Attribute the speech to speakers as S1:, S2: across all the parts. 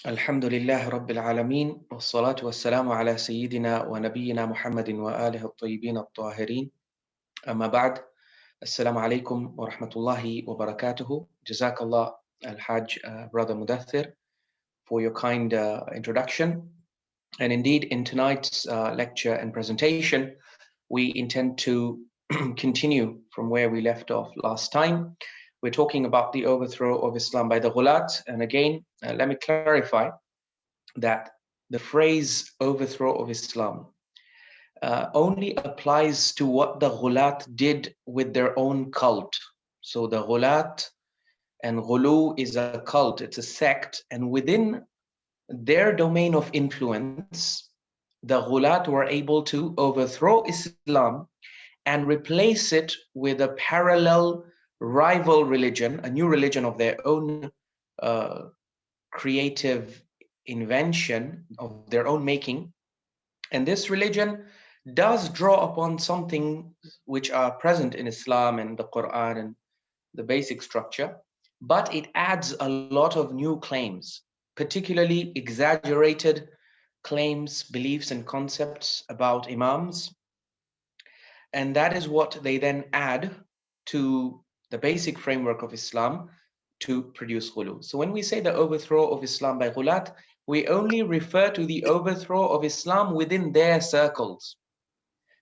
S1: Alhamdulillah Rabbil Alameen, wassalatu wassalamu ala Sayyidina wa Nabiyyina Muhammadin wa alihi at-tayyibin at-tahirin. Amma ba'd. Assalamu alaikum wa rahmatullahi wa barakatuhu. Jazakallah al-Hajj, Brother Mudathir, for your kind introduction. And indeed, in tonight's lecture and presentation, we intend to continue from where we left off last time. We're talking about the overthrow of Islam by the Ghulaat. And again, let me clarify that the phrase overthrow of Islam only applies to what the Ghulat did with their own cult. So the Ghulat and Ghulu is a cult, it's a sect, and within their domain of influence, the Ghulat were able to overthrow Islam and replace it with a parallel rival religion, a new religion of their own creative invention, of their own making. And this religion does draw upon something which are present in Islam and the Quran and the basic structure, but it adds a lot of new claims, particularly exaggerated claims, beliefs, and concepts about Imams. And that is what they then add to the basic framework of Islam to produce ghulu. So when we say the overthrow of Islam by Ghulat, we only refer to the overthrow of Islam within their circles,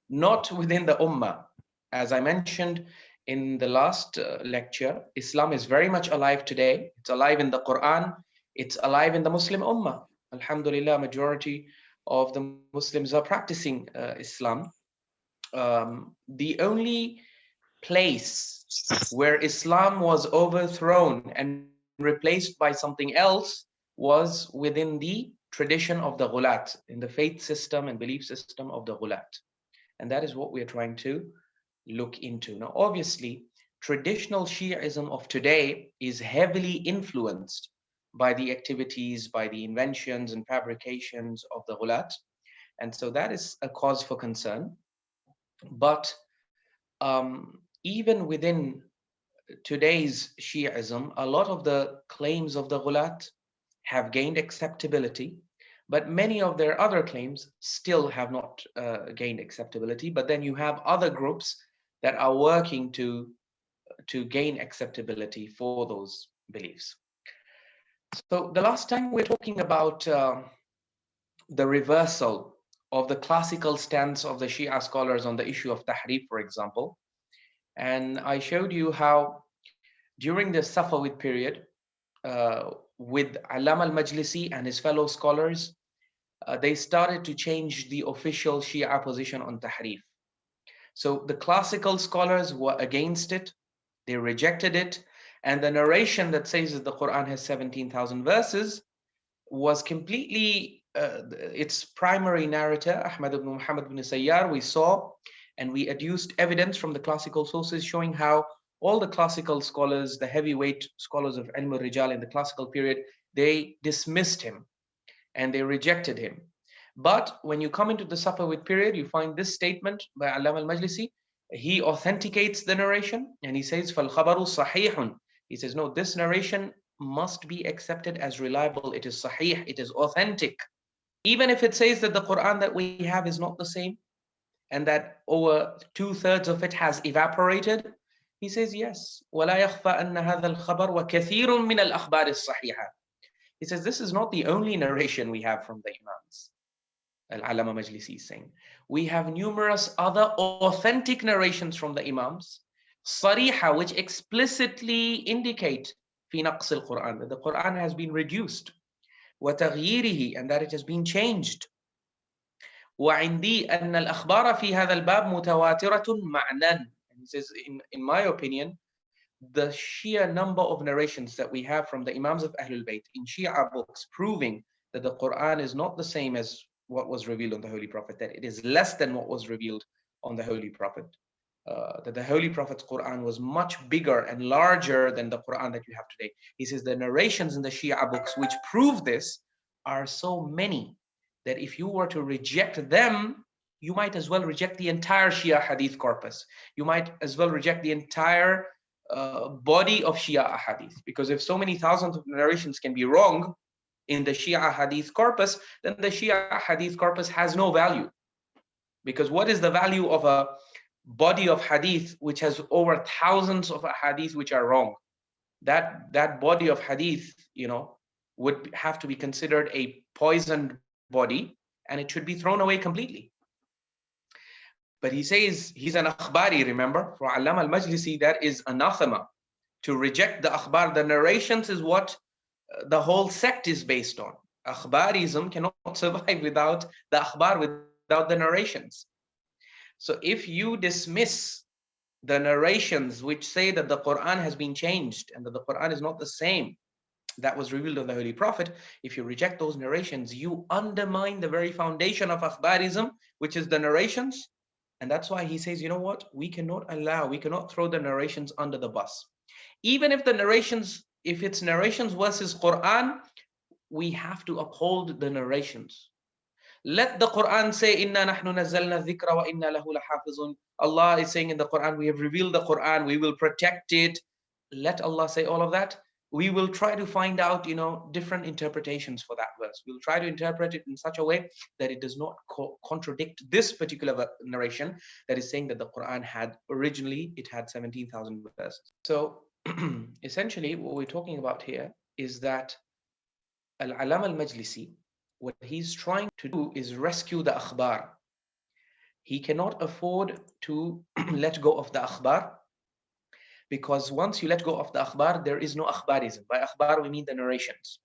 S1: not within the Ummah. As I mentioned in the last lecture, Islam is very much alive today. It's alive in the Quran. It's alive in the Muslim Ummah. Alhamdulillah, majority of the Muslims are practicing Islam. The only place where Islam was overthrown and replaced by something else was within the tradition of the Ghulat, in the faith system and belief system of the Ghulat. And that is what we are trying to look into. Now, obviously, traditional Shiaism of today is heavily influenced by the activities, by the inventions and fabrications of the Ghulat. And so that is a cause for concern. But even within today's Shiaism, a lot of the claims of the Ghulat have gained acceptability, but many of their other claims still have not gained acceptability. But then you have other groups that are working to gain acceptability for those beliefs. So the last time we were talking about the reversal of the classical stance of the Shia scholars on the issue of Tahreef, for example. And I showed you how during the Safavid period, with Allama Majlisi and his fellow scholars, they started to change the official Shia position on Tahreef. So the classical scholars were against it, they rejected it, and the narration that says that the Quran has 17,000 verses was completely its primary narrator, Ahmad ibn Muhammad ibn Sayyar, we saw, and we adduced evidence from the classical sources showing how all the classical scholars, the heavyweight scholars of Ilm al-Rijal in the classical period, they dismissed him and they rejected him. But when you come into the Safavid period, you find this statement by Allama al-Majlisi. He authenticates the narration and he says, فَالْخَبَرُ صَحِيحٌ. He says, no, this narration must be accepted as reliable. It is sahih, it is authentic. Even if it says that the Quran that we have is not the same and that over 2/3 of it has evaporated, he says, yes. وَلَا يَخْفَى أَنَّ هَذَا الْخَبَرُ وَكَثِيرٌ مِنَ الْأَخْبَارِ الصَّحِيحَةِ. He says, this is not the only narration we have from the Imams. Al-Allama Majlisi is saying, we have numerous other authentic narrations from the Imams, Sariha, which explicitly indicate fi naqs al-Quran, that the Quran has been reduced, وَتَغْيِيرِهِ, and that it has been changed. وَعِنْدِي أَنَّ الْأَخْبَارَ فِي هَذَا الْبَابِ مُتَوَاتِرَةٌ مَعْنًا. And he says, in my opinion, the sheer number of narrations that we have from the Imams of Ahlul Bayt in Shia books proving that the Quran is not the same as what was revealed on the Holy Prophet, that it is less than what was revealed on the Holy Prophet, that the Holy Prophet's Quran was much bigger and larger than the Quran that you have today. He says the narrations in the Shia books which prove this are so many that if you were to reject them, you might as well reject the entire Shia Hadith corpus. You might as well reject the entire body of Shia Ahadith, because if so many thousands of narrations can be wrong, in the Shia hadith corpus, then the Shia hadith corpus has no value. Because what is the value of a body of hadith which has over thousands of hadith which are wrong? That body of hadith, would have to be considered a poisoned body, and it should be thrown away completely. But he says he's an akhbari, remember? For Allama al-Majlisi, that is anathema. To reject the akhbar, the narrations is what the whole sect is based on. Akhbarism cannot survive without the akhbar, without the narrations. So if you dismiss the narrations which say that the Quran has been changed and that the Quran is not the same that was revealed of the Holy Prophet, if you reject those narrations, you undermine the very foundation of akhbarism, which is the narrations. And that's why he says, you know what? We cannot throw the narrations under the bus. Even if the narrations, if it's narrations versus Quran, we have to uphold the narrations. Let the Quran say, Inna nahnu nazzalna dhikra wa inna lahu lahafizun. Allah is saying in the Quran, we have revealed the Quran, we will protect it. Let Allah say all of that. We will try to find out, different interpretations for that verse. We'll try to interpret it in such a way that it does not contradict this particular narration that is saying that the Quran had 17,000 verses. So essentially what we're talking about here is that Allama al-Majlisi, what he's trying to do is rescue the akhbar. He cannot afford to let go of the akhbar, because once you let go of the akhbar, there is no akhbarism. By akhbar, we mean the narrations.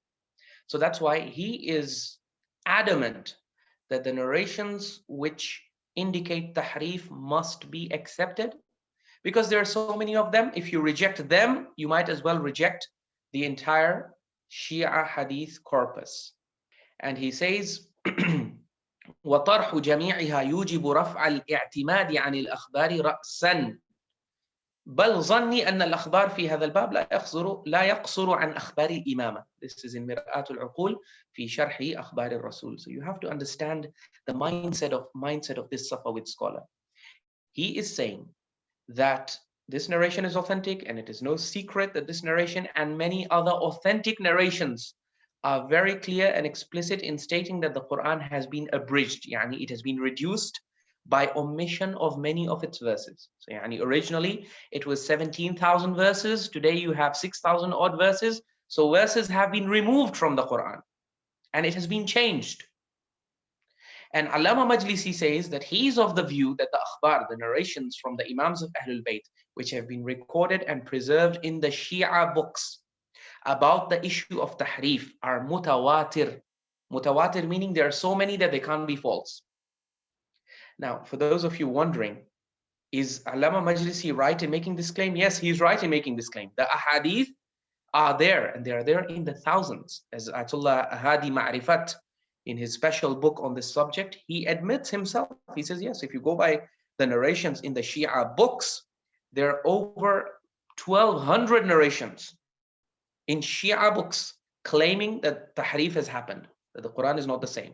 S1: So that's why he is adamant that the narrations which indicate tahreef must be accepted, because there are so many of them. If you reject them, you might as well reject the entire Shia hadith corpus. And he says, وَطَرْحُ جَمِيعِهَا يُوجِبُ رَفْعَ الْإِعْتِمَادِ عَنِ الْأَخْبَارِ رَأْسًا بل ظني أن الأخبار في هذا الباب لا يقصر عن أخبار الإمامة. This is in مرآة العقول في شرح أخبار الرسول. So you have to understand the mindset of this Safavid scholar. He is saying that this narration is authentic, and it is no secret that this narration and many other authentic narrations are very clear and explicit in stating that the Quran has been abridged, it has been reduced by omission of many of its verses. So originally it was 17,000 verses, today you have 6,000 odd verses. So verses have been removed from the Quran and it has been changed. And Allama Majlisi says that he is of the view that the akhbar, the narrations from the Imams of Ahlul Bayt, which have been recorded and preserved in the Shia books about the issue of tahreef, are mutawatir. Mutawatir meaning there are so many that they can't be false. Now, for those of you wondering, is Allama Majlisi right in making this claim? Yes, he's right in making this claim. The ahadith are there, and they are there in the thousands. As Ayatollah Hadi Ma'rifat, in his special book on this subject, he admits himself. He says, yes, if you go by the narrations in the Shia books, there are over 1,200 narrations in Shia books claiming that tahreef has happened, that the Quran is not the same.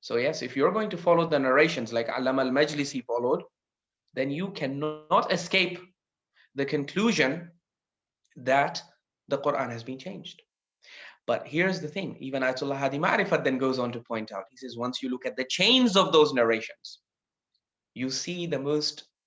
S1: So yes, if you're going to follow the narrations like Allama al-Majlisi followed, then you cannot escape the conclusion that the Quran has been changed. But here's the thing, even Ayatollah Hadi Ma'rifat then goes on to point out, he says, once you look at the chains of those narrations, you see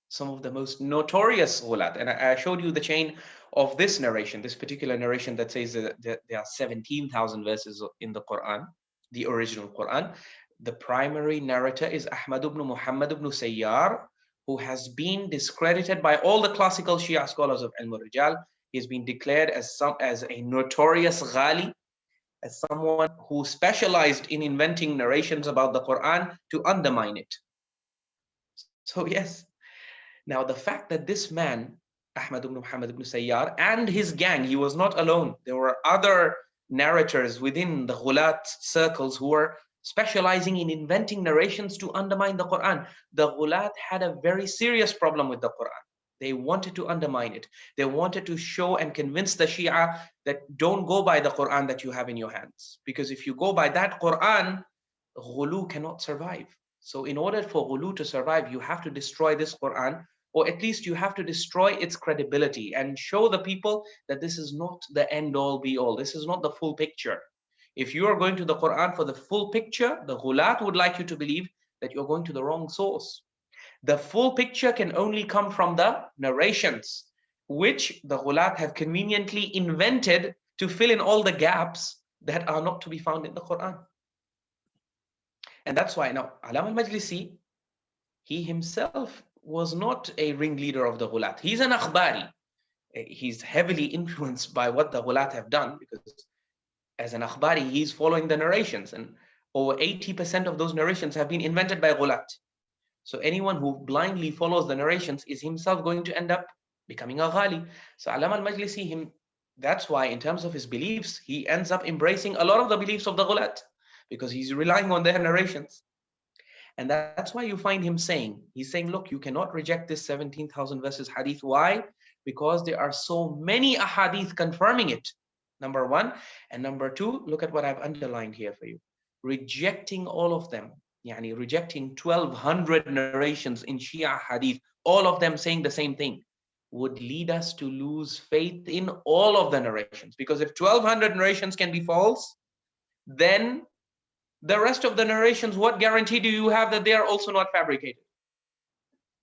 S1: some of the most notorious Ghulaat. And I showed you the chain of this narration, this particular narration that says that there are 17,000 verses in the Quran, the original Quran. The primary narrator is Ahmad ibn Muhammad ibn Sayyar, who has been discredited by all the classical Shia scholars of Ilm al-Rijal. He has been declared as a notorious Ghaali, as someone who specialized in inventing narrations about the Quran to undermine it. So yes, now the fact that this man, Ahmad ibn Muhammad ibn Sayyar, and his gang, he was not alone. There were other narrators within the Ghulaat circles who were specializing in inventing narrations to undermine the Quran. The Ghulaat had a very serious problem with the Quran. They wanted to undermine it. They wanted to show and convince the Shia that don't go by the Quran that you have in your hands. Because if you go by that Quran, Ghulu cannot survive. So in order for Ghulu to survive, you have to destroy this Quran, or at least you have to destroy its credibility and show the people that this is not the end all be all. This is not the full picture. If you are going to the Quran for the full picture, the Ghulaat would like you to believe that you're going to the wrong source. The full picture can only come from the narrations, which the Ghulaat have conveniently invented to fill in all the gaps that are not to be found in the Quran. And that's why now Allama Majlisi, he himself was not a ringleader of the Ghulaat. He's an akhbari. He's heavily influenced by what the Ghulaat have done, because as an akhbari, he's following the narrations, and over 80% of those narrations have been invented by Ghulaat. So anyone who blindly follows the narrations is himself going to end up becoming a Ghali. So Allama al-Majlisi, that's why in terms of his beliefs, he ends up embracing a lot of the beliefs of the Ghulaat, because he's relying on their narrations. And that's why you find him saying, he's saying, look, you cannot reject this 17,000 verses hadith. Why? Because there are so many ahadith confirming it, number one. And number two, look at what I've underlined here for you. Rejecting all of them, yani rejecting 1,200 narrations in Shia hadith, all of them saying the same thing, would lead us to lose faith in all of the narrations. Because if 1,200 narrations can be false, then the rest of the narrations, what guarantee do you have that they are also not fabricated?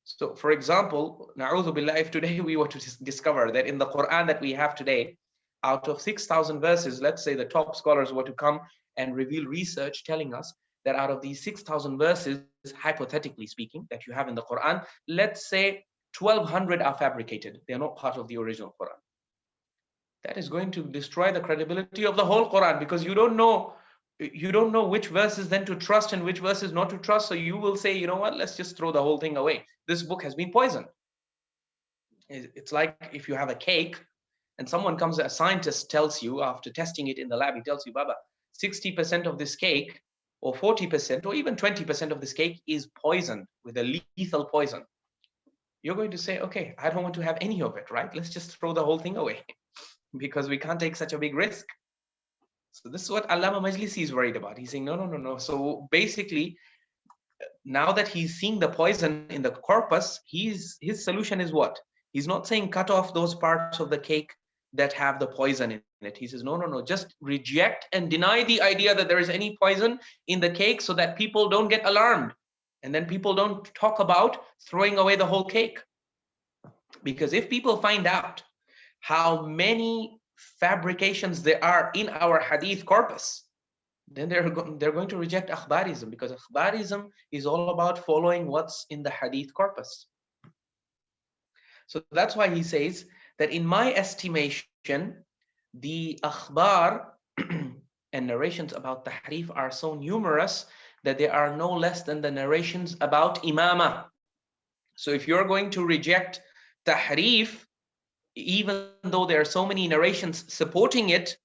S1: So, for example, na'udhu billah, if today we were to discover that in the Quran that we have today, out of 6,000 verses, let's say the top scholars were to come and reveal research telling us that out of these 6,000 verses, hypothetically speaking, that you have in the Quran, let's say 1,200 are fabricated. They are not part of the original Quran. That is going to destroy the credibility of the whole Quran, because you don't know which verses then to trust and which verses not to trust. So you will say, you know what, let's just throw the whole thing away. This book has been poisoned. It's like if you have a cake and someone comes, a scientist tells you after testing it in the lab, he tells you, Baba, 60% of this cake or 40% or even 20% of this cake is poisoned with a lethal poison. You're going to say, okay, I don't want to have any of it, right? Let's just throw the whole thing away because we can't take such a big risk. So this is what Allama Majlisi is worried about. He's saying, no. So basically, now that he's seeing the poison in the corpus, his solution is what? He's not saying cut off those parts of the cake that have the poison in it. He says, no, just reject and deny the idea that there is any poison in the cake so that people don't get alarmed. And then people don't talk about throwing away the whole cake. Because if people find out how many fabrications there are in our hadith corpus, then they're going to reject akhbarism, because akhbarism is all about following what's in the hadith corpus. So that's why he says that in my estimation, the akhbar and narrations about Tahreef are so numerous that they are no less than the narrations about Imamah. So if you're going to reject Tahreef, even though there are so many narrations supporting it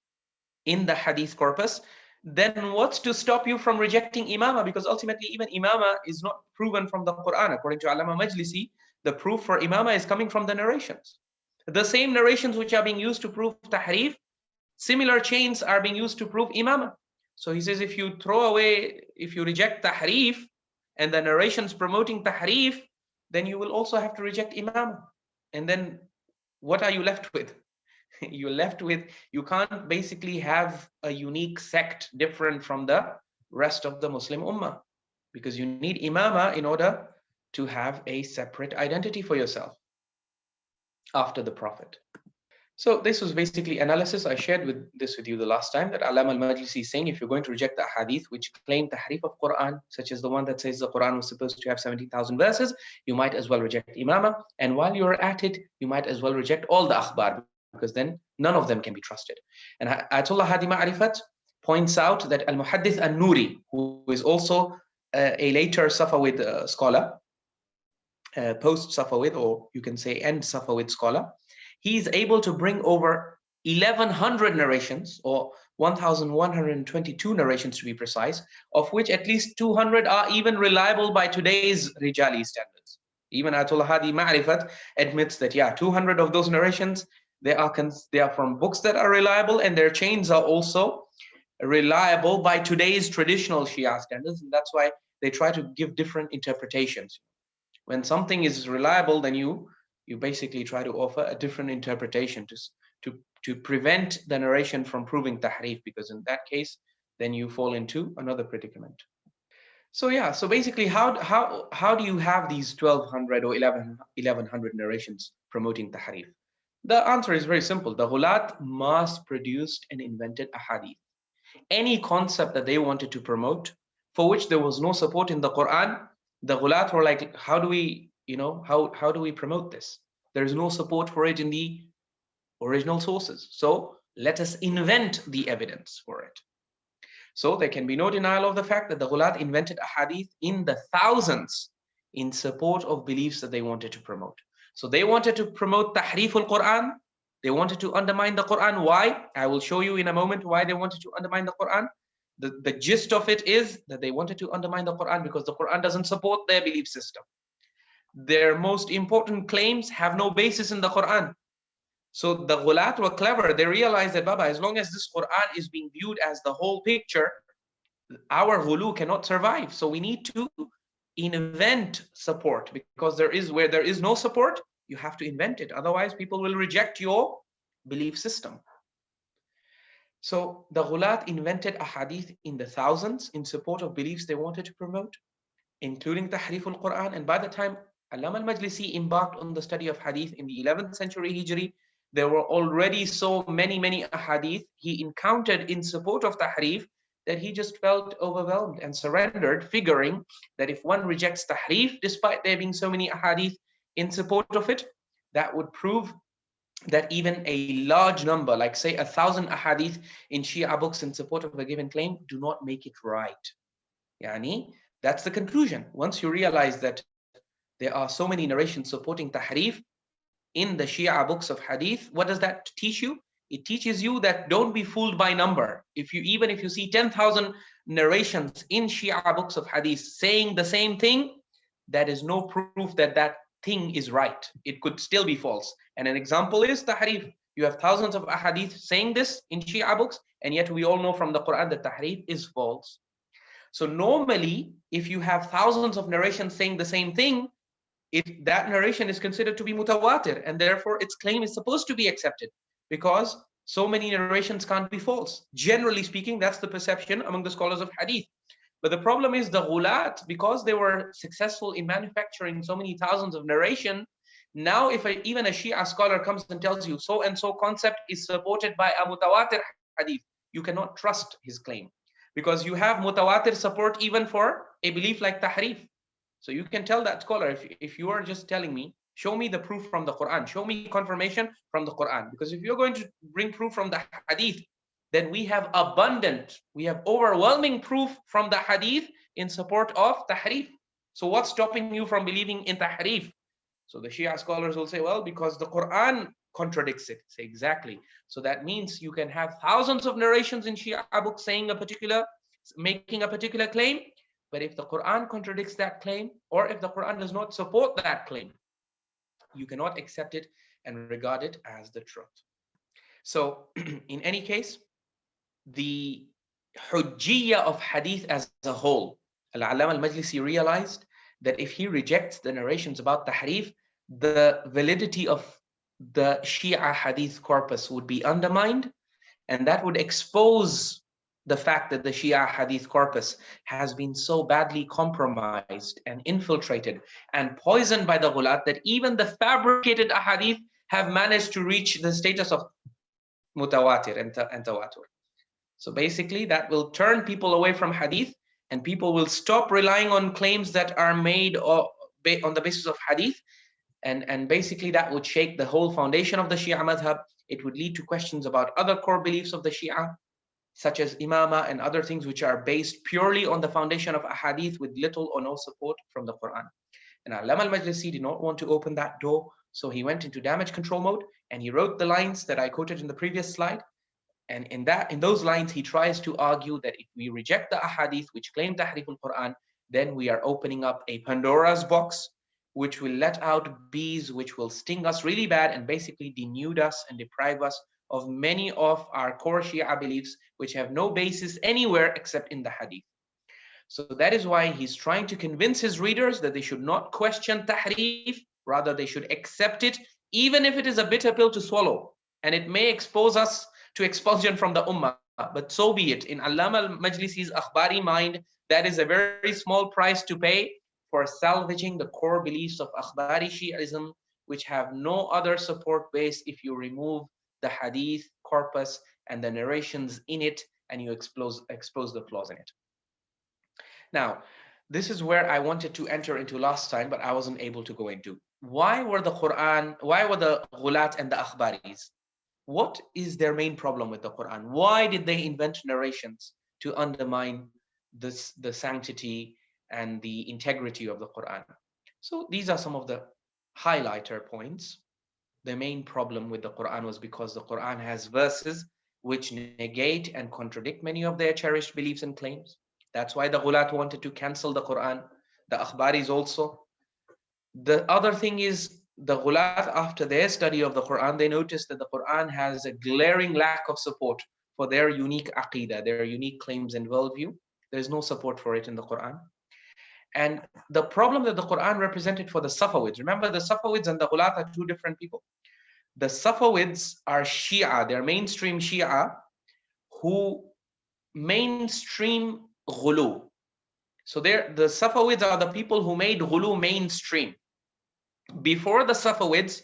S1: in the hadith corpus, then what's to stop you from rejecting Imamah? Because ultimately even Imamah is not proven from the Quran. According to Allama Majlisi, the proof for Imamah is coming from the narrations. The same narrations which are being used to prove Tahreef, similar chains are being used to prove Imamah. So he says, if you reject Tahreef and the narrations promoting Tahreef, then you will also have to reject Imamah. And then what are you left with? You're left with, you can't basically have a unique sect different from the rest of the Muslim Ummah, because you need Imamah in order to have a separate identity for yourself after the Prophet. So this was basically analysis. I shared this with you the last time, that Allama al-Majlisi is saying, if you're going to reject the hadith which claim Tahreef of Quran, such as the one that says the Quran was supposed to have 70,000 verses, you might as well reject Imamah. And while you're at it, you might as well reject all the akhbar, because then none of them can be trusted. And Ayatollah Hadi Ma'rifat points out that Al-Muhaddith An-Nuri, who is also a later Safavid scholar, post-Safavid, or you can say end Safavid scholar, he is able to bring over 1,100 narrations, or 1,122 narrations to be precise, of which at least 200 are even reliable by today's Rijali standards. Even Ayatollah Hadi Ma'rifat admits that, yeah, 200 of those narrations, they are from books that are reliable, and their chains are also reliable by today's traditional Shia standards. And that's why they try to give different interpretations. When something is reliable, then you basically try to offer a different interpretation to prevent the narration from proving Tahreef, because in that case, then you fall into another predicament. So yeah, so basically, how do you have these 1200 or 1100 narrations promoting tahrif? The answer is very simple. The Ghulaat mass produced and invented ahadith. Any concept that they wanted to promote, for which there was no support in the Quran, the Ghulaat were like, how do we, how do we promote this? There is no support for it in the original sources. So let us invent the evidence for it. So there can be no denial of the fact that the Ghulaat invented a hadith in the thousands in support of beliefs that they wanted to promote. So they wanted to promote Tahreef al-Quran. They wanted to undermine the Quran. Why? I will show you in a moment why they wanted to undermine the Quran. The gist of it is that they wanted to undermine the Quran because the Quran doesn't support their belief system. Their most important claims have no basis in the Quran. So the Ghulaat were clever. They realized that, Baba, as long as this Quran is being viewed as the whole picture, our ghulu cannot survive. So we need to invent support, because where there is no support, you have to invent it. Otherwise, people will reject your belief system. So the Ghulaat invented a hadith in the thousands in support of beliefs they wanted to promote, including Tahreef al-Quran. And by the time Allama Majlisi embarked on the study of hadith in the 11th century Hijri, there were already so many ahadith he encountered in support of Tahreef that he just felt overwhelmed and surrendered, figuring that if one rejects Tahreef, despite there being so many ahadith in support of it, that would prove that even a large number, like say 1,000 ahadith in Shia books in support of a given claim, do not make it right. Yani, that's the conclusion. Once you realize that there are so many narrations supporting Tahreef in the Shia books of hadith, what does that teach you? It teaches you that don't be fooled by number. Even if you see 10,000 narrations in Shia books of hadith saying the same thing, that is no proof that that thing is right. It could still be false. And an example is Tahreef. You have thousands of ahadith saying this in Shia books, and yet we all know from the Quran that Tahreef is false. So normally, if you have thousands of narrations saying the same thing, that narration is considered to be mutawatir, and therefore its claim is supposed to be accepted, because so many narrations can't be false. Generally speaking, that's the perception among the scholars of hadith. But the problem is the Ghulaat, because they were successful in manufacturing so many thousands of narration, now if even a Shia scholar comes and tells you so and so concept is supported by a mutawatir hadith, you cannot trust his claim, because you have mutawatir support even for a belief like Tahreef. So you can tell that scholar, if you are just telling me, show me the proof from the Quran, show me confirmation from the Quran. Because if you're going to bring proof from the hadith, then we have overwhelming proof from the hadith in support of Tahreef. So what's stopping you from believing in Tahreef? So the Shia scholars will say, well, because the Quran contradicts it. Say, exactly. So that means you can have thousands of narrations in Shia books making a particular claim, but if the Quran contradicts that claim, or if the Quran does not support that claim, you cannot accept it and regard it as the truth. So in any case, the hujjiyah of hadith as a whole, Allama al-Majlisi realized that if he rejects the narrations about Tahreef, the validity of the Shia hadith corpus would be undermined, and that would expose the fact that the Shia hadith corpus has been so badly compromised and infiltrated and poisoned by the Ghulaat that even the fabricated ahadith have managed to reach the status of mutawatir and tawatur. So basically that will turn people away from hadith, and people will stop relying on claims that are made on the basis of hadith, and basically that would shake the whole foundation of the Shia madhab. It would lead to questions about other core beliefs of the Shia, such as imamah and other things which are based purely on the foundation of ahadith with little or no support from the Quran. And Allama al-Majlisi did not want to open that door, so he went into damage control mode, and he wrote the lines that I quoted in the previous slide. And in those lines, he tries to argue that if we reject the ahadith which claim Tahreef al-Quran, then we are opening up a Pandora's box, which will let out bees, which will sting us really bad and basically denude us and deprive us of many of our core Shia beliefs, which have no basis anywhere except in the hadith. So that is why he's trying to convince his readers that they should not question Tahreef, rather they should accept it, even if it is a bitter pill to swallow, and it may expose us to expulsion from the ummah. but so be it. In Allama Majlisi's Akhbari mind, that is a very small price to pay for salvaging the core beliefs of Akhbari Shi'ism, which have no other support base if you remove the Hadith corpus and the narrations in it, and you expose the flaws in it. Now, this is where I wanted to enter into last time, but I wasn't able to go into. Why were the Ghulaat and the Akhbaris? What is their main problem with the Quran? Why did they invent narrations to undermine the sanctity and the integrity of the Quran? So these are some of the highlighter points. The main problem with the Quran was because the Quran has verses which negate and contradict many of their cherished beliefs and claims. That's why the Ghulat wanted to cancel the Quran, the Akhbaris also. The other thing is, the Ghulat, after their study of the Quran, they noticed that the Quran has a glaring lack of support for their unique aqidah, their unique claims and worldview. There's no support for it in the Quran. And the problem that the Quran represented for the Safavids, remember the Safavids and the Ghulat are two different people. The Safavids are Shia, they're mainstream Shia, who mainstream Ghulu. So the Safavids are the people who made Ghulu mainstream. Before the Safavids,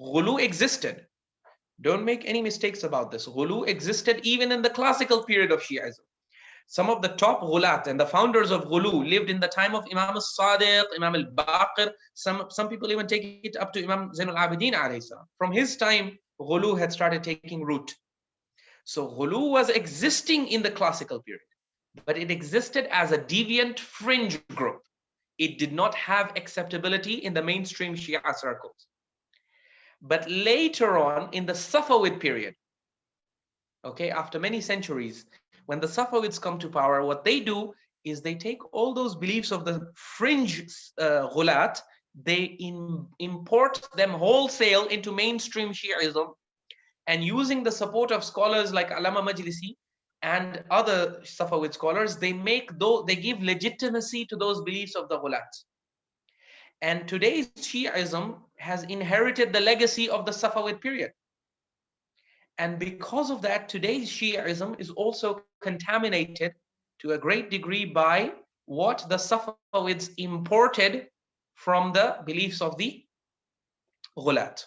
S1: Ghulu existed. Don't make any mistakes about this. Ghulu existed even in the classical period of Shi'ism. Some of the top Ghulat and the founders of Ghulu lived in the time of Imam al-Sadiq, Imam al-Baqir. Some people even take it up to Imam Zain al-Abidin alayhi salam. From his time, Ghulu had started taking root. So Ghulu was existing in the classical period, but it existed as a deviant fringe group. It did not have acceptability in the mainstream Shia circles. But later on, in the Safavid period, okay, after many centuries, when the Safavids come to power, what they do is they take all those beliefs of the fringe Ghulat, they import them wholesale into mainstream Shi'ism, and using the support of scholars like Allama Majlisi and other Safavid scholars, they give legitimacy to those beliefs of the Ghulat. And today's Shi'ism has inherited the legacy of the Safavid period. And because of that, today's Shi'ism is also contaminated to a great degree by what the Safavids imported from the beliefs of the Ghulat.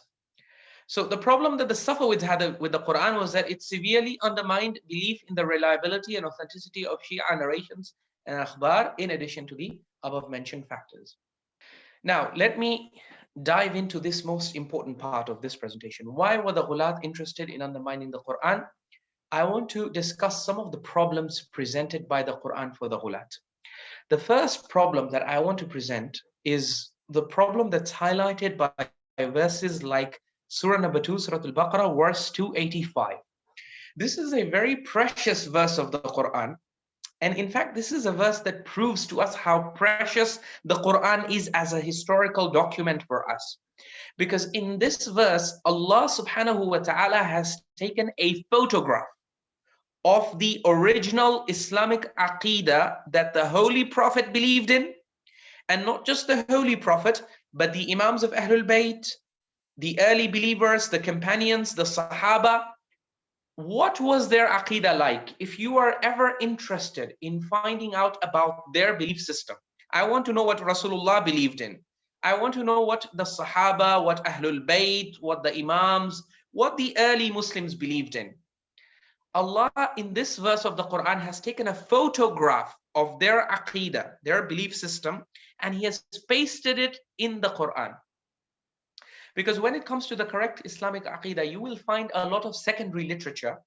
S1: So the problem that the Safavids had with the Quran was that it severely undermined belief in the reliability and authenticity of Shia narrations and akhbar, in addition to the above mentioned factors. Now, let me dive into this most important part of this presentation. Why were the Ghulat interested in undermining the Quran? I want to discuss some of the problems presented by the Quran for the Ghulat. The first problem that I want to present is the problem that's highlighted by verses like Surah number 2, Surah Al-Baqarah, verse 285. This is a very precious verse of the Quran. And in fact, this is a verse that proves to us how precious the Quran is as a historical document for us. Because in this verse, Allah subhanahu wa ta'ala has taken a photograph of the original Islamic Aqidah that the Holy Prophet believed in. And not just the Holy Prophet, but the Imams of Ahlul Bayt, the early believers, the companions, the Sahaba. What was their Aqidah like? If you are ever interested in finding out about their belief system, I want to know what Rasulullah believed in. I want to know what the Sahaba, what Ahlul Bayt, what the Imams, what the early Muslims believed in. Allah in this verse of the Quran has taken a photograph of their Aqidah, their belief system, and He has pasted it in the Quran. Because when it comes to the correct Islamic Aqidah, you will find a lot of secondary literature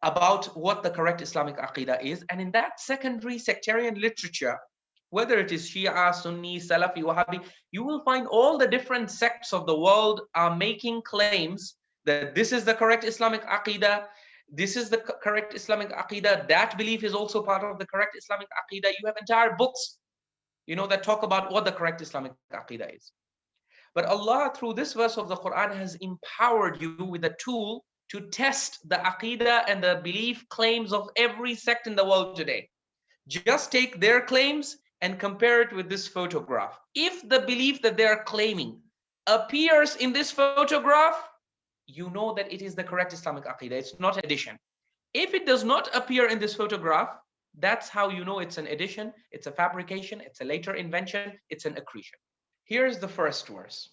S1: about what the correct Islamic Aqidah is. And in that secondary sectarian literature, whether it is Shia, Sunni, Salafi, Wahhabi, you will find all the different sects of the world are making claims that this is the correct Islamic Aqidah, this is the correct Islamic Aqidah, that belief is also part of the correct Islamic Aqidah. You have entire books, that talk about what the correct Islamic Aqidah is. But Allah, through this verse of the Quran, has empowered you with a tool to test the Aqidah and the belief claims of every sect in the world today. Just take their claims and compare it with this photograph. If the belief that they are claiming appears in this photograph, you know that it is the correct Islamic Aqidah. It's not addition. If it does not appear in this photograph, that's how you know it's an addition, it's a fabrication, it's a later invention, it's an accretion. Here's the first verse.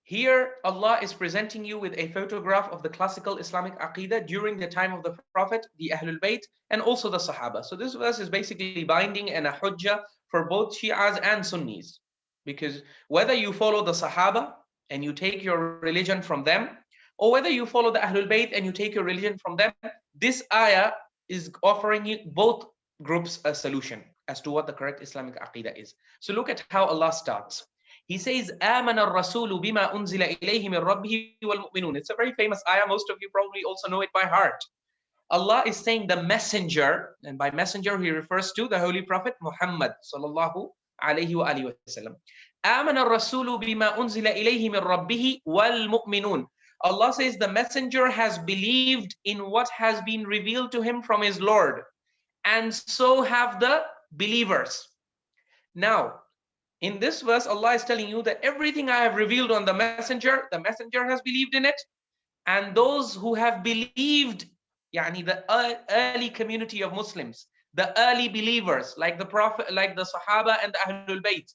S1: Here, Allah is presenting you with a photograph of the classical Islamic Aqidah during the time of the Prophet, the Ahlul Bayt, and also the Sahaba. So this verse is basically binding and a hujjah for both Shias and Sunnis. Because whether you follow the Sahaba and you take your religion from them, or whether you follow the Ahlul Bayt and you take your religion from them, this ayah is offering you both groups a solution as to what the correct Islamic Aqidah is. So look at how Allah starts. He says, آمن الرسول بما أنزل إليه من ربه والمؤمنون. It's a very famous ayah. Most of you probably also know it by heart. Allah is saying the messenger, and by messenger he refers to the Holy Prophet Muhammad sallallahu alayhi wa alihi wasallam. آمن الرسول بما أنزل إليه من ربه والمؤمنون. Allah says the messenger has believed in what has been revealed to him from his Lord, and so have the believers. Now, in this verse, Allah is telling you that everything I have revealed on the messenger has believed in it, and those who have believed, yani the early community of Muslims, the early believers, like the Prophet, like the Sahaba and the Ahlul Bayt,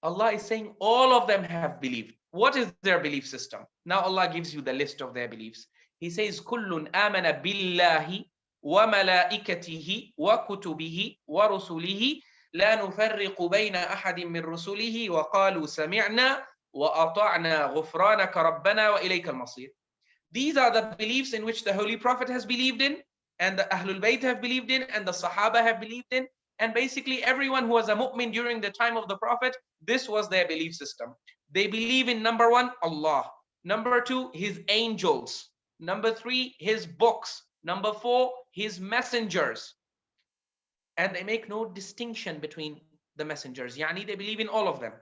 S1: Allah is saying all of them have believed. What is their belief system? Now Allah gives you the list of their beliefs. He says, كُلٌّ آمَنَ بِاللَّهِ وَمَلَائِكَتِهِ وَكُتُبِهِ وَرُسُلِهِ لا نفرق بين أحد من رسله وقالوا سمعنا وأطعنا غفرانك ربنا وإليك المصير. These are the beliefs in which the Holy Prophet has believed in, and the Ahlul Bayt have believed in, and the Sahaba have believed in, and basically everyone who was a mu'min during the time of the Prophet, this was their belief system. They believe in number one, Allah. Number two, His angels. Number three, His books. Number four, His messengers. And they make no distinction between the messengers. Yani they believe in all of them.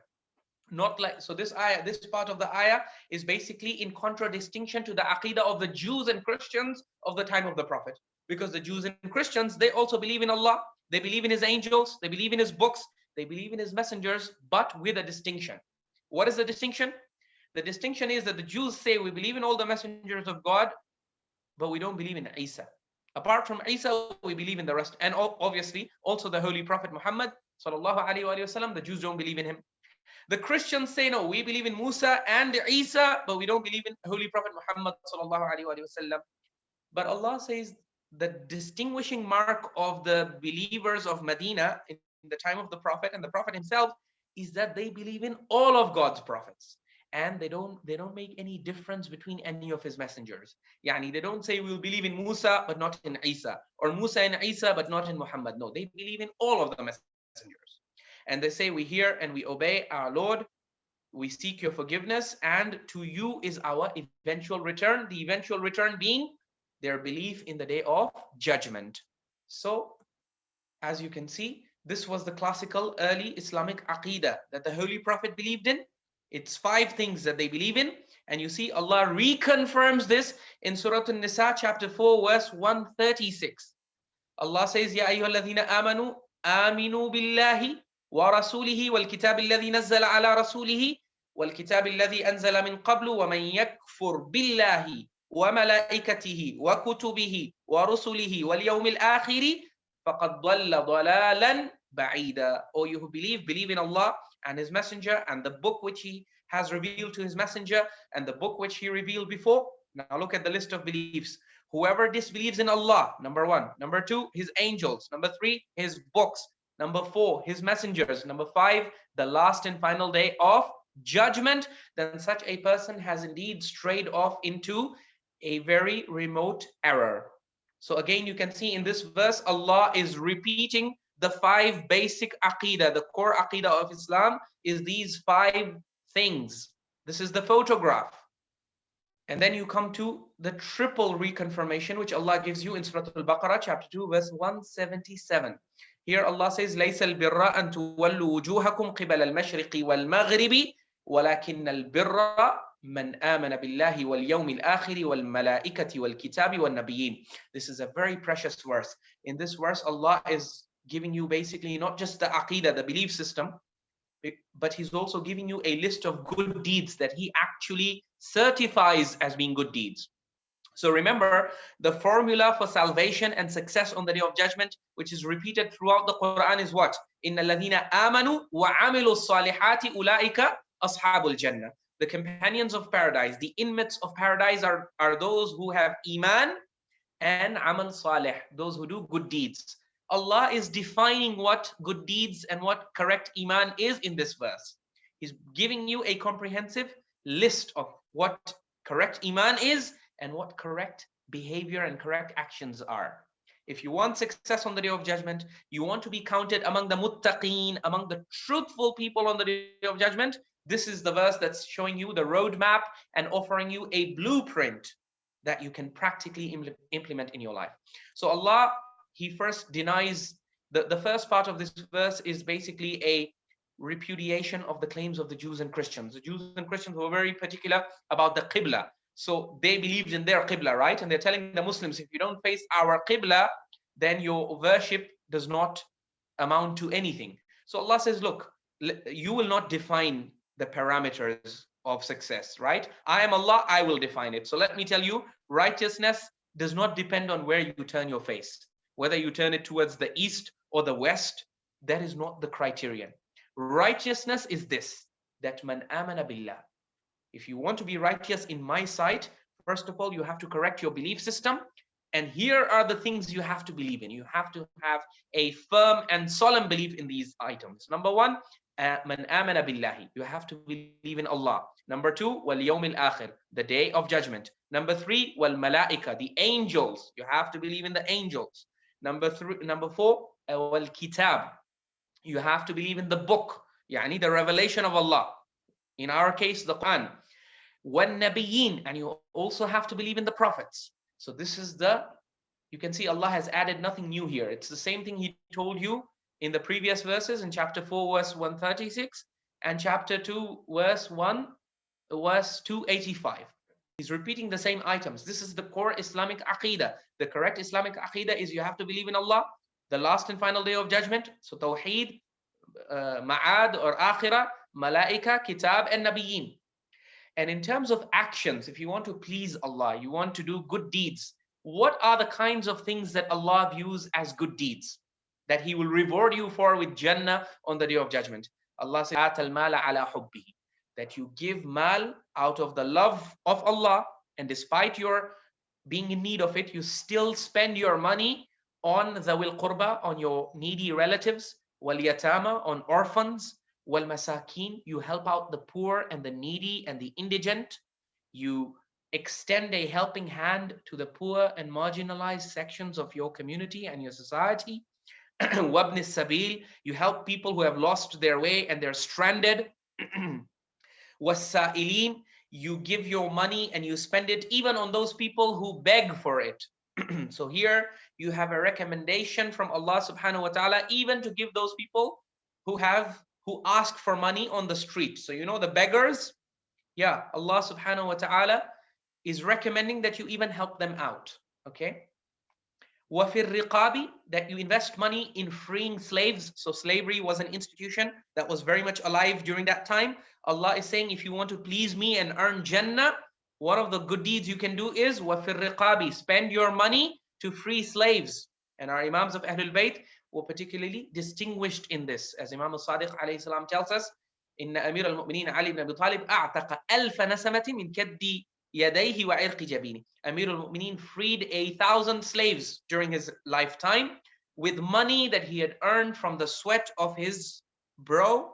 S1: Not like, so this ayah, this part of the ayah is basically in contradistinction to the aqidah of the Jews and Christians of the time of the Prophet. Because the Jews and Christians, they also believe in Allah, they believe in His angels, they believe in His books, they believe in His messengers, but with a distinction. What is the distinction? The distinction is that the Jews say we believe in all the messengers of God, but we don't believe in Isa. Apart from Isa, we believe in the rest. And obviously, also the Holy Prophet Muhammad sallallahu alaihi wasallam, the Jews don't believe in him. The Christians say, no, we believe in Musa and Isa, but we don't believe in Holy Prophet Muhammad sallallahu alaihi wasallam. But Allah says the distinguishing mark of the believers of Medina in the time of the Prophet and the Prophet himself is that they believe in all of God's prophets. And they don't make any difference between any of his messengers. Yani they don't say we'll believe in Musa but not in Isa, or Musa and Isa but not in Muhammad. No, they believe in all of the messengers. And they say we hear and we obey our Lord, we seek your forgiveness, and to you is our eventual return. The eventual return being their belief in the day of judgment. So, as you can see, this was the classical early Islamic Aqidah that the Holy Prophet believed in. It's 5 things that they believe in. And you see Allah reconfirms this in Surah An-Nisa chapter 4 verse 136. Allah says, Ya ayyuhalladhina amanu aminu billahi wa rasulihi wal kitab alladhi nazzala ala rasulihi wal kitab alladhi anzala min qablu wa man yakfur billahi wa malaikatihi wa kutubihi wa rusulihi wal yawmil akhiri faqad dhalla dhalalan ba'ida. O you who believe in Allah and His messenger and the book which He has revealed to His messenger and the book which He revealed before. Now look at the list of beliefs. Whoever disbelieves in Allah, number 1. Number 2, His angels. Number 3, His books. Number 4, His messengers. Number 5, the last and final day of judgment. Then such a person has indeed strayed off into a very remote error. So again, you can see in this verse, Allah is repeating the 5 basic aqidah. The core aqidah of Islam is these 5 things. This is the photograph. And then you come to the triple reconfirmation, which Allah gives you in Surah Al-Baqarah, chapter 2, verse 177. Here Allah says, لَيْسَ الْبِرَّ أَن تُوَلُّوا وُجُوهَكُمْ قِبَلَ الْمَشْرِقِ وَالْمَغْرِبِ وَلَكِنَّ الْبِرَّ مَنْ آمَنَ بِاللَّهِ وَالْيَوْمِ الْآخِرِ وَالْمَلَائِكَةِ وَالْكِتَابِ وَالنَّبِيِّينَ. This is a very precious verse. In this verse, Allah is giving you basically not just the aqidah, the belief system, but He's also giving you a list of good deeds that He actually certifies as being good deeds. So remember, the formula for salvation and success on the day of judgment, which is repeated throughout the Quran, is what? إِنَّ الَّذِينَ آمَنُوا وَعَمِلُوا الصَّالِحَاتِ أُولَٰئِكَ أَصْحَابُ الْجَنَّةِ. The companions of paradise, the inmates of paradise are those who have iman and amal salih, those who do good deeds. Allah is defining what good deeds and what correct iman is in this verse. He's giving you a comprehensive list of what correct iman is and what correct behavior and correct actions are. If you want success on the day of judgment, you want to be counted among the muttaqeen, among the truthful people on the day of judgment, this is the verse that's showing you the roadmap and offering you a blueprint that you can practically implement in your life. So Allah, He first denies, the first part of this verse is basically a repudiation of the claims of the Jews and Christians. The Jews and Christians were very particular about the Qibla. So they believed in their Qibla, right? And they're telling the Muslims, if you don't face our Qibla, then your worship does not amount to anything. So Allah says, look, you will not define the parameters of success, right? I am Allah, I will define it. So let me tell you, righteousness does not depend on where you turn your face. Whether you turn it towards the east or the west, that is not the criterion. Righteousness is this, that man amana billah. If you want to be righteous in my sight, first of all, you have to correct your belief system. And here are the things you have to believe in. You have to have a firm and solemn belief in these items. Number one, man amana billahi. You have to believe in Allah. Number two, wal yawmil akhir, the day of judgment. Number three, wal malaika, the angels. You have to believe in the angels. Number four, wal kitab. You have to believe in the book, yani the revelation of Allah. In our case, the Quran. Wan nabiyyin, and you also have to believe in the prophets. So this is you can see Allah has added nothing new here. It's the same thing He told you in the previous verses, in chapter 4, verse 136, and chapter 2, verse 285. He's repeating the same items. This is the core Islamic Aqidah. The correct Islamic Aqidah is you have to believe in Allah, the last and final day of judgment. So Tawheed, Ma'ad or Akhirah, Malaika, Kitab, and Nabiyyin. And in terms of actions, if you want to please Allah, you want to do good deeds, what are the kinds of things that Allah views as good deeds, that He will reward you for with Jannah on the day of judgment? Allah says, that you give mal out of the love of Allah, and despite your being in need of it, you still spend your money on dhawil qurba, on your needy relatives, wal yatama, on orphans, wal masakin, you help out the poor and the needy and the indigent. You extend a helping hand to the poor and marginalized sections of your community and your society. Wabn sabil, you help people who have lost their way and they're stranded. Wasa'ilin, you give your money and you spend it even on those people who beg for it. So here you have a recommendation from Allah subhanahu wa ta'ala, even to give those people who ask for money on the street. So you know the beggars, yeah, Allah subhanahu wa ta'ala is recommending that you even help them out. Okay. وَفِي الرِّقَابِ, that you invest money in freeing slaves. So slavery was an institution that was very much alive during that time. Allah is saying, if you want to please me and earn Jannah, one of the good deeds you can do is وَفِي الرِّقَابِ, spend your money to free slaves. And our Imams of Ahlul Bayt were particularly distinguished in this. As Imam al-Sadiq alayhi salam tells us, إِنَّ أَمِيرَ الْمُؤْمِنِينَ عَلِي ibn Abi Talib أَعْتَقَ أَلْفَ نَسَمَةٍ مِنْ كَدِّ يَدَيْهِ وَعِرْقِ جَبِينِ. Amir al-Mu'mineen freed 1,000 slaves during his lifetime with money that he had earned from the sweat of his brow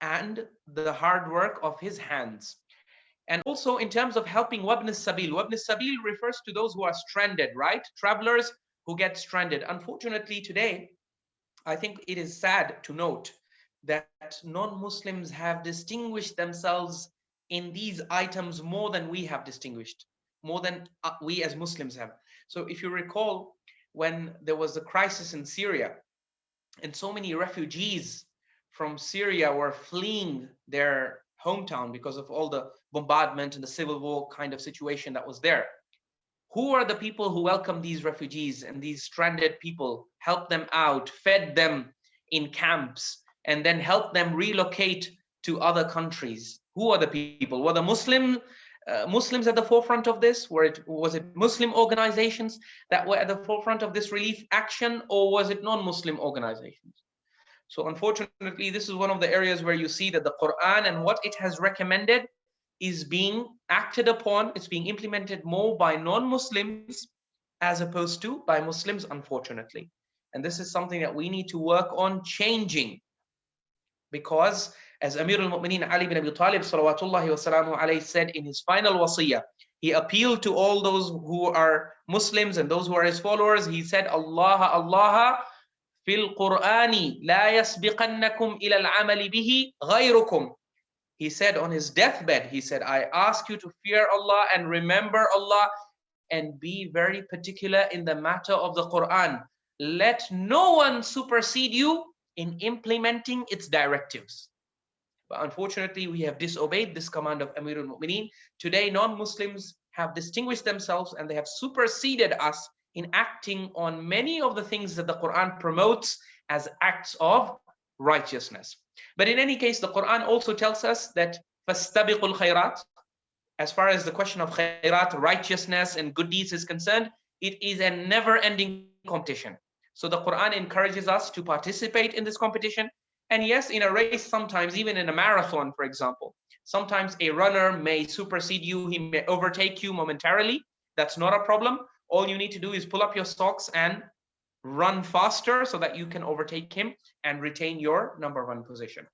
S1: and the hard work of his hands. And also in terms of helping Wabn Sabil. Wabn Sabil refers to those who are stranded, right? Travelers who get stranded. Unfortunately today, I think it is sad to note that non-Muslims have distinguished themselves in these items more than we have distinguished, more than we as Muslims have. So if you recall, when there was a crisis in Syria and so many refugees from Syria were fleeing their hometown because of all the bombardment and the civil war kind of situation that was there, who are the people who welcomed these refugees and these stranded people, helped them out, fed them in camps, and then helped them relocate to other countries? Who are the people? Were the Muslim Muslims at the forefront of this? Was it Muslim organizations that were at the forefront of this relief action, or was it non-Muslim organizations? So unfortunately, this is one of the areas where you see that the Quran and what it has recommended is being acted upon, it's being implemented more by non-Muslims as opposed to by Muslims, unfortunately. And this is something that we need to work on changing, because as Amir al-Mu'mineen Ali bin Abi Talib salawatullahi wa salamu alayhi said in his final wasiyah, he appealed to all those who are Muslims and those who are his followers. He said, Allah, Allah, fil Qur'ani la yasbiqannakum ila al-amali bihi ghayrukum. He said on his deathbed, he said, I ask you to fear Allah and remember Allah and be very particular in the matter of the Quran. Let no one supersede you in implementing its directives. But unfortunately, we have disobeyed this command of Amir al-Mu'mineen. Today, non-Muslims have distinguished themselves and they have superseded us in acting on many of the things that the Quran promotes as acts of righteousness. But in any case, the Quran also tells us that فَاسْتَبِقُوا الْخَيْرَاتِ, as far as the question of khairat, righteousness and good deeds is concerned, it is a never-ending competition. So the Quran encourages us to participate in this competition. And yes, in a race, sometimes even in a marathon, for example, sometimes a runner may supersede you, he may overtake you momentarily. That's not a problem. All you need to do is pull up your socks and run faster so that you can overtake him and retain your number one position.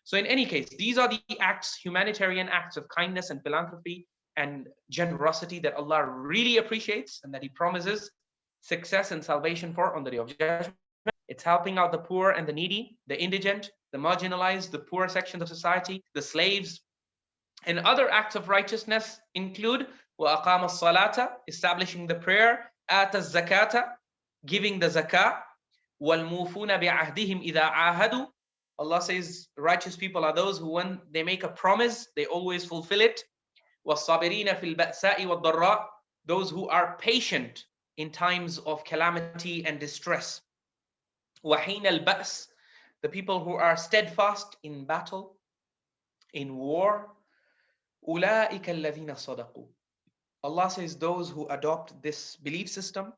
S1: So in any case, these are the acts, humanitarian acts of kindness and philanthropy and generosity that Allah really appreciates and that He promises success and salvation for on the Day of Judgment. It's helping out the poor and the needy, the indigent, the marginalized, the poor sections of society, the slaves. And other acts of righteousness include وَأَقَامَ الصَّلَاةَ, establishing the prayer, آتَ الزَّكَاةَ, giving the zakah, وَالْمُوفُونَ بِعَهْدِهِمْ إِذَا عَاهَدُوا. Allah says righteous people are those who, when they make a promise, they always fulfill it. وَالصَّابِرِينَ فِي الْبَأْسَاءِ وَالضَّرَّاءِ, those who are patient in times of calamity and distress. وَحِينَ الْبَأْسِ, the people who are steadfast in battle, in war. أُولَٰئِكَ الَّذِينَ صَدَقُوا. Allah says those who adopt this belief system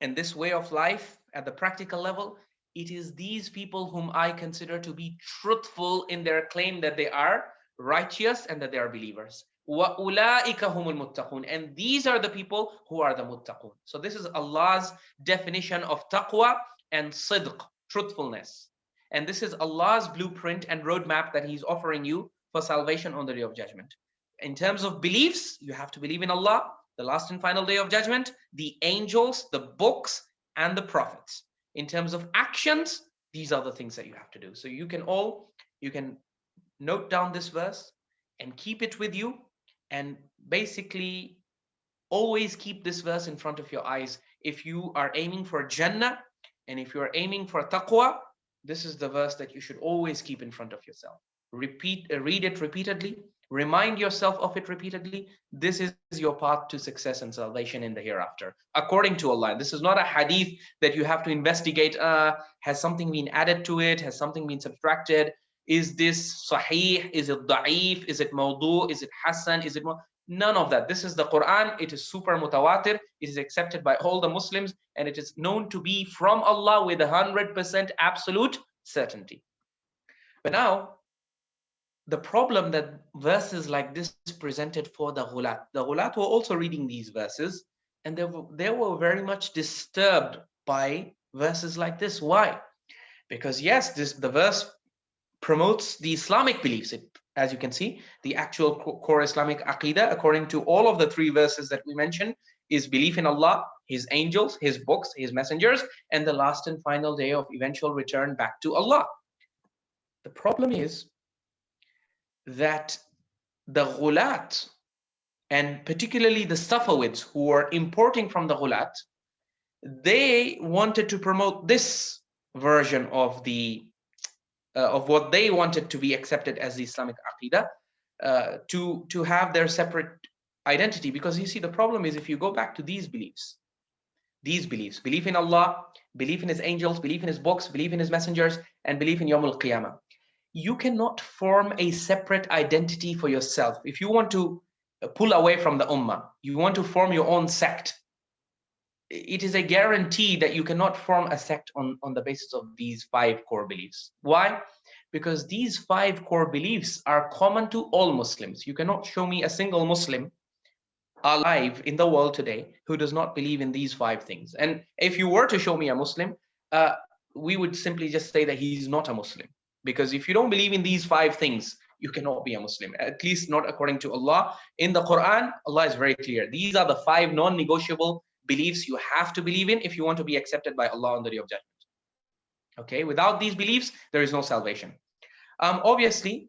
S1: and this way of life at the practical level, it is these people whom I consider to be truthful in their claim that they are righteous and that they are believers. وَأُولَٰئِكَ هُمُ الْمُتَّقُونَ, and these are the people who are the muttaqun. So this is Allah's definition of taqwa and sidq, truthfulness. And this is Allah's blueprint and roadmap that He's offering you for salvation on the Day of Judgment. In terms of beliefs, you have to believe in Allah, the last and final Day of Judgment, the angels, the books, and the prophets. In terms of actions, these are the things that you have to do. So you can note down this verse and keep it with you, and basically always keep this verse in front of your eyes. If you are aiming for Jannah and if you are aiming for taqwa, this is the verse that you should always keep in front of yourself. Read it repeatedly. Remind yourself of it repeatedly. This is your path to success and salvation in the hereafter, according to Allah. This is not a hadith that you have to investigate. Has something been added to it? Has something been subtracted? Is this sahih? Is it da'if? Is it mawdu? Is it hasan? Is it none of that? This is the Quran. It is super mutawatir. It is accepted by all the Muslims, and it is known to be from Allah with 100% absolute certainty. But now, the problem that verses like this presented for the Ghulaat. The Ghulaat were also reading these verses, and they were very much disturbed by verses like this. Why? Because yes, the verse promotes the Islamic beliefs. As you can see, the actual core Islamic aqidah, according to all of the three verses that we mentioned, is belief in Allah, His angels, His books, His messengers, and the last and final day of eventual return back to Allah. The problem is that the Ghulaat, and particularly the Safavids who were importing from the Ghulaat, they wanted to promote this version of what they wanted to be accepted as the Islamic Aqidah, to have their separate identity. Because you see, the problem is, if you go back to these beliefs, belief in Allah, belief in His angels, belief in His books, belief in His messengers, and belief in Yawm al-Qiyamah, you cannot form a separate identity for yourself. If you want to pull away from the ummah, you want to form your own sect, it is a guarantee that you cannot form a sect on the basis of these 5 core beliefs. Why? Because these 5 core beliefs are common to all Muslims. You cannot show me a single Muslim alive in the world today who does not believe in these 5 things. And if you were to show me a Muslim, we would simply just say that he's not a Muslim. Because if you don't believe in these 5 things, you cannot be a Muslim, at least not according to Allah. In the Quran, Allah is very clear. These are the 5 non-negotiable beliefs you have to believe in if you want to be accepted by Allah on the Day of Judgment. Okay, without these beliefs, there is no salvation. Obviously,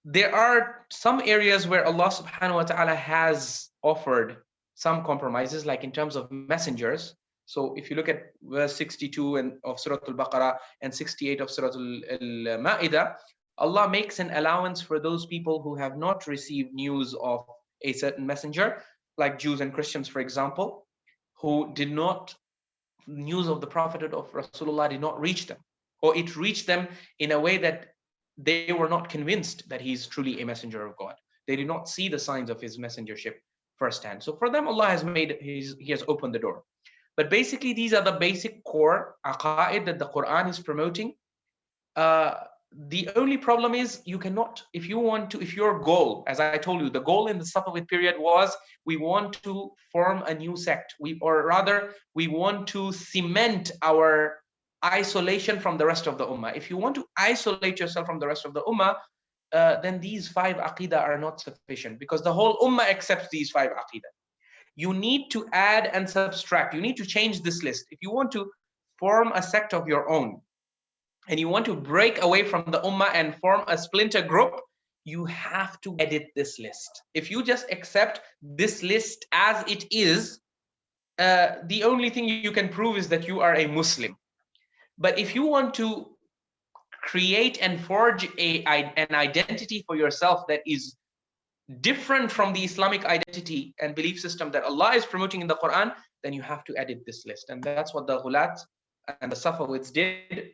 S1: there are some areas where Allah subhanahu wa ta'ala has offered some compromises, like in terms of messengers. So if you look at verse 62 of Surah Al-Baqarah and 68 of Surah Al-Ma'idah, Allah makes an allowance for those people who have not received news of a certain messenger, like Jews and Christians, for example, who did not, news of the prophethood of Rasulullah did not reach them, or it reached them in a way that they were not convinced that he's truly a messenger of God. They did not see the signs of his messengership firsthand. So for them, Allah has he has opened the door. But basically, these are the basic core aqa'id that the Quran is promoting. The only problem is you cannot, if your goal, as I told you, the goal in the Safavid period was we want to form a new sect, or rather we want to cement our isolation from the rest of the ummah. If you want to isolate yourself from the rest of the ummah, then these 5 aqidah are not sufficient, because the whole ummah accepts these 5 aqidah. You need to add and subtract. You need to change this list. If you want to form a sect of your own, and you want to break away from the ummah and form a splinter group, you have to edit this list. If you just accept this list as it is, the only thing you can prove is that you are a Muslim. But if you want to create and forge an identity for yourself that is different from the Islamic identity and belief system that Allah is promoting in the Quran, then you have to edit this list. And that's what the Ghulaat and the Safavids did.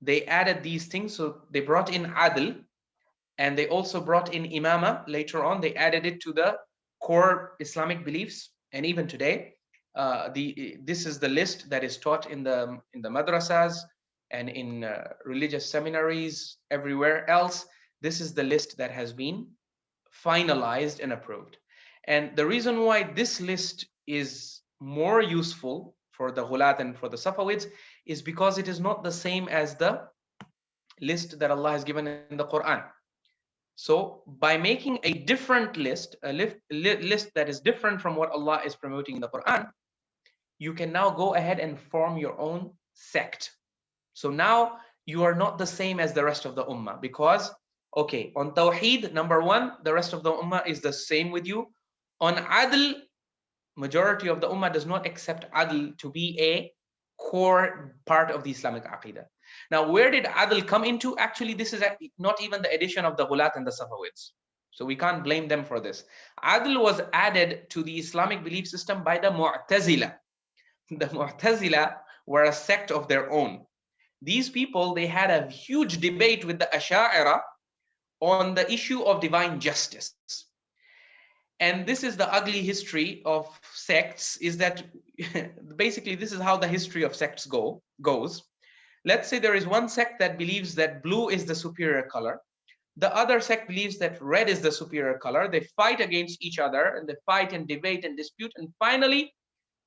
S1: They added these things. So they brought in Adl, and they also brought in Imamah later on. They added it to the core Islamic beliefs. And even today, this is the list that is taught in the madrasas and in religious seminaries everywhere else. This is the list that has been finalized and approved. And the reason why this list is more useful for the Ghulaat and for the Safavids is because it is not the same as the list that Allah has given in the Quran. So by making a different list, a list that is different from what Allah is promoting in the Quran, you can now go ahead and form your own sect. So now you are not the same as the rest of the ummah, because, okay, on Tawheed, number 1, the rest of the ummah is the same with you. On Adl, majority of the ummah does not accept Adl to be a core part of the Islamic Aqidah. Now, where did Adl come into? Actually, this is not even the addition of the Ghulaat and the Safavids. So we can't blame them for this. Adl was added to the Islamic belief system by the Mu'tazila. The Mu'tazila were a sect of their own. These people, they had a huge debate with the Ashairah on the issue of divine justice. And this is the ugly history of sects, is that basically this is how the history of sects goes. Let's say there is one sect that believes that blue is the superior color. The other sect believes that red is the superior color. They fight against each other, and they fight and debate and dispute. And finally,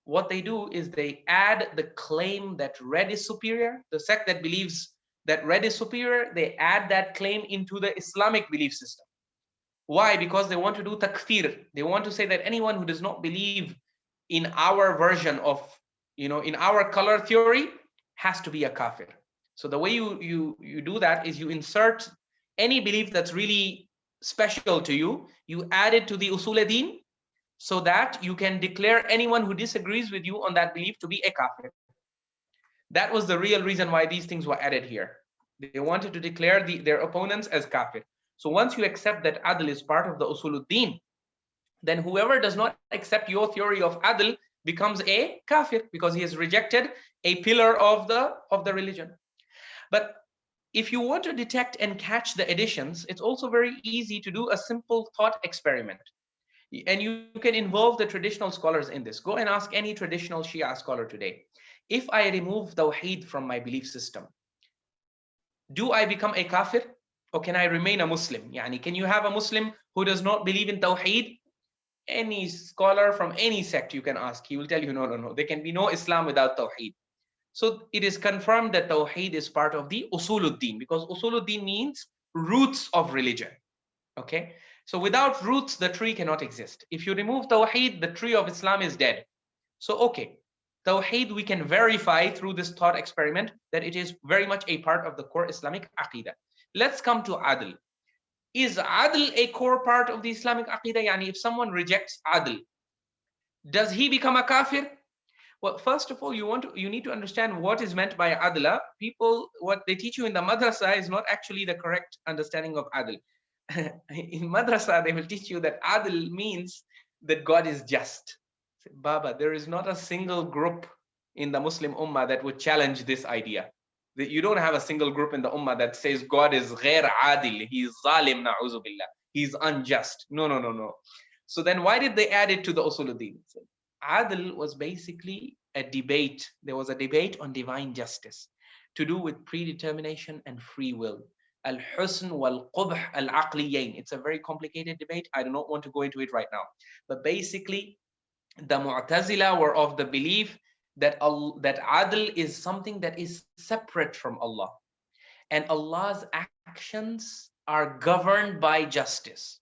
S1: what they do is they add the claim that red is superior. The sect that believes that red is superior, they add that claim into the Islamic belief system. Why? Because they want to do takfir. They want to say that anyone who does not believe in our version of, in our color theory has to be a kafir. So the way you do that is you insert any belief that's really special to you, you add it to the usul ad-din, so that you can declare anyone who disagrees with you on that belief to be a kafir. That was the real reason why these things were added here. They wanted to declare their opponents as kafir. So once you accept that Adl is part of the usul ad-din, then whoever does not accept your theory of Adl becomes a kafir, because he has rejected a pillar of the religion. But if you want to detect and catch the additions, it's also very easy to do a simple thought experiment. And you can involve the traditional scholars in this. Go and ask any traditional Shia scholar today. If I remove Tawheed from my belief system, do I become a kafir? Or can I remain a Muslim? Yani, can you have a Muslim who does not believe in Tawheed? Any scholar from any sect you can ask, he will tell you, no, no, no. There can be no Islam without Tawheed. So it is confirmed that Tawheed is part of the Usuluddin, because Usuluddin means roots of religion. Okay, so without roots, the tree cannot exist. If you remove Tawheed, the tree of Islam is dead. So, okay, Tawheed we can verify through this thought experiment that it is very much a part of the core Islamic Aqidah. Let's come to Adl. Is Adl a core part of the Islamic Aqidah? Yani, if someone rejects Adl, does he become a kafir? Well, first of all, you need to understand what is meant by Adla. People, what they teach you in the madrasa is not actually the correct understanding of Adl. In madrasa, they will teach you that Adl means that God is just. Baba, there is not a single group in the Muslim Ummah that would challenge this idea. That you don't have a single group in the Ummah that says God is ghair adil, he is zalim, na'uzu billah, he is unjust. No, no, no, no. So then why did they add it to the Usuluddin? Adl was basically a debate. There was a debate on divine justice to do with predetermination and free will. Al-husn wal-qubh al-aqliyayn. It's a very complicated debate. I do not want to go into it right now. But basically, the Mu'tazila were of the belief that that Adl is something that is separate from Allah. And Allah's actions are governed by justice.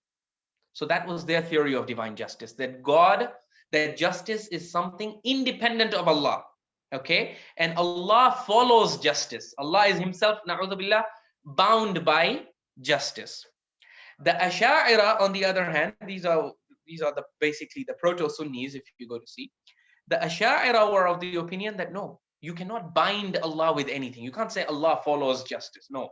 S1: So that was their theory of divine justice, that justice is something independent of Allah. Okay? And Allah follows justice. Allah is himself, na'udhu billah, bound by justice. The Ashairah, on the other hand, these are basically the proto-Sunnis, if you go to see. The Ashairah were of the opinion that no, you cannot bind Allah with anything. You can't say Allah follows justice. No.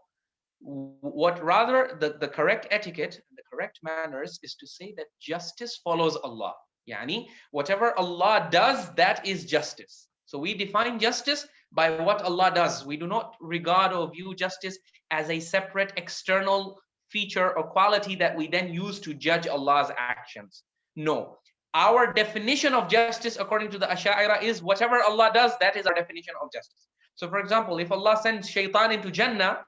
S1: What rather, the correct etiquette, the correct manners is to say that justice follows Allah. Yani, whatever Allah does, that is justice. So we define justice by what Allah does. We do not regard or view justice as a separate external feature or quality that we then use to judge Allah's actions. No. Our definition of justice, according to the Ashairah, is whatever Allah does, that is our definition of justice. So for example, if Allah sends shaitan into Jannah,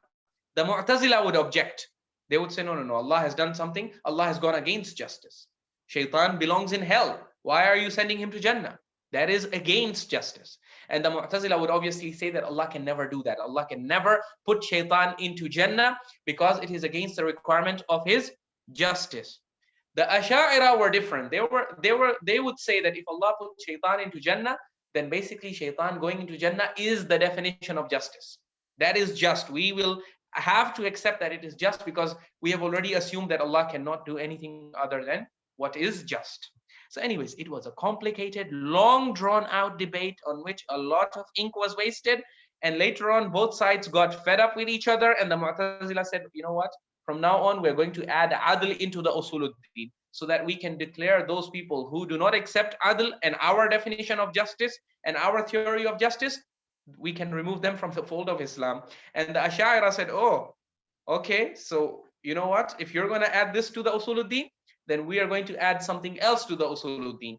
S1: the Mu'tazila would object. They would say, no, no, no, Allah has done something. Allah has gone against justice. Shaitan belongs in hell. Why are you sending him to Jannah? That is against justice. And the Mu'tazila would obviously say that Allah can never do that. Allah can never put shaitan into Jannah because it is against the requirement of his justice. The Ashairah were different. They would say that if Allah put shaitan into Jannah, then basically shaitan going into Jannah is the definition of justice. That is just. We will have to accept that it is just because we have already assumed that Allah cannot do anything other than what is just. So anyways, it was a complicated, long drawn out debate on which a lot of ink was wasted. And later on, both sides got fed up with each other. And the Mu'tazila said, you know what? From now on, we're going to add Adl into the Usuluddin so that we can declare those people who do not accept Adl and our definition of justice and our theory of justice, we can remove them from the fold of Islam. And the Ashairah said, oh, okay, so you know what? If you're going to add this to the Usuluddin, then we are going to add something else to the Usuluddin.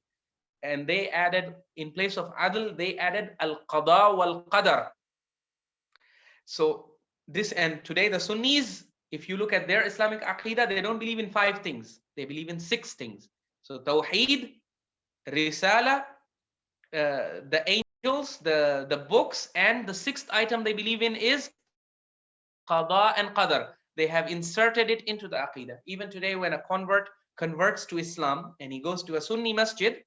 S1: And they added, in place of Adl, they added Al-Qadha wal-Qadr. So this, and today the Sunnis, if you look at their Islamic Aqidah, they don't believe in 5 things. They believe in 6 things. So Tawheed, Risala, the angels, the books, and the 6th item they believe in is Qadha and Qadar. They have inserted it into the Aqidah. Even today, when a convert converts to Islam and he goes to a Sunni masjid,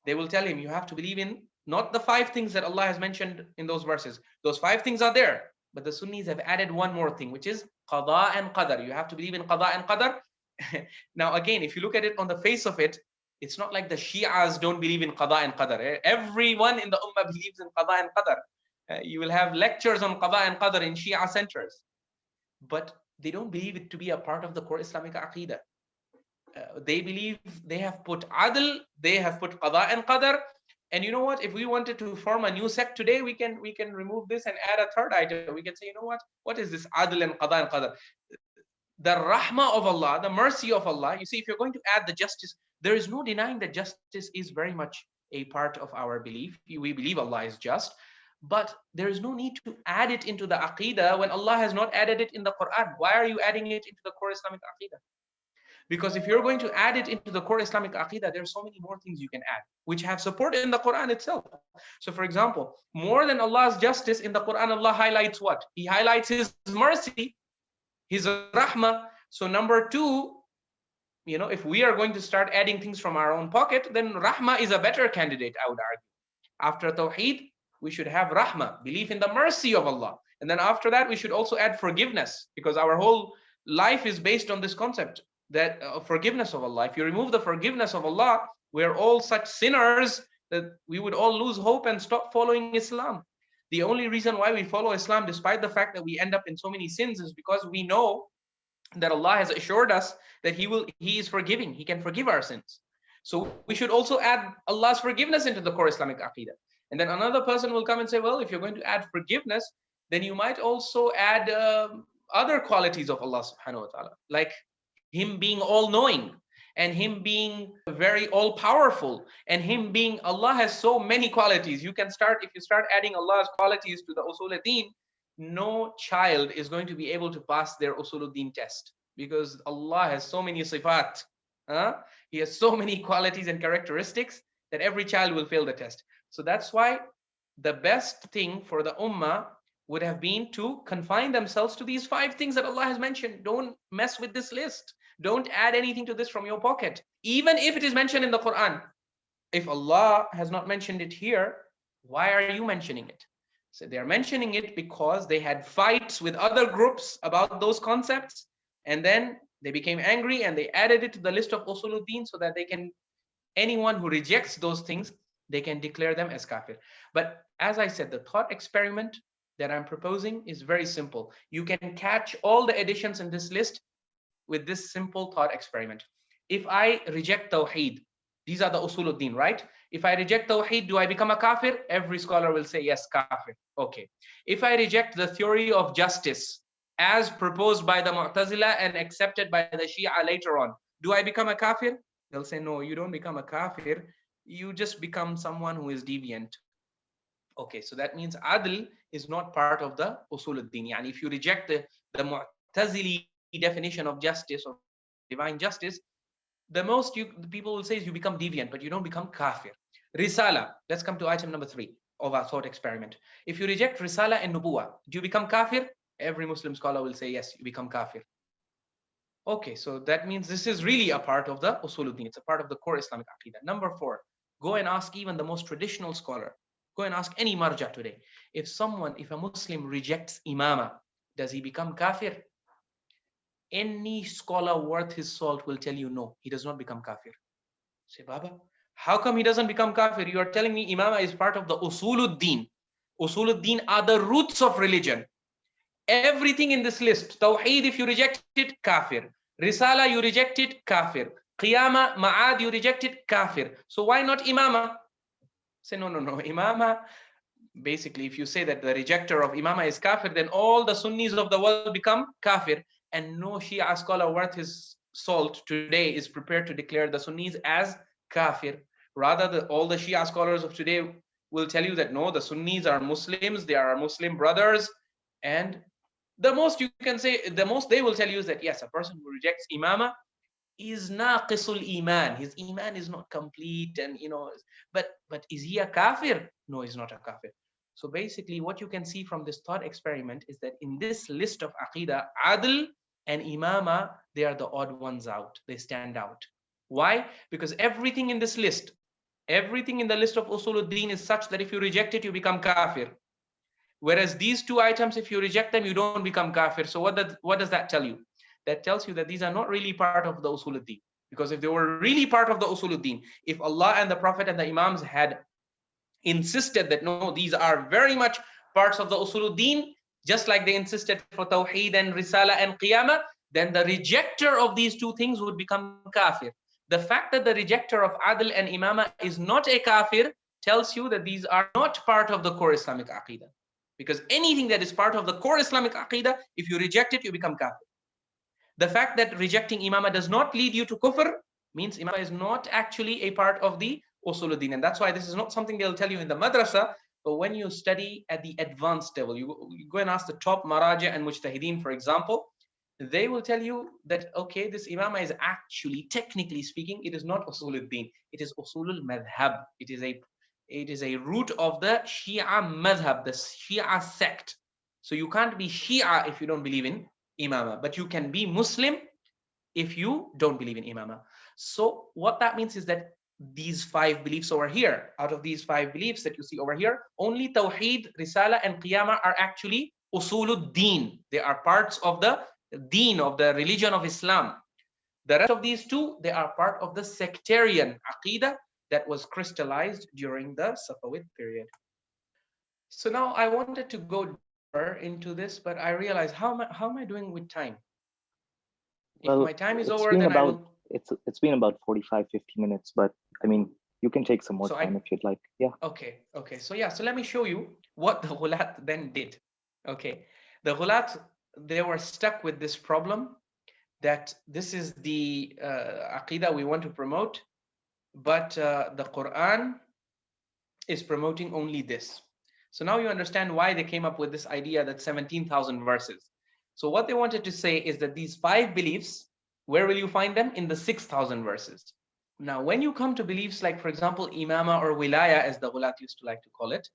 S1: they will tell him, you have to believe in not the 5 things that Allah has mentioned in those verses. Those 5 things are there. But the Sunnis have added one more thing, which is Qadha and Qadar. You have to believe in Qadha and Qadar. Now, again, if you look at it on the face of it, it's not like the Shias don't believe in Qadha and Qadar. Everyone in the Ummah believes in Qadha and Qadar. You will have lectures on Qadha and Qadar in Shia centers. But they don't believe it to be a part of the core Islamic Aqidah. They believe they have put Adl, they have put Qadha and Qadar. And you know what? If we wanted to form a new sect today, we can remove this and add a 3rd item. We can say, you know what is this Adl and Qadha and Qadar? The rahmah of Allah, the mercy of Allah. You see, if you're going to add the justice There is no denying that justice is very much a part of our belief. We believe Allah is just, but there is no need to add it into the aqidah when Allah has not added it in the Quran. Why are you adding it into the core Islamic aqidah? Because if you're going to add it into the core Islamic aqidah, there are so many more things you can add, which have support in the Quran itself. So for example, more than Allah's justice in the Quran, Allah highlights what? He highlights His mercy, His rahmah. So number two, if we are going to start adding things from our own pocket, then rahmah is a better candidate, I would argue. After tawheed, we should have rahmah, belief in the mercy of Allah. And then after that, we should also add forgiveness, because our whole life is based on this concept, that forgiveness of Allah. If you remove the forgiveness of Allah, we're all such sinners that we would all lose hope and stop following Islam. The only reason why we follow Islam, despite the fact that we end up in so many sins, is because we know that Allah has assured us that He is forgiving. He can forgive our sins. So we should also add Allah's forgiveness into the core Islamic aqidah. And then another person will come and say, well, if you're going to add forgiveness, then you might also add other qualities of Allah subhanahu wa ta'ala, like Him being all-knowing, and Him being very all-powerful, and Him being, Allah has so many qualities. If you start adding Allah's qualities to the usul ad-din, no child is going to be able to pass their usul ad-din test, because Allah has so many sifat. He has so many qualities and characteristics that every child will fail the test. So that's why the best thing for the ummah would have been to confine themselves to these 5 things that Allah has mentioned. Don't mess with this list. Don't add anything to this from your pocket, even if it is mentioned in the Quran. If Allah has not mentioned it here, why are you mentioning it? So they're mentioning it because they had fights with other groups about those concepts, and then they became angry and they added it to the list of usuluddin so that anyone who rejects those things, they can declare them as kafir. But as I said, the thought experiment that I'm proposing is very simple. You can catch all the additions in this list with this simple thought experiment. If I reject tawheed, these are the usuluddin, right? If I reject tawheed, do I become a kafir? Every scholar will say yes, kafir. Okay. If I reject the theory of justice as proposed by the Mu'tazila and accepted by the Shia later on, do I become a kafir? They'll say, no, you don't become a kafir. You just become someone who is deviant. Okay, so that means adl is not part of the usul ad-din. Yani if you reject the Mu'tazili definition of justice or divine justice, the most the people will say is you become deviant, but you don't become kafir. Risala, let's come to item number 3 of our thought experiment. If you reject Risala and Nubuwa, do you become kafir? Every Muslim scholar will say yes, you become kafir. Okay, so that means this is really a part of the usuluddin. It's a part of the core Islamic aqidah. Number 4, go and ask even the most traditional scholar. Go and ask any marja today. If a Muslim rejects imamah, does he become kafir? Any scholar worth his salt will tell you no, he does not become kafir. Say, Baba, how come he doesn't become kafir? You are telling me imamah is part of the usuluddin. Usuluddin are the roots of religion. Everything in this list, tawheed, if you reject it, kafir. Risala, you reject it, kafir. Qiyamah, ma'ad, you reject it, kafir. So why not imamah? Say, no. Imamah, basically, if you say that the rejecter of imamah is kafir, then all the Sunnis of the world become kafir. And no Shia scholar worth his salt today is prepared to declare the Sunnis as kafir. Rather, all the Shia scholars of today will tell you that no, the Sunnis are Muslims, they are our Muslim brothers. And the most they will tell you is that yes, a person who rejects imamah is naqisul iman. His iman is not complete, and but is he a kafir? No, he's not a kafir. So basically, what you can see from this thought experiment is that in this list of aqidah, adl and imamah, they are the odd ones out. They stand out. Why? Because everything in this list, everything in the list of usuluddin is such that if you reject it, you become kafir. Whereas these 2 items, if you reject them, you don't become kafir. So what does that tell you? That tells you that these are not really part of the usuluddin. Because if they were really part of the usuluddin, if Allah and the Prophet and the Imams had insisted that no, these are very much parts of the usuluddin, just like they insisted for tawheed and risala and qiyamah, then the rejecter of these 2 things would become kafir. The fact that the rejecter of adl and imamah is not a kafir tells you that these are not part of the core Islamic aqidah. Because anything that is part of the core Islamic aqidah, if you reject it, you become kafir. The fact that rejecting imamah does not lead you to kufr means imamah is not actually a part of the usuluddin. And that's why this is not something they'll tell you in the madrasa, but when you study at the advanced level, you go and ask the top maraja and mujtahideen, for example, they will tell you that, okay, this imamah is actually, technically speaking, it is not usuluddin, it is usulul madhab. It is a root of the Shia madhab, the Shia sect. So you can't be Shia if you don't believe in imamah, but you can be Muslim if you don't believe in imamah. So what that means is that these 5 beliefs over here, out of these 5 beliefs that you see over here, only Tawheed, Risala, and Qiyamah are actually usuluddin. They are parts of the deen, of the religion of Islam. The rest of these 2, they are part of the sectarian aqidah that was crystallized during the Safavid period. So now I wanted to go deeper into this, but I realized how am I doing with time? If
S2: Well,
S1: my time is
S2: it's
S1: over,
S2: been
S1: then I
S2: about
S1: will.
S2: it's been about 45, 50 minutes, but I mean, you can take some more
S1: So
S2: time if you'd like. Yeah.
S1: okay. So yeah, so let me show you what the Ghulaat then did. Okay, the Ghulaat, they were stuck with this problem that this is the aqidah we want to promote, but the Quran is promoting only this. So now you understand why they came up with this idea that 17,000 verses. So what they wanted to say is that these 5 beliefs, where will you find them? In the 6,000 verses. Now, when you come to beliefs like, for example, Imamah or Wilayah, as the Ghulat used to like to call it,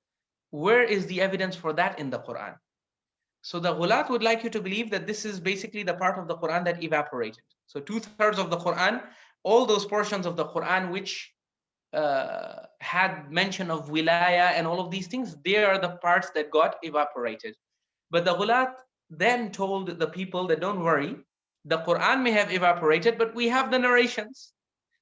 S1: where is the evidence for that in the Quran? So the Ghulat would like you to believe that this is basically the part of the Quran that evaporated. So 2/3 of the Quran, all those portions of the Quran which had mention of Wilayah and all of these things, they are the parts that got evaporated. But the Ghulat then told the people that don't worry, the Quran may have evaporated, but we have the narrations.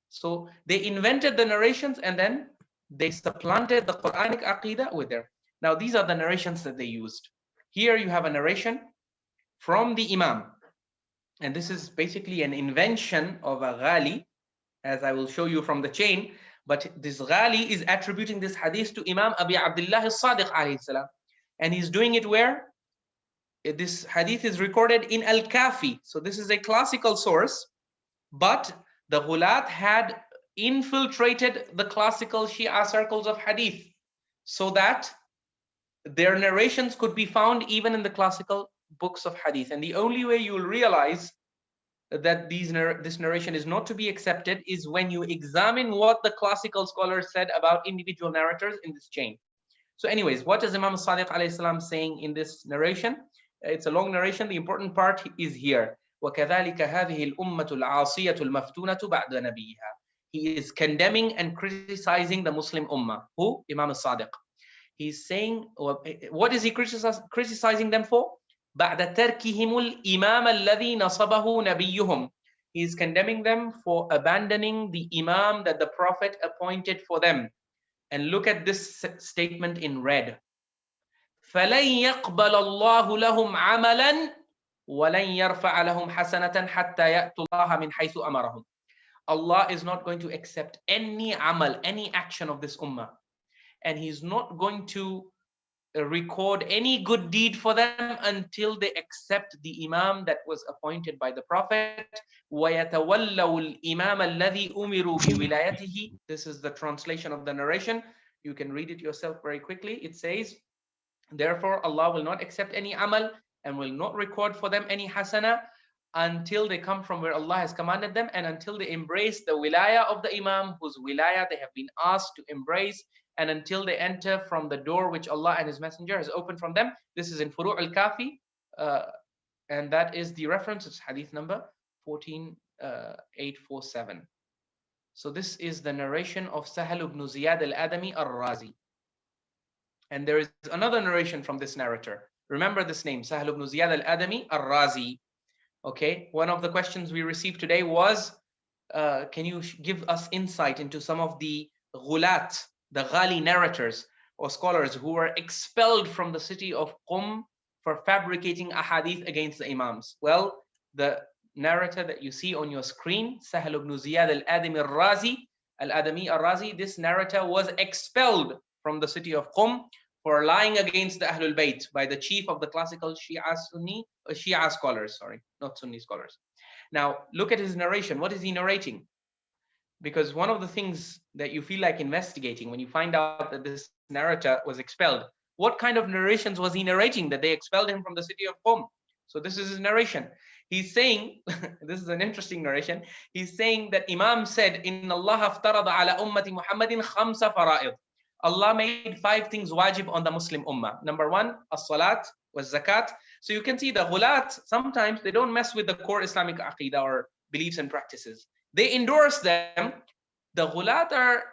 S1: So they invented the narrations and then they supplanted the Quranic Aqidah with their. Now these are the narrations that they used. Here you have a narration from the Imam. And this is basically an invention of a Ghali, as I will show you from the chain. But this Ghali is attributing this hadith to Imam Abi Abdullah al-Sadiq alayhi salam. And he's doing it where? This hadith is recorded in Al-Kafi. So this is a classical source, but the Ghulat had infiltrated the classical Shia circles of hadith so that their narrations could be found even in the classical books of hadith. And the only way you will realize that this narration is not to be accepted is when you examine what the classical scholars said about individual narrators in this chain. So anyways, what is Imam Sadiq alayhi salam saying in this narration? It's a long narration. The important part is here. وَكَذَلِكَ هَذِهِ الْأُمَّةُ الْعَاصِيَةُ الْمَفْتُونَةُ بَعْدَ نَبِيِّهَا. He is condemning and criticizing the Muslim ummah. Who? Imam Sadiq. He's saying, what is he criticizing them for? بعد تركهم الإمام الذي نصبه نبيهم. He is condemning them for abandoning the imam that the Prophet appointed for them. And look at this statement in red. فَلَنْ يَقْبَلَ اللَّهُ لَهُمْ عَمَلًا وَلَنْ يَرْفَعَ لَهُمْ حَسَنَةً حَتَّى يَأْتُوا اللَّهَ مِنْ حَيْثُ أَمَرَهُمْ. Allah is not going to accept any amal, any action of this ummah. And He's not going to record any good deed for them until they accept the imam that was appointed by the Prophet. وَيَتَوَلَّوُا الْإِمَامَ الَّذِي أُمِرُوا بِوِلَايَتِهِ. This is the translation of the narration. You can read it yourself very quickly. It says, therefore Allah will not accept any amal and will not record for them any hasana until they come from where Allah has commanded them, and until they embrace the wilayah of the imam, whose wilayah they have been asked to embrace, and until they enter from the door which Allah and His Messenger has opened from them. This is in Furu' al-Kafi, and that is the reference. It's hadith number 14847. So this is the narration of Sahl Ibn Ziyad al-Adami al-Razi. And there is another narration from this narrator. Remember this name, Sahl Ibn Ziyad al-Adami al-Razi. Okay, one of the questions we received today was, can you give us insight into some of the Ghulaat, the Ghali narrators or scholars who were expelled from the city of Qum for fabricating ahadith against the Imams? Well, the narrator that you see on your screen, Sahl Ibn Ziyad al-Adami al-Razi, this narrator was expelled from the city of Qum for lying against the Ahlul Bayt by the chief of the classical Shia scholars, sorry, not Sunni scholars. Now, look at his narration. What is he narrating? Because one of the things that you feel like investigating when you find out that this narrator was expelled, what kind of narrations was he narrating that they expelled him from the city of Qom? So this is his narration. He's saying, this is an interesting narration. He's saying that Imam said, "Inna Allah aftarada ala ummati Muhammadin khamsa fara'id." Allah made 5 things wajib on the Muslim ummah. Number 1, as-salat was zakat. So you can see the Ghulaat, sometimes they don't mess with the core Islamic aqidah or beliefs and practices. They endorse them. The Ghulaat are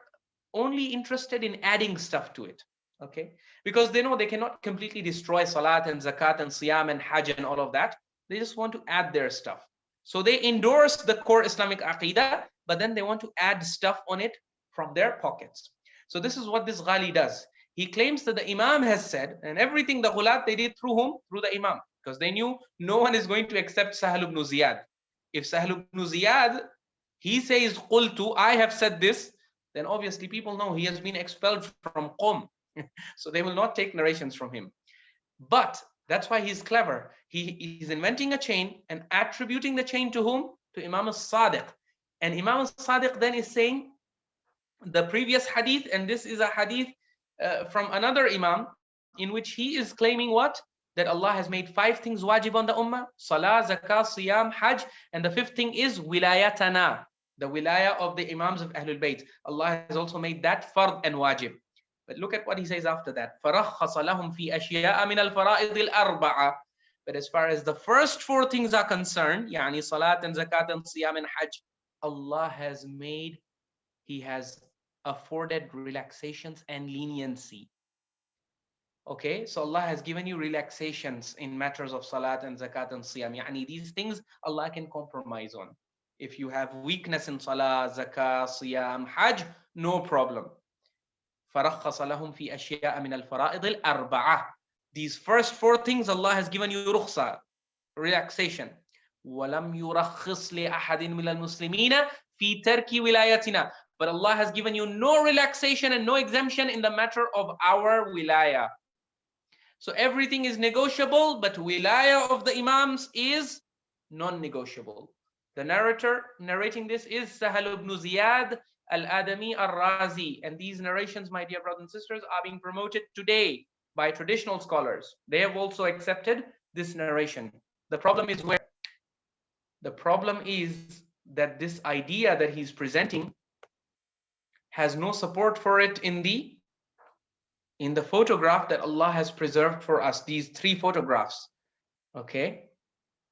S1: only interested in adding stuff to it. Okay, because they know they cannot completely destroy salat and zakat and siyam and hajj and all of that. They just want to add their stuff. So they endorse the core Islamic aqidah, but then they want to add stuff on it from their pockets. So this is what this Ghaali does. He claims that the Imam has said, and everything the Ghulaat they did through whom? Through the Imam, because they knew no one is going to accept Sahl Ibn Ziyad. If Sahl Ibn Ziyad, he says, "Qultu," I have said this, then obviously people know he has been expelled from Qom. So they will not take narrations from him. But that's why he's clever. He's inventing a chain and attributing the chain to whom? To Imam al-Sadiq. And Imam al-Sadiq then is saying the previous hadith, and this is a hadith from another Imam, in which he is claiming what? That Allah has made 5 things wajib on the ummah: salah, zakah, siyam, hajj, and the 5th thing is wilayatana, the wilayah of the Imams of Ahlul Bayt. Allah has also made that fard and wajib. But look at what he says after that. فَرَخَّصَ لَهُمْ فِي أَشْيَاءَ مِنَ الْفَرَائِضِ الْأَرْبَعَةِ. But as far as the first 4 things are concerned, yani salat and zakat and siyam and hajj, Allah has made, He has afforded relaxations and leniency. Okay, so Allah has given you relaxations in matters of salat and zakat and siyam. Yani these things Allah can compromise on. If you have weakness in salah, zakah, siyam, hajj, no problem. فَرَخَّصَ لَهُمْ فِي أَشْيَاءَ مِنَ الْفَرَائِضِ الْأَرْبَعَةِ. These first 4 things Allah has given you rukhsa, relaxation. وَلَمْ يُرَخِّصْ لِأَحَدٍ مِنَ الْمُسْلِمِينَ فِي تَرْكِ وِلَايَتِنَا. But Allah has given you no relaxation and no exemption in the matter of our wilayah. So everything is negotiable, but wilayah of the Imams is non-negotiable. The narrator narrating this is Sahl Ibn Ziyad al-Adami al-Razi. And these narrations, my dear brothers and sisters, are being promoted today by traditional scholars. They have also accepted this narration. The problem is where? The problem is that this idea that he's presenting has no support for it in the photograph that Allah has preserved for us, these 3 photographs. Okay,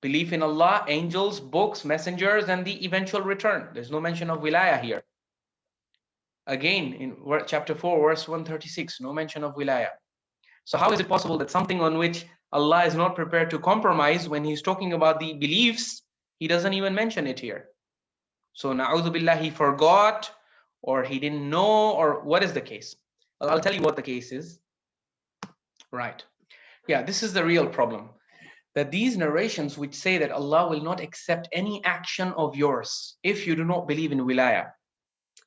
S1: belief in Allah, angels, books, messengers, and the eventual return. There's no mention of wilayah here. Again, in chapter 4, verse 136, no mention of wilayah. So how is it possible that something on which Allah is not prepared to compromise, when he's talking about the beliefs, he doesn't even mention it here? So na'udhu billah, he forgot, or he didn't know, or what is the case? Well, I'll tell you what the case is. Right. Yeah, this is the real problem. That these narrations which say that Allah will not accept any action of yours if you do not believe in wilayah.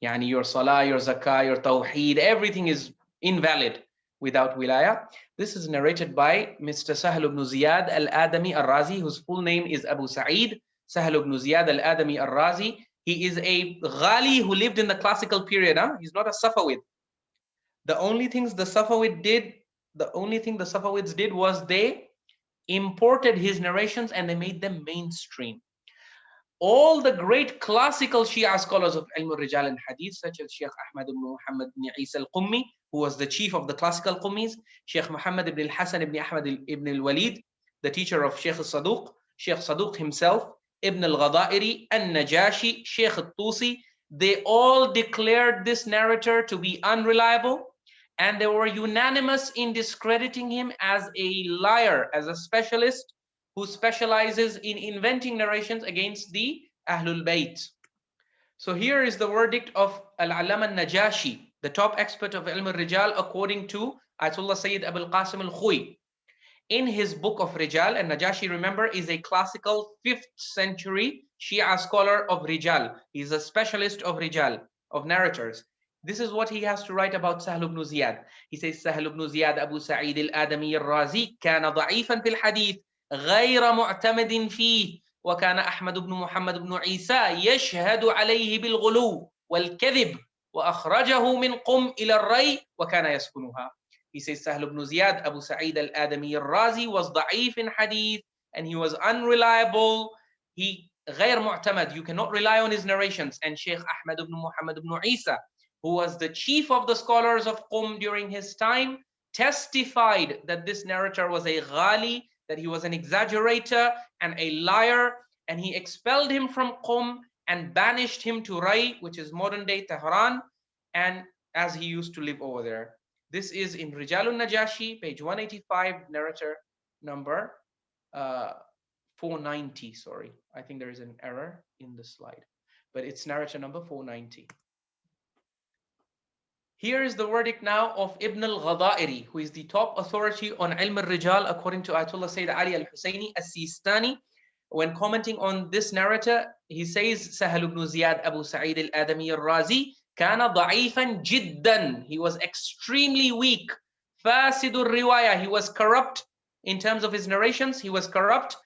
S1: Yani your salah, your zakah, your tawheed, everything is invalid without wilayah. This is narrated by Mr. Sahl Ibn Ziyad al-Adami al-Razi, whose full name is Abu Sa'id Sahl Ibn Ziyad al-Adami al-Razi. He is a Ghaali who lived in the classical period. He's not a Safavid. The only thing the Safavids did was they imported his narrations and they made them mainstream. All the great classical Shia scholars of Ilm al-Rijal and Hadith, such as Sheikh Ahmad ibn Muhammad ibn Isa al-Qummi, who was the chief of the classical Qummis, Sheikh Muhammad ibn al-Hasan ibn Ahmad ibn al-Walid, the teacher of Sheikh al-Saduq, Sheikh Saduq himself, Ibn al-Ghadairi, al-Najashi, Sheikh al-Tusi, they all declared this narrator to be unreliable, and they were unanimous in discrediting him as a liar, as a specialist who specializes in inventing narrations against the Ahlul Bayt. So here is the verdict of Al-Allama al-Najashi, the top expert of Ilm al-Rijal, according to Ayatollah Sayyid Abul Qasim al-Khuy. In his book of Rijal, and Najashi, remember, is a classical 5th century Shia scholar of Rijal. He's a specialist of Rijal, of narrators. This is what he has to write about Sahl ibn Ziyad. He says, Sahl ibn Ziyad Abu Sa'id al-Adami al-Razi كان ضعيفا في الحديث غير معتمد فيه وكان أحمد بن محمد بن عيسى يشهد عليه بالغلو والكذب وأخرجه من قم إلى الري وكان يسكنها. He says Sahl ibn Ziyad, Abu Sa'id al-Adami al-Razi was da'if in hadith and he was unreliable. He غير معتمد. You cannot rely on his narrations. And Sheikh Ahmad ibn Muhammad ibn Isa, who was the chief of the scholars of Qum during his time, testified that this narrator was a Ghali, that he was an exaggerator and a liar, and he expelled him from Qum and banished him to Rai, which is modern day Tehran, and as he used to live over there. This is in Rijalun Najashi, page 185, narrator number 490. Sorry, I think there is an error in the slide, but it's narrator number 490. Here is the verdict now of Ibn al-Ghadairi, who is the top authority on Ilm al-Rijal according to Ayatollah Sayyid Ali al-Husseini as-Sistani. When commenting on this narrator, he says, Sahl ibn Ziyad Abu Sa'id al-Adami al-Razi kana da'ifan jiddan. He was extremely weak. Fasidur riwayah. He was corrupt in terms of his narrations. He was corrupt,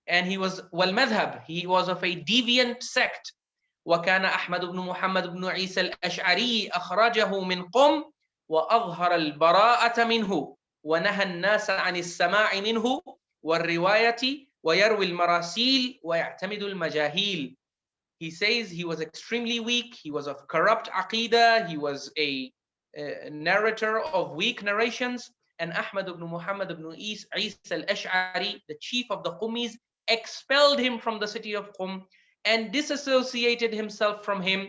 S1: and he was wal-madhhab. He was of a deviant sect. وكان أحمد بن محمد بن عيسى الأشعري أخرجه من قم وأظهر البراءة منه ونهى الناس عن السماع منه والرواية ويروي المراسيل ويعتمد المجاهيل. He says he was extremely weak, he was of corrupt aqidah, he was a narrator of weak narrations, and Ahmad ibn Muhammad ibn Isa al-Ash'ari, the chief of the Qummis, expelled him from the city of Qum and disassociated himself from him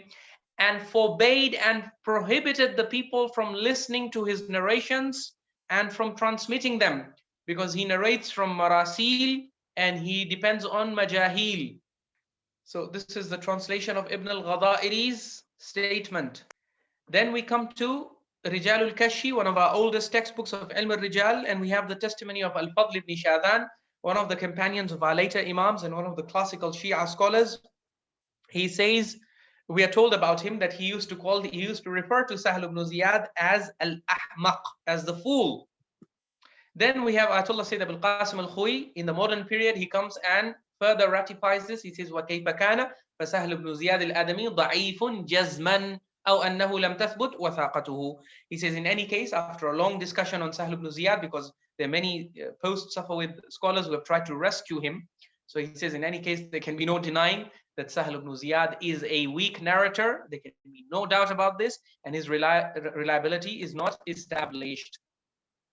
S1: and forbade and prohibited the people from listening to his narrations and from transmitting them, because he narrates from marasil and he depends on majahil. So this is the translation of Ibn al-Ghadairi's statement. Then we come to Rijal al-Kashi, one of our oldest textbooks of Ilm al-Rijal, and we have the testimony of Al-Fadl ibn Shadan, one of the companions of our later Imams and one of the classical Shia scholars. He says, we are told about him that he used to refer to Sahl ibn Ziyad as al-Ahmaq, as the fool. Then we have Ayatollah Sayyid Abul Qasim al-Khuy. In the modern period, he comes and further ratifies this. He says, وَكَيْفَ كَانَ فَسَهْلُ بْنُ زِيَادِ الْأَدَمِي ضَعِيفٌ جَزْمًا أَوْ أَنَّهُ لَمْ تَثْبُتْ وَثَاقَتُهُ. He says, in any case, after a long discussion on Sahl ibn Ziyad, because there are many post-Safavid scholars who have tried to rescue him. So he says, in any case, there can be no denying that Sahl ibn Ziyad is a weak narrator. There can be no doubt about this, and his reliability is not established.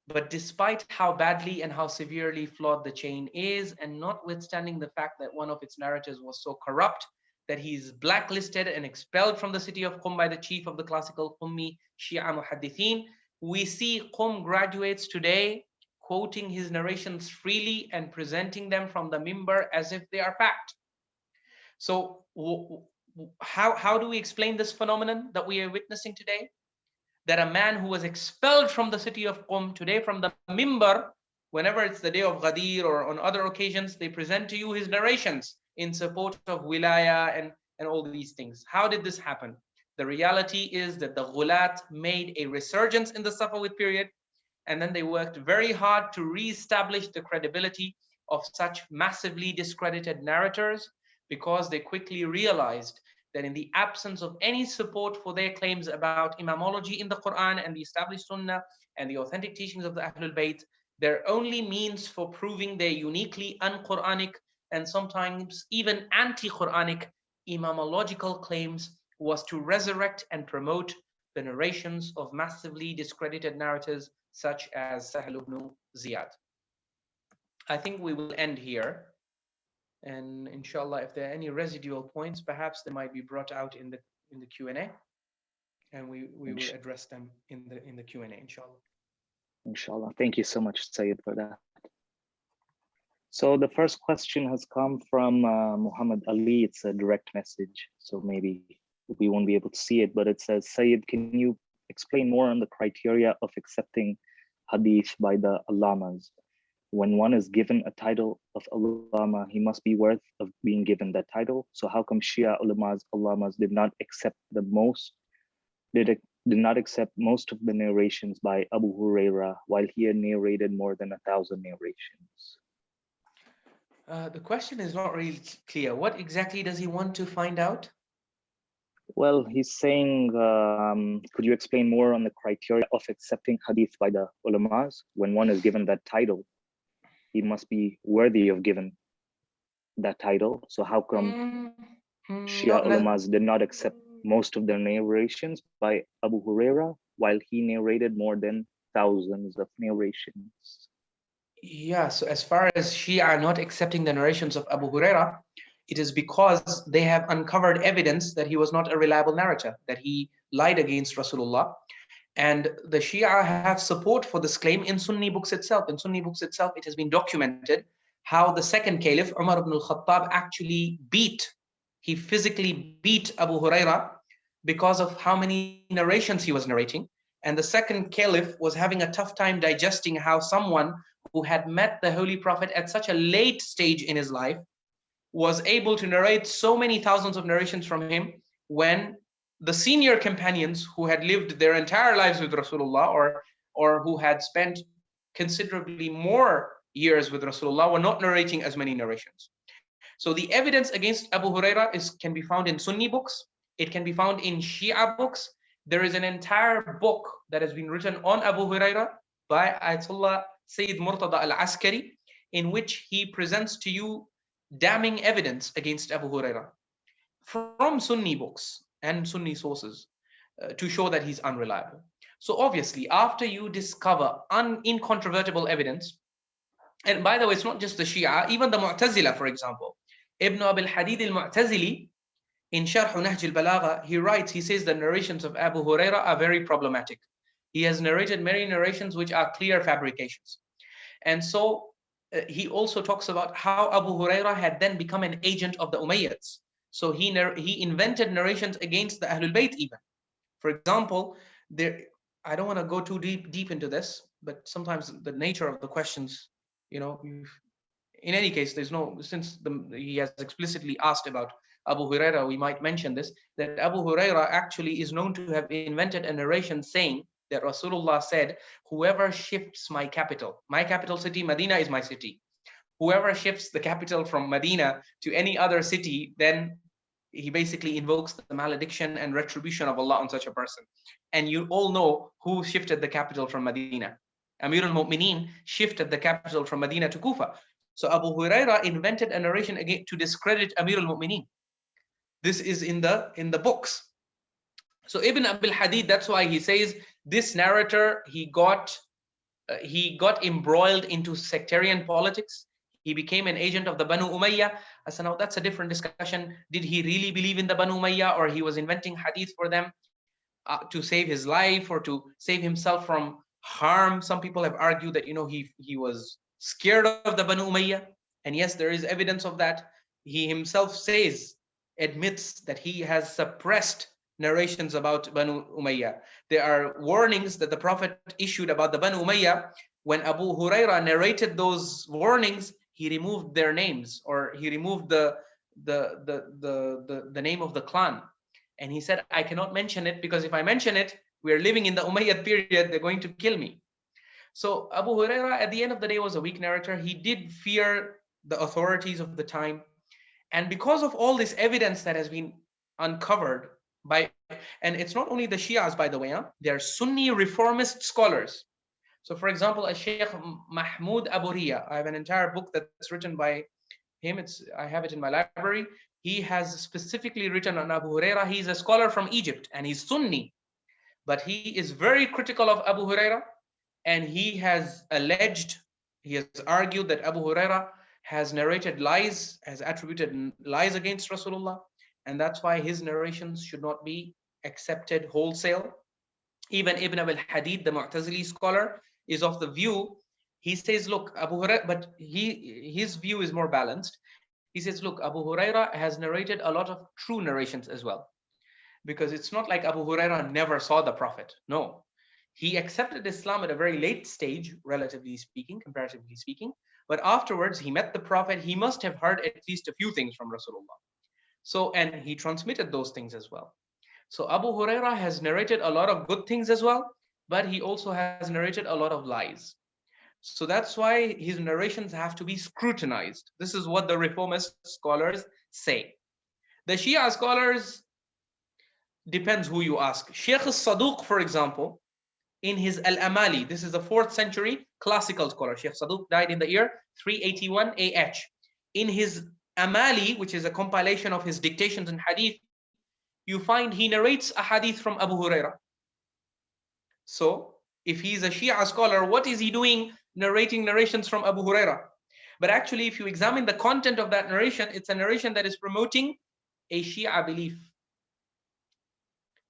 S1: But despite how badly and how severely flawed the chain is, and notwithstanding the fact that one of its narrators was so corrupt that he's blacklisted and expelled from the city of Qum by the chief of the classical Qummi Shia Muhaddithin, we see Qum graduates today quoting his narrations freely and presenting them from the mimbar as if they are fact. So how do we explain this phenomenon that we are witnessing today? That a man who was expelled from the city of Qum today from the mimbar, whenever it's the day of Ghadir or on other occasions, they present to you his narrations in support of Wilayah and all these things. How did this happen? The reality is that the Ghulaat made a resurgence in the Safavid period, and then they worked very hard to re-establish the credibility of such massively discredited narrators, because they quickly realized that in the absence of any support for their claims about imamology in the Quran and the established Sunnah and the authentic teachings of the Ahlul Bayt, their only means for proving their uniquely un-Quranic and sometimes even anti-Quranic imamological claims was to resurrect and promote the narrations of massively discredited narrators such as Sahl ibn Ziyad. I think we will end here. And inshallah, if there are any residual points, perhaps they might be brought out in the Q&A, and we will address them in the Q&A, inshallah.
S2: Inshallah. Thank you so much, Sayyid, for that. So the first question has come from Muhammad Ali. It's a direct message, so maybe we won't be able to see it, but it says, Sayyid, can you explain more on the criteria of accepting hadith by the Allamas? When one is given a title of Allama, he must be worth of being given that title. So how come Shia Allamas did not accept most of the narrations by Abu Huraira, while he had narrated more than 1,000 narrations?
S1: The question is not really clear. What exactly does he want to find out?
S2: Well, he's saying, could you explain more on the criteria of accepting hadith by the ulamas? When one is given that title, he must be worthy of given that title. So how come Shia
S1: Not
S2: ulamas did not accept most of their narrations by Abu Huraira, while he narrated more than thousands of narrations?
S1: Yeah, so as far as Shia are not accepting the narrations of Abu Huraira, it is because they have uncovered evidence that he was not a reliable narrator, that he lied against Rasulullah. And the Shia have support for this claim in Sunni books itself. In Sunni books itself, it has been documented how the second caliph, Umar ibn al-Khattab, actually he physically beat Abu Huraira because of how many narrations he was narrating. And the second caliph was having a tough time digesting how someone who had met the Holy Prophet at such a late stage in his life was able to narrate so many thousands of narrations from him, when the senior companions who had lived their entire lives with Rasulullah, or who had spent considerably more years with Rasulullah, were not narrating as many narrations. So the evidence against Abu Huraira can be found in Sunni books. It can be found in Shia books. There is an entire book that has been written on Abu Huraira by Ayatollah Sayyid Murtada al-Askari, in which he presents to you damning evidence against Abu Huraira from Sunni books and Sunni sources to show that he's unreliable. So obviously, after you discover incontrovertible evidence, and by the way, it's not just the Shia, even the Mu'tazila, for example, Ibn Abil Hadid al-Mu'tazili, in Sharh Nahj al-Balagha, he says the narrations of Abu Huraira are very problematic. He has narrated many narrations which are clear fabrications. And so he also talks about how Abu Huraira had then become an agent of the Umayyads. So he invented narrations against the Ahlul Bayt even. For example, I don't want to go too deep into this, but sometimes the nature of the questions, in any case, since he has explicitly asked about Abu Huraira, we might mention this, that Abu Huraira actually is known to have invented a narration saying that Rasulullah said, whoever shifts my capital city, Medina is my city. Whoever shifts the capital from Medina to any other city, then he basically invokes the malediction and retribution of Allah on such a person. And you all know who shifted the capital from Medina. Amir al-Mu'mineen shifted the capital from Medina to Kufa. So Abu Huraira invented a narration again to discredit Amir al-Mu'mineen. This is in the books. So Ibn Abil Hadid, that's why he says this narrator, he got embroiled into sectarian politics. He became an agent of the Banu Umayyah. So now that's a different discussion. Did he really believe in the Banu Umayyah, or he was inventing hadith for them to save his life or to save himself from harm? Some people have argued that he was scared of the Banu Umayyah, and yes, there is evidence of that. He himself admits that he has suppressed narrations about Banu Umayyah. There are warnings that the Prophet issued about the Banu Umayyah. When Abu Huraira narrated those warnings, he removed their names, or he removed the name of the clan. And he said, I cannot mention it because if I mention it, we are living in the Umayyad period, they're going to kill me. So Abu Huraira, at the end of the day, was a weak narrator. He did fear the authorities of the time. And because of all this evidence that has been uncovered and it's not only the Shias, by the way, they're Sunni reformist scholars. So for example, a Sheikh Mahmoud Abu Riya, I have an entire book that's written by him. I have it in my library. He has specifically written on Abu Huraira. He's a scholar from Egypt and he's Sunni, but he is very critical of Abu Huraira, and he has argued that Abu Huraira has narrated lies, has attributed lies against Rasulullah, and that's why his narrations should not be accepted wholesale. Even Ibn Abil Hadid, the Mu'tazili scholar, is of the view, he says, look, Abu Huraira, but his view is more balanced. He says, look, Abu Huraira has narrated a lot of true narrations as well. Because it's not like Abu Huraira never saw the Prophet. No. He accepted Islam at a very late stage, relatively speaking, comparatively speaking. But afterwards, he met the Prophet. He must have heard at least a few things from Rasulullah. So, and he transmitted those things as well. So Abu Huraira has narrated a lot of good things as well, but he also has narrated a lot of lies. So that's why his narrations have to be scrutinized. This is what the reformist scholars say. The Shia scholars, depends who you ask. Sheikh Saduq, for example, in his Al-Amali, this is the 4th century classical scholar. Sheikh Saduq died in the year 381 AH. In his Amali, which is a compilation of his dictations and hadith, you find he narrates a hadith from Abu Huraira. So if he's a Shia scholar, what is he doing narrating narrations from Abu Huraira? But actually, if you examine the content of that narration, it's a narration that is promoting a Shia belief.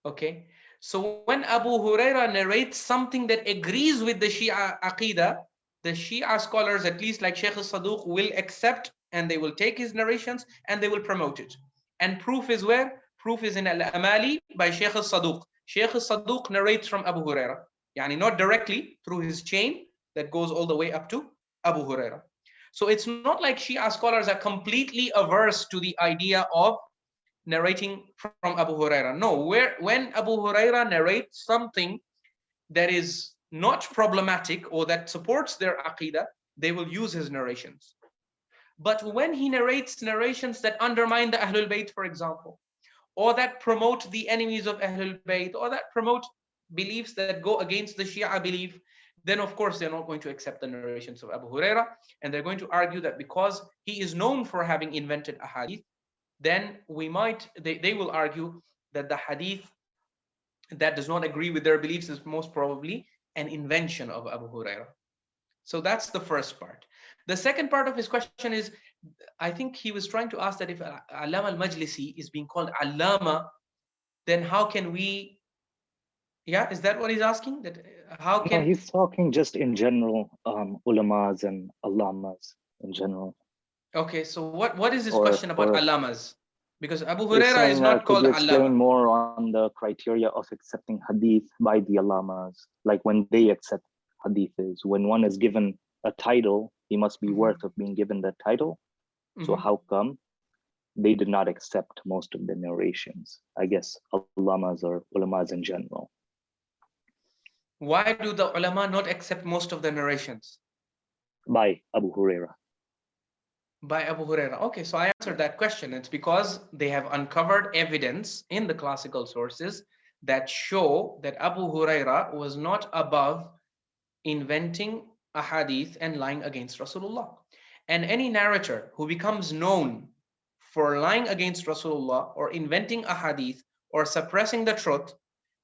S1: Okay, so when Abu Huraira narrates something that agrees with the Shia Aqidah, the Shia scholars, at least like Sheikh Saduq, will accept and they will take his narrations and they will promote it. And proof is where? Proof is in Al-Amali by Sheikh Saduq. Sheikh Saduq narrates from Abu Huraira, yani not directly through his chain that goes all the way up to Abu Huraira. So it's not like Shia scholars are completely averse to the idea of narrating from Abu Huraira. No, when Abu Huraira narrates something that is not problematic or that supports their aqidah, they will use his narrations. But when he narrates narrations that undermine the Ahlul Bayt, for example, or that promote the enemies of Ahlul Bayt, or that promote beliefs that go against the Shia belief, then of course they're not going to accept the narrations of Abu Huraira, and they're going to argue that because he is known for having invented a hadith, then they will argue that the hadith that does not agree with their beliefs is most probably an invention of Abu Huraira. So that's the first part. The second part of his question is, I think he was trying to ask that if Allama Majlisi is being called Allama, then how can we, yeah, is that what he's asking? That how can...
S2: No, he's talking just in general, ulamas and allamas in general.
S1: Okay, so what is his question about allamas? Because Abu
S2: He's
S1: Huraira
S2: saying,
S1: is not
S2: could
S1: called
S2: you explain
S1: Allama.
S2: more on the criteria of accepting hadith by the allamas? Like when they accept hadith is, when one is given a title, he must be worth of being given that title. So how come they did not accept most of the narrations? I guess allamas or ulamas in general.
S1: Why do the ulama not accept most of the narrations?
S2: By Abu Huraira.
S1: By Abu Huraira. Okay, so I answered that question. It's because they have uncovered evidence in the classical sources that show that Abu Huraira was not above inventing a hadith and lying against Rasulullah. And any narrator who becomes known for lying against Rasulullah or inventing a hadith or suppressing the truth,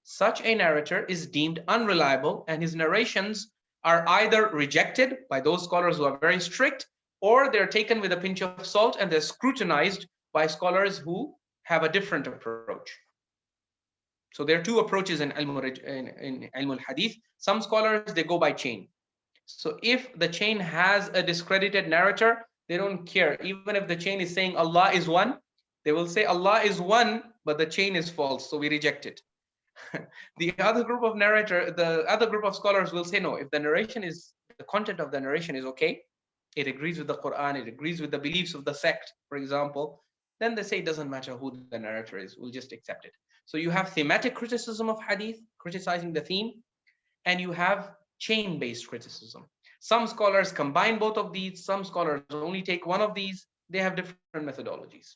S1: such a narrator is deemed unreliable, and his narrations are either rejected by those scholars who are very strict, or they're taken with a pinch of salt and they're scrutinized by scholars who have a different approach. So there are two approaches in Ilm al-Hadith. Some scholars, they go by chain. So if the chain has a discredited narrator, they don't care. Even if the chain is saying Allah is one, they will say Allah is one, but the chain is false, so we reject it. The other group of scholars will say no, if the narration is, the content of the narration is okay, it agrees with the Quran, it agrees with the beliefs of the sect, for example, then they say it doesn't matter who the narrator is, we'll just accept it. So you have thematic criticism of hadith, criticizing the theme, and you have chain-based criticism. Some scholars combine both of these, some scholars only take one of these. They have different methodologies.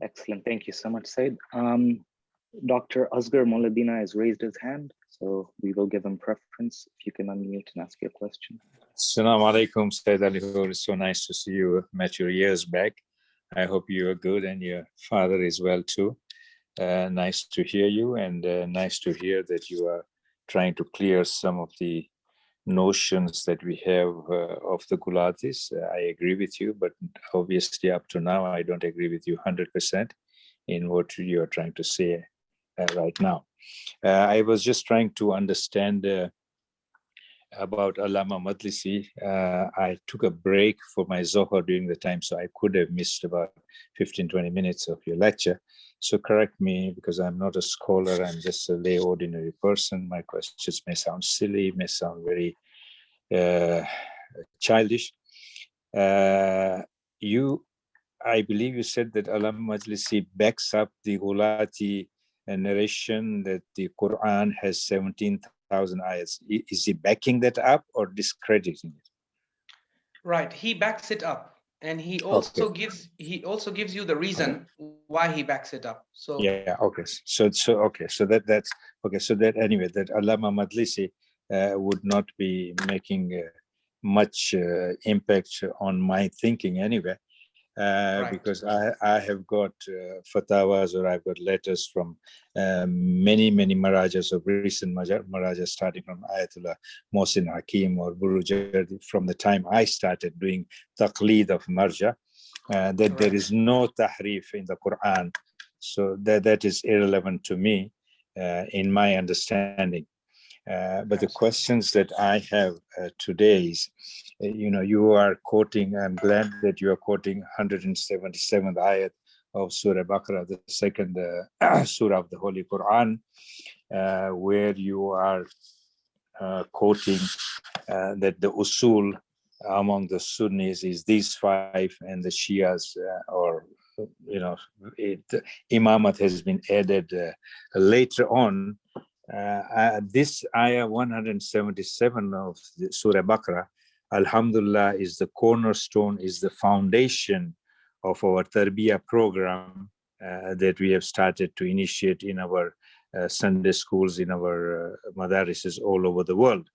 S2: Excellent, thank you so much, Said. Dr. Asghar Mouladina has raised his hand, so we will give him preference. If you can unmute and ask your question.
S3: Assalamu alaikum, Syed Ali Hur. It's so nice to see you. Met you years back. I hope you are good and your father is well too. Nice to hear you, and nice to hear that you are trying to clear some of the notions that we have of the Ghulaatis. I agree with you, but obviously up to now, I don't agree with you 100% in what you are trying to say right now. I was just trying to understand about Allama Majlisi. I took a break for my Zohar during the time, so I could have missed about 15-20 minutes of your lecture. So correct me, because I'm not a scholar, I'm just a lay ordinary person. My questions may sound silly, may sound very childish. I believe you said that Allama Majlisi backs up the Ghulaati narration that the Quran has 17,000 ayats. Is he backing that up or discrediting it?
S1: Right, he backs it up. And he
S3: Okay.
S1: also gives you the reason why he backs it up. So
S3: Yeah. Okay. So that's okay. So that anyway, that Allama Majlisi would not be making much impact on my thinking anyway.
S1: right,
S3: Because I have got fatwas, or I've got letters from many marajas of recent marajas, starting from Ayatollah Mohsin Hakim or Burujardi, from the time I started doing taqleed of marja, that there is no tahrif in the Quran. So that is irrelevant to me in my understanding. But the questions that I have today is, you are quoting, I'm glad that you are quoting 177th ayat of Surah Baqarah, the second surah of the Holy Quran, where you are quoting that the usul among the Sunnis is these five, and the Shias or Imamat has been added later on. This ayah 177 of the Surah Baqarah, Alhamdulillah, is the cornerstone, is the foundation of our tarbiyah program that we have started to initiate in our Sunday schools, in our madarises all over the world.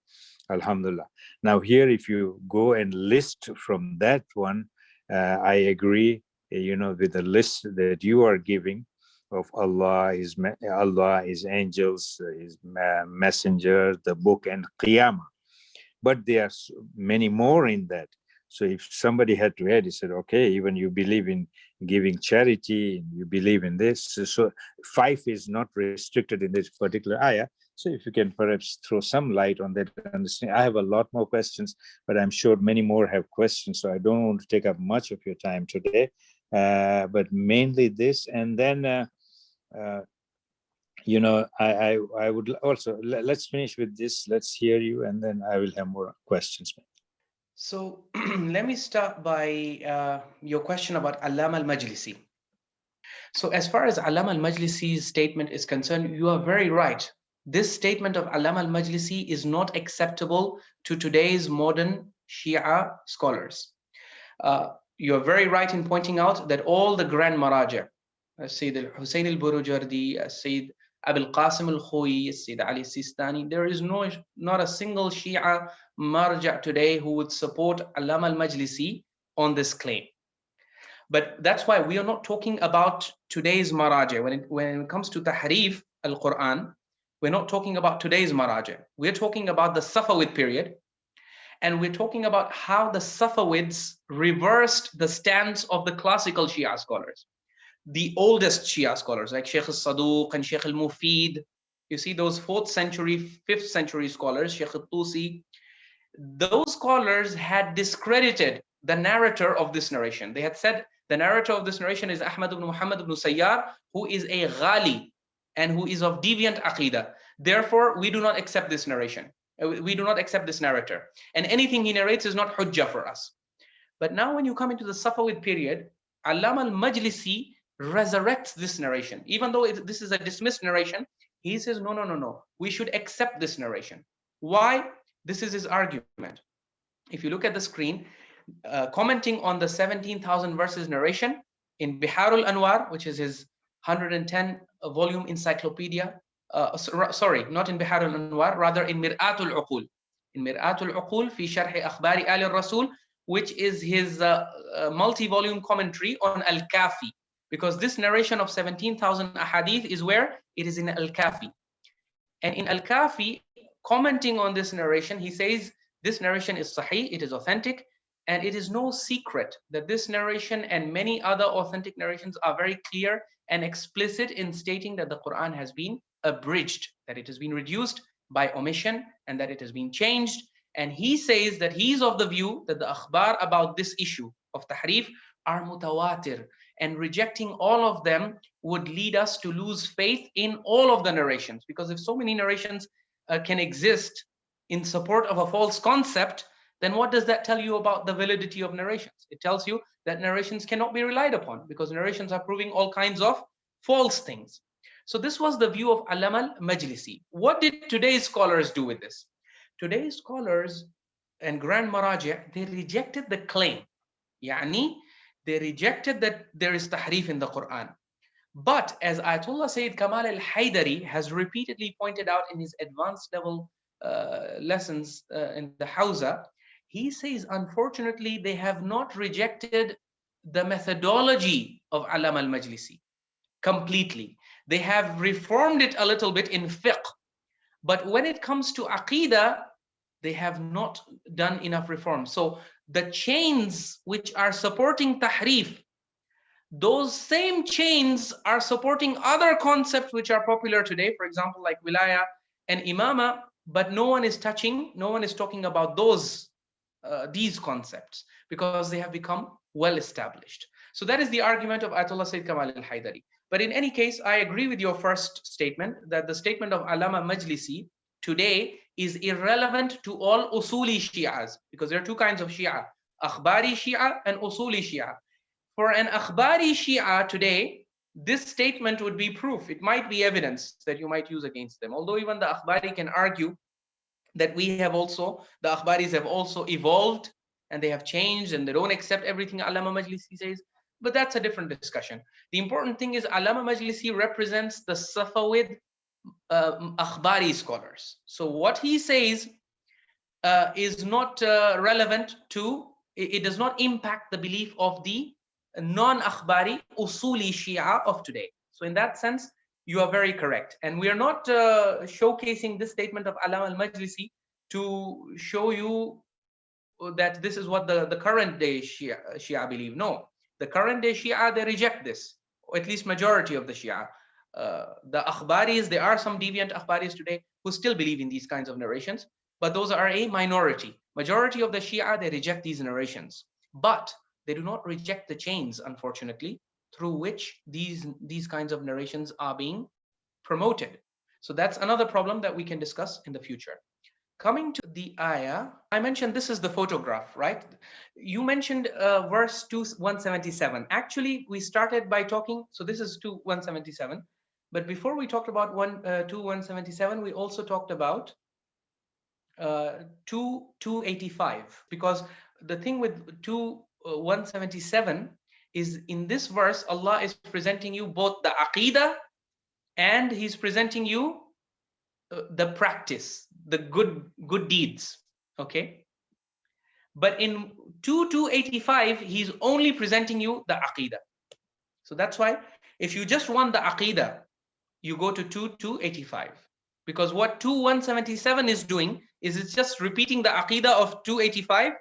S3: Alhamdulillah. Now here, if you go and list from that one, I agree, with the list that you are giving of Allah, His angels, His messenger, the book, and Qiyamah. But there are many more in that. So if somebody had to add, he said, okay, even you believe in giving charity, you believe in this. So five is not restricted in this particular ayah. So if you can perhaps throw some light on that understanding. I have a lot more questions, but I'm sure many more have questions. So I don't want to take up much of your time today, but mainly this. And then, I would also, let's finish with this. Let's hear you, and then I will have more questions.
S1: So let me start by your question about Allama al-Majlisi. So as far as Allama al-Majlisi's statement is concerned, you are very right. This statement of Allama al-Majlisi is not acceptable to today's modern Shia scholars. You're very right in pointing out that all the grand maraja, Sayyid al-Hussein al-Burujardi, Sayyid Abul Qasim al-Khoyi, Sayyid Ali Sistani, there is not a single Shia marja today who would support Allama al-Majlisi on this claim. But that's why we are not talking about today's maraja. When it comes to Tahreef al-Quran, we're not talking about today's maraja. We're talking about the Safavid period. And we're talking about how the Safavids reversed the stance of the classical Shia scholars. The oldest Shia scholars like Sheikh al-Saduq and Sheikh al-Mufid. You see those 4th century, 5th century scholars, Sheikh al-Tusi. Those scholars had discredited the narrator of this narration. They had said the narrator of this narration is Ahmad ibn Muhammad ibn Sayyar, who is a Ghali and who is of deviant aqidah. Therefore, we do not accept this narration. We do not accept this narrator. And anything he narrates is not hujjah for us. But now when you come into the Safavid period, Allama al-Majlisi resurrects this narration. Even though this is a dismissed narration, he says, no. We should accept this narration. Why? This is his argument. If you look at the screen, commenting on the 17,000 verses narration in Biharul Anwar, which is his 110 volume encyclopedia, sorry, not in Biharul Anwar, rather in Mir'atul Uqul. In Mir'atul Uqul fi Sharh Akhbari Ali Rasul, which is his multi-volume commentary on Al-Kafi. Because this narration of 17,000 ahadith is where? It is in Al-Kafi. And in Al-Kafi, commenting on this narration, he says, this narration is sahih, it is authentic, and it is no secret that this narration and many other authentic narrations are very clear and explicit in stating that the Quran has been abridged, that it has been reduced by omission, and that it has been changed. And he says that he's of the view that the akhbar about this issue of tahrif are mutawatir, and rejecting all of them would lead us to lose faith in all of the narrations. Because if so many narrations can exist in support of a false concept, then what does that tell you about the validity of narrations? It tells you that narrations cannot be relied upon, because narrations are proving all kinds of false things. So this was the view of Allama al-Majlisi. What did today's scholars do with this? Today's scholars and Grand Maraji', they rejected the claim Yani, they rejected that there is Tahreef in the Quran. But as Ayatollah Sayyid Kamal al-Haidari has repeatedly pointed out in his advanced level lessons in the Hawza, he says, unfortunately, they have not rejected the methodology of Allama al-Majlisi completely. They have reformed it a little bit in fiqh. But when it comes to Aqidah, they have not done enough reform. So the chains which are supporting Tahreef, those same chains are supporting other concepts which are popular today, for example, like Wilayah and Imamah, but no one is talking about these concepts because they have become well established. So that is the argument of Ayatollah Sayyid Kamal al-Haidari. But in any case, I agree with your first statement that the statement of Allama Majlisi today is irrelevant to all usuli Shias, because there are two kinds of Shia, akhbari Shia and usuli Shia. For an akhbari Shia today, this statement would be proof. It might be evidence that you might use against them. Although even the akhbari can argue that the akhbaris have also evolved and they have changed and they don't accept everything Allama Majlisi says. But that's a different discussion. The important thing is Allama Majlisi represents the Safavid akhbari scholars. So what he says is not relevant to, it does not impact the belief of the non-akhbari usuli Shia of today. So in that sense, you are very correct. And we are not showcasing this statement of Allama al-Majlisi to show you that this is what the current day Shia believe. No, the current day Shia, they reject this, or at least majority of the Shia. The akhbaris, there are some deviant akhbaris today who still believe in these kinds of narrations, but those are a minority. Majority of the Shia, they reject these narrations, but they do not reject the chains, unfortunately, through which these kinds of narrations are being promoted. So that's another problem that we can discuss in the future. Coming to the ayah, I mentioned this is the photograph, right? You mentioned verse 177. Actually, we started by talking, so this is 177. But before we talked about 177, we also talked about 285, because the thing with 177 is in this verse, Allah is presenting you both the aqidah and he's presenting you the practice, the good deeds, okay? But in 285, he's only presenting you the aqidah. So that's why if you just want the aqidah, you go to 285, because what 177 is doing is it's just repeating the aqidah of 285,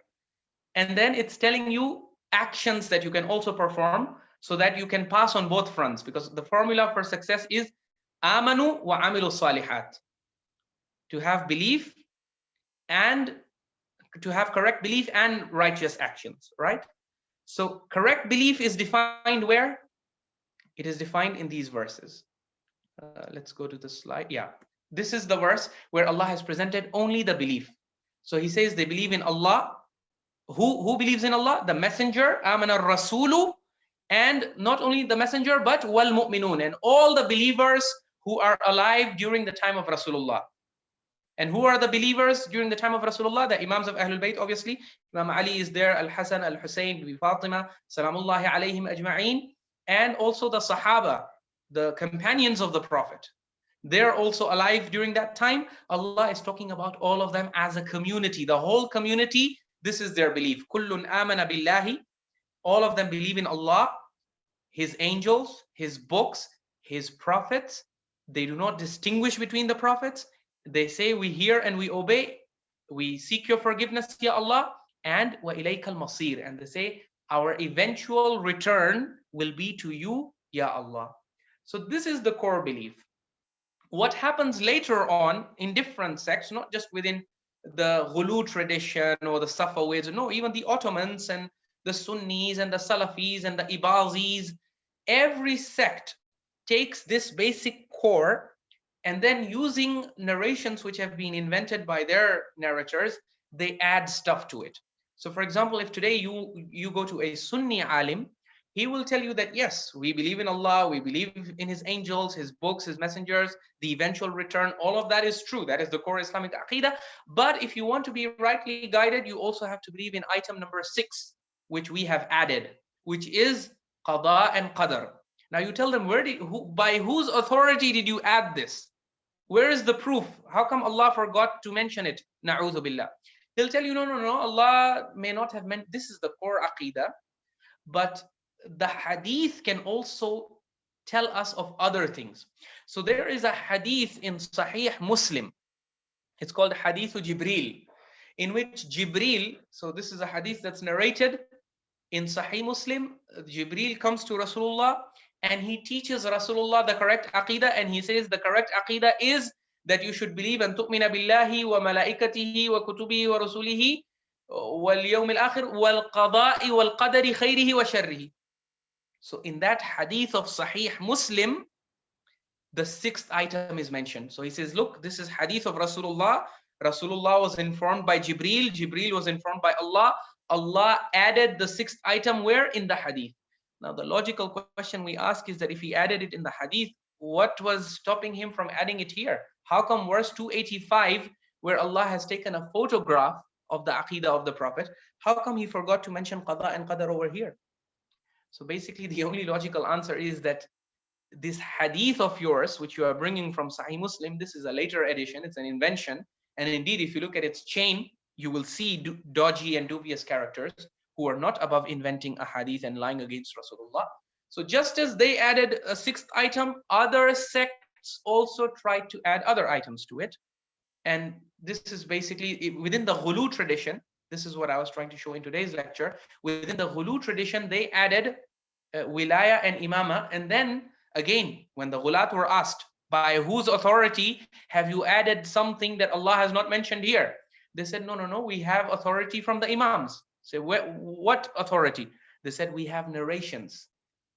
S1: and then it's telling you actions that you can also perform so that you can pass on both fronts, because the formula for success is amanu wa amilu salihat, to have belief and to have correct belief and righteous actions, right? So correct belief is defined where? It is defined in these verses. Let's go to the slide. Yeah, this is the verse where Allah has presented only the belief. So he says they believe in Allah. Who believes in Allah? The messenger, amana rasulu, and not only the messenger, but wal mu'minun, and all the believers who are alive during the time of Rasulullah. And who are the believers during the time of Rasulullah? The Imams of Ahlul Bayt, obviously. Imam Ali is there, Al-Hasan, Al-Hussein, Bibi Fatima, Salamullahi alayhim ajma'een, and also the Sahaba, the companions of the Prophet. They're also alive during that time. Allah is talking about all of them as a community, the whole community. This is their belief. Kullun amana billahi. All of them believe in Allah, His angels, His books, His prophets. They do not distinguish between the prophets. They say we hear and we obey. We seek your forgiveness, Ya Allah, and wa ilaykal masir. And they say our eventual return will be to you, Ya Allah. So this is the core belief. What happens later on in different sects, not just within the Ghulu tradition or the Safavids, no, even the Ottomans and the Sunnis and the Salafis and the Ibazis, every sect takes this basic core and then using narrations which have been invented by their narrators, they add stuff to it. So for example, if today you go to a Sunni alim, he will tell you that yes, we believe in Allah, we believe in His angels, His books, His messengers, the eventual return, all of that is true. That is the core Islamic Aqidah. But if you want to be rightly guided, you also have to believe in item number 6, which we have added, which is Qadha and Qadr. Now you tell them, by whose authority did you add this? Where is the proof? How come Allah forgot to mention it? Na'udhu billah. He'll tell you, no, Allah may not have meant, this is the core aqidah, but the hadith can also tell us of other things. So there is a hadith in Sahih Muslim. It's called Hadith Jibreel, in which Jibreel, so this is a hadith that's narrated in Sahih Muslim. Jibreel comes to Rasulullah and he teaches Rasulullah the correct aqidah, and he says the correct aqidah is that you should believe and tu'mina billahi wa malaikatihi wa kutubihi wa rusulihi wal yawmil akhir wal qada'i wal qadari khairihi wa sharrihi. So in that hadith of Sahih Muslim, the sixth item is mentioned. So he says, look, this is hadith of Rasulullah. Rasulullah was informed by Jibreel. Jibreel was informed by Allah. Allah added the sixth item where? In the hadith. Now the logical question we ask is that if he added it in the hadith, what was stopping him from adding it here? How come verse 285, where Allah has taken a photograph of the aqidah of the Prophet, how come he forgot to mention Qadha and Qadar over here? So basically the only logical answer is that this hadith of yours, which you are bringing from Sahih Muslim, this is a later edition, it's an invention. And indeed, if you look at its chain, you will see dodgy and dubious characters who are not above inventing a hadith and lying against Rasulullah. So just as they added a sixth item, other sects also tried to add other items to it. And this is basically within the Ghulu tradition. This is what I was trying to show in today's lecture. Within the Ghulu tradition, they added Wilayah and Imamah. And then again, when the Ghulaat were asked, by whose authority have you added something that Allah has not mentioned here? They said, no, we have authority from the Imams. Say, what authority? They said, we have narrations.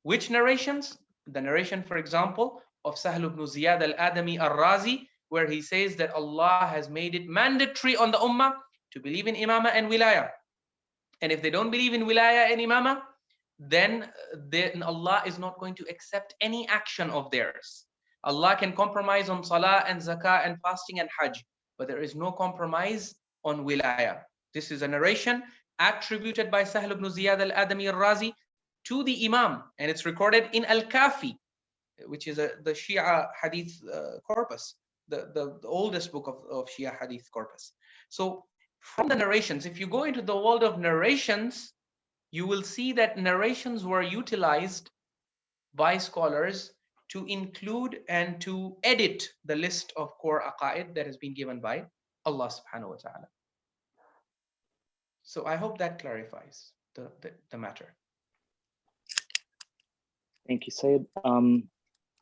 S1: Which narrations? The narration, for example, of Sahl Ibn Ziyad al-Adami al-Razi, where he says that Allah has made it mandatory on the Ummah to believe in Imamah and Wilayah. And if they don't believe in Wilayah and Imamah, then Allah is not going to accept any action of theirs. Allah can compromise on Salah and Zakah and fasting and Hajj, but there is no compromise on Wilayah. This is a narration attributed by Sahl Ibn Ziyad al-Adami al-Razi to the Imam, and it's recorded in Al-Kafi, which is the Shia Hadith corpus, the oldest book of Shia Hadith corpus. So from the narrations, if you go into the world of narrations, you will see that narrations were utilized by scholars to include and to edit the list of core aqaid that has been given by Allah subhanahu wa ta'ala. So I hope that clarifies the matter.
S2: Thank you, Syed.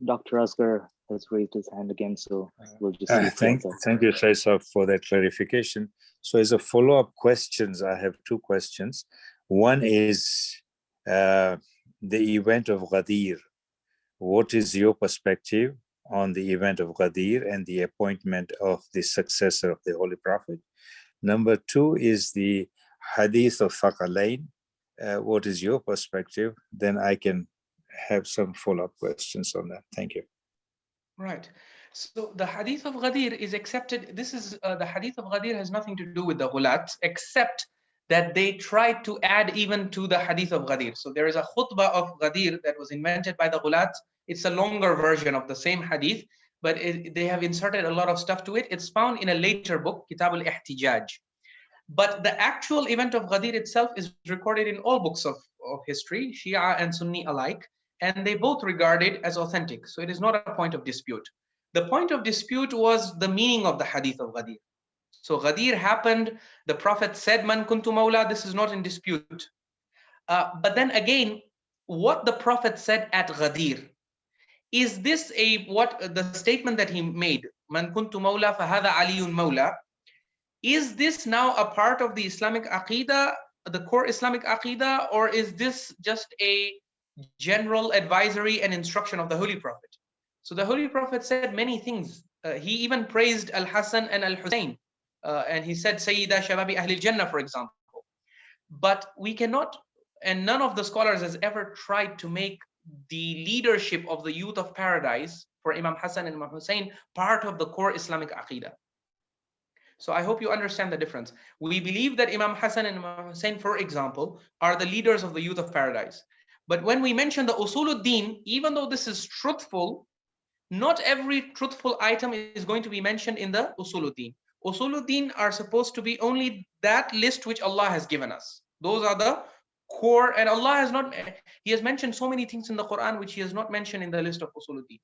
S2: Dr. Asghar has raised his hand again, so we'll just see.
S3: Thank you, Faisal, for that clarification. So as a follow-up questions, I have two questions. One is the event of Ghadir. What is your perspective on the event of Ghadir and the appointment of the successor of the Holy Prophet? Number two is the Hadith of Thaqalain. What is your perspective? Then I can have some follow-up questions on that. Thank you.
S1: Right. So the Hadith of Ghadir is accepted. This is the Hadith of Ghadir has nothing to do with the Ghulaat, except that they tried to add even to the Hadith of Ghadir. So there is a khutbah of Ghadir that was invented by the Ghulaat. It's a longer version of the same Hadith, but they have inserted a lot of stuff to it. It's found in a later book, Kitab al-Ihtijaj. But the actual event of Ghadir itself is recorded in all books of history, Shia and Sunni alike, and they both regard it as authentic. So it is not a point of dispute. The point of dispute was the meaning of the Hadith of Ghadir. So Ghadir happened, the Prophet said, Man kuntu mawla, this is not in dispute. But then again, what the Prophet said at Ghadir, is this the statement that he made, Man kuntu mawla fahada aliyun mawla, is this now a part of the Islamic Aqidah, the core Islamic Aqidah, or is this just a general advisory and instruction of the Holy Prophet? So the Holy Prophet said many things. He even praised Al-Hasan and Al-Hussein. And he said, Sayyida Shababi Ahlil Jannah, for example. But we cannot, and none of the scholars has ever tried to make the leadership of the youth of paradise for Imam Hassan and Imam Hussein part of the core Islamic Aqidah. So I hope you understand the difference. We believe that Imam Hassan and Imam Hussein, for example, are the leaders of the youth of paradise. But when we mention the Usuluddin, even though this is truthful, not every truthful item is going to be mentioned in the Usuluddin. Usuluddin are supposed to be only that list which Allah has given us. Those are the core, and Allah has not, He has mentioned so many things in the Quran which He has not mentioned in the list of Usuluddin.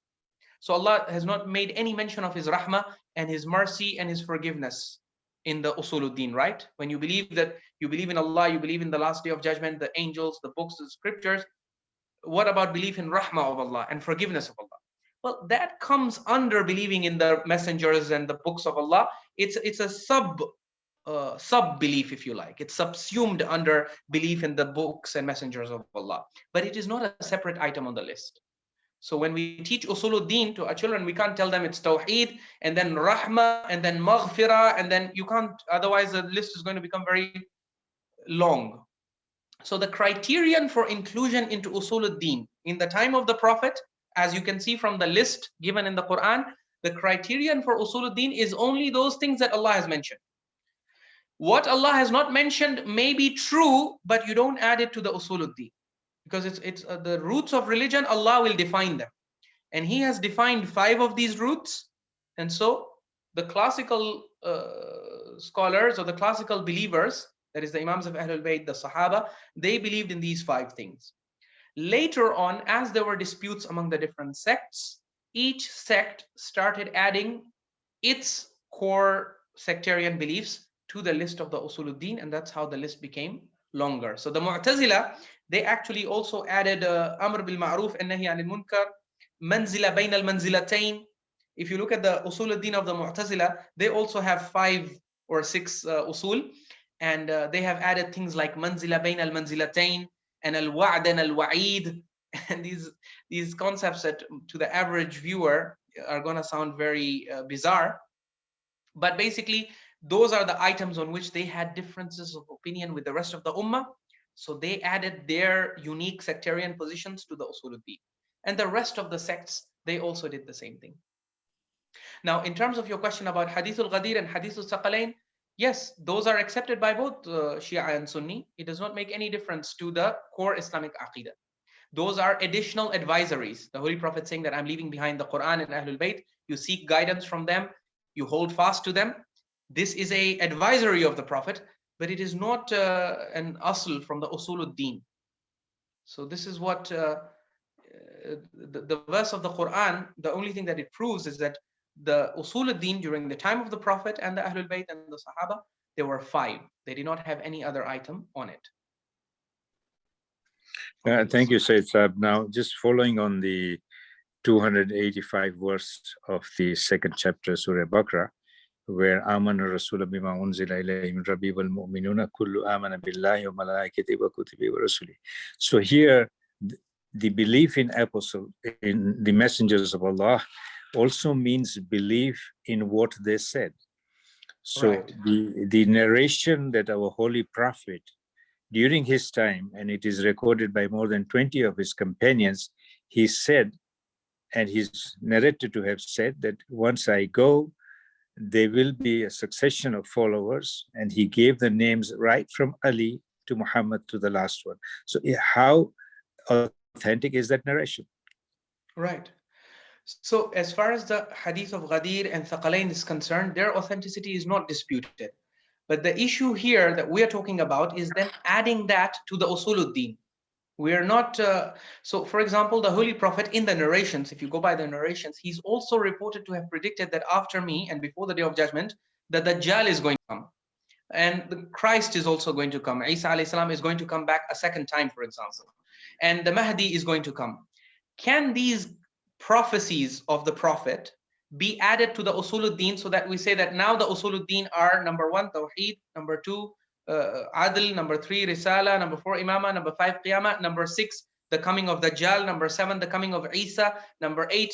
S1: So Allah has not made any mention of His rahmah and His mercy and His forgiveness in the Usuluddin, right? When you believe that you believe in Allah, you believe in the last day of judgment, the angels, the books, the scriptures, what about belief in rahmah of Allah and forgiveness of Allah? Well, that comes under believing in the messengers and the books of Allah. It's a sub belief, if you like. It's subsumed under belief in the books and messengers of Allah, but it is not a separate item on the list. So when we teach Usuluddin to our children, we can't tell them it's Tawheed and then Rahmah and then Maghfirah, and then you can't, otherwise the list is going to become very long. So the criterion for inclusion into Usuluddin in the time of the Prophet, as you can see from the list given in the Quran, the criterion for Usuluddin is only those things that Allah has mentioned. What Allah has not mentioned may be true, but you don't add it to the Usuluddin, because it's the roots of religion. Allah will define them, and He has defined 5 of these roots. And so the classical scholars or the classical believers, that is the Imams of Ahlul Bayt, the Sahaba, they believed in these 5 things. Later on, as there were disputes among the different sects, each sect started adding its core sectarian beliefs to the list of the Usuluddin, and that's how the list became longer. So the Mu'tazila, they actually also added Amr bil Ma'ruf and Nahi anil Munkar, Manzila bayn al Manzilatayn. If you look at the Usuluddin of the Mu'tazila, they also have 5 or 6 usul, and they have added things like Manzila bayn al Manzilatayn and al Wa'd and al Wa'id. And these concepts that to the average viewer are going to sound very bizarre, but basically those are the items on which they had differences of opinion with the rest of the ummah. So they added their unique sectarian positions to the Usuluddin, and the rest of the sects, they also did the same thing. Now, in terms of your question about Hadithul Ghadir and Hadithul Saqalain, yes, those are accepted by both Shia and Sunni. It does not make any difference to the core Islamic Aqidah. Those are additional advisories. The Holy Prophet saying that I'm leaving behind the Quran and Ahlul Bayt. You seek guidance from them. You hold fast to them. This is a advisory of the Prophet, but it is not an asl from the Usuluddin. So this is what the verse of the Quran, the only thing that it proves is that the Usuluddin during the time of the Prophet and the Ahlul Bayt and the Sahaba, there were 5. They did not have any other item on it.
S3: Thank you, Sayyid Saab. Now, just following on the 285 verse of the 2nd chapter, Surah Baqarah, where Amana Rasulullah bima unzila ilayhi min rabbi wal mu'minuna kullu amana billahi wa malaikatihi wa kutubihi wa rusuli. So here, the belief in the messengers of Allah also means belief in what they said. So
S1: right.
S3: the narration that our Holy Prophet during his time, and it is recorded by more than 20 of his companions, he said, and he's narrated to have said that once I go, there will be a succession of followers, and he gave the names right from Ali to Muhammad to the last one. So how authentic is that narration?
S1: Right. So as far as the Hadith of Ghadir and Thaqalain is concerned, their authenticity is not disputed. But the issue here that we are talking about is then adding that to the Usuluddin. We are not, so for example, the Holy Prophet in the narrations, if you go by the narrations, he's also reported to have predicted that after me and before the day of judgment, the Dajjal is going to come. And the Christ is also going to come. Isa alayhi salam is going to come back a 2nd time, for example. And the Mahdi is going to come. Can these prophecies of the Prophet be added to the Usuluddin so that we say that now the Usuluddin are number 1, Tawheed, number 2, Adl, number 3, Risala, number 4, Imamah, number 5, Qiyamah, number 6, the coming of Dajjal, number 7, the coming of Isa, number 8.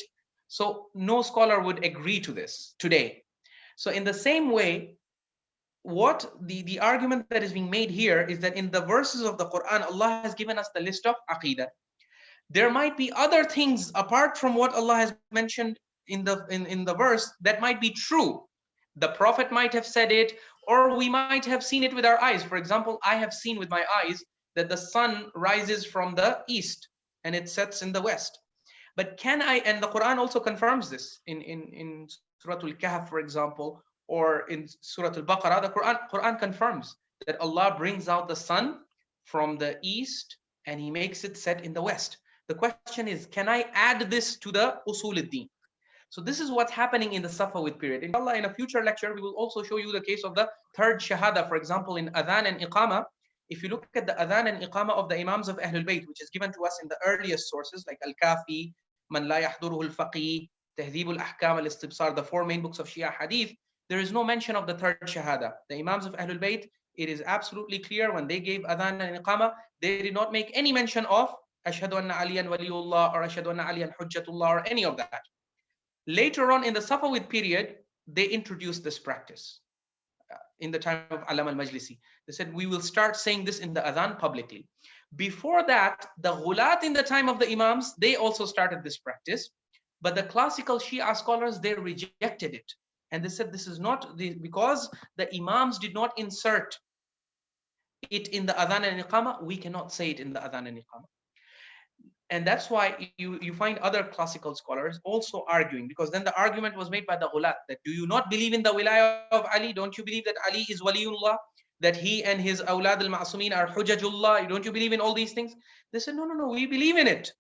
S1: So no scholar would agree to this today. So in the same way, what the argument that is being made here is that in the verses of the Quran, Allah has given us the list of Aqidah. There might be other things apart from what Allah has mentioned in the verse that might be true, The Prophet might have said it, or we might have seen it with our eyes. For example, I have seen with my eyes that the sun rises from the east and it sets in the west. But can I, and the Quran also confirms this in Surah Al-Kahf, for example, or in Surah Al-Baqarah, the Quran confirms that Allah brings out the sun from the east and he makes it set in the west. The question is, can I add this to the Usul al-Din? So this is what's happening in the Safavid period. Inshallah, in a future lecture, we will also show you the case of the third Shahada, for example, in Adhan and Iqamah. If you look at the Adhan and Iqamah of the Imams of Ahlul Bayt, which is given to us in the earliest sources like Al-Kafi, Man La Yahduruhu Al-Faqih, Tahdhib Al-Ahkam Al-Istibsar, the four main books of Shia Hadith, there is no mention of the third Shahada. The Imams of Ahlul Bayt, it is absolutely clear when they gave Adhan and Iqamah, they did not make any mention of Ashhadu anna Aliyan Waliullah or Ashhadu anna Aliyan Hujjatullah or any of that. Later on in the Safavid period, they introduced this practice in the time of Allama Majlisi. They said, we will start saying this in the Adhan publicly. Before that, the Ghulaat in the time of the Imams, they also started this practice. But the classical Shia scholars, they rejected it. And they said, this is not, because the Imams did not insert it in the Adhan and Iqamah, we cannot say it in the Adhan and Iqamah. And that's why you find other classical scholars also arguing, because then the argument was made by the Ghulaat that, do you not believe in the Wilayah of Ali? Don't you believe that Ali is Waliullah? That he and his Awlad al-Ma'sumin are Hujajullah? Don't you believe in all these things? They said, no, we believe in it.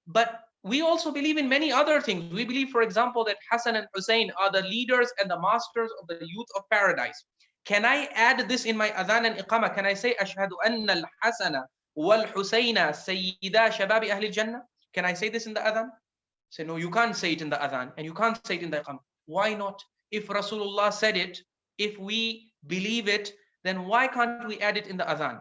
S1: But we also believe in many other things. We believe, for example, that Hassan and Hussein are the leaders and the masters of the youth of paradise. Can I add this in my Adhan and Iqamah? Can I say, Ashhadu anna al-Hasana wal-Husayna sayyida shababi ahli jannah? Can I say this in the Adhan? Say, no, you can't say it in the Adhan and you can't say it in the Iqamah. Why not? If Rasulullah said it, if we believe it, then why can't we add it in the Adhan?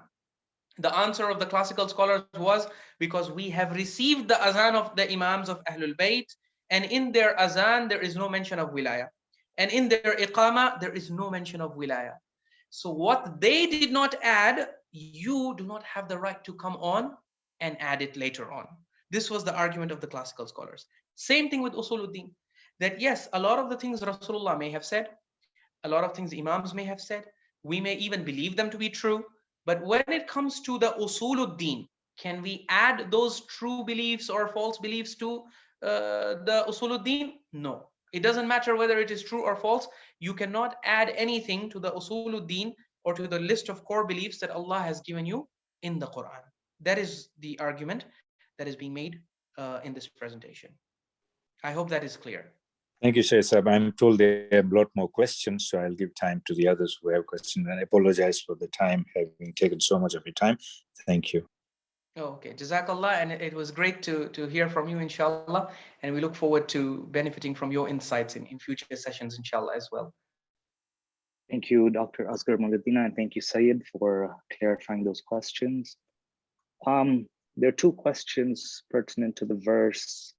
S1: The answer of the classical scholars was, because we have received the Azan of the Imams of Ahlul Bayt, and in their Azan there is no mention of Wilayah. And in their Iqamah, there is no mention of Wilayah. So what they did not add, you do not have the right to come on and add it later on. This was the argument of the classical scholars. Same thing with Usuluddin, that yes, a lot of the things Rasulullah may have said, a lot of things Imams may have said, we may even believe them to be true, but when it comes to the Usuluddin, can we add those true beliefs or false beliefs to the Usuluddin? No. It doesn't matter whether it is true or false. You cannot add anything to the Usuluddin or to the list of core beliefs that Allah has given you in the Quran. That is the argument that is being made in this presentation. I hope that is clear.
S3: Thank you, Shaykh Sahib. I'm told there are a lot more questions, so I'll give time to the others who have questions. And I apologize for the time having taken so much of your time. Thank you.
S1: Okay, Jazakallah, and it was great to hear from you, inshallah, and we look forward to benefiting from your insights in future sessions, inshallah, as well.
S2: Thank you, Dr. Asghar Mughadina, and thank you, Syed, for clarifying those questions. There are two questions pertinent to the verse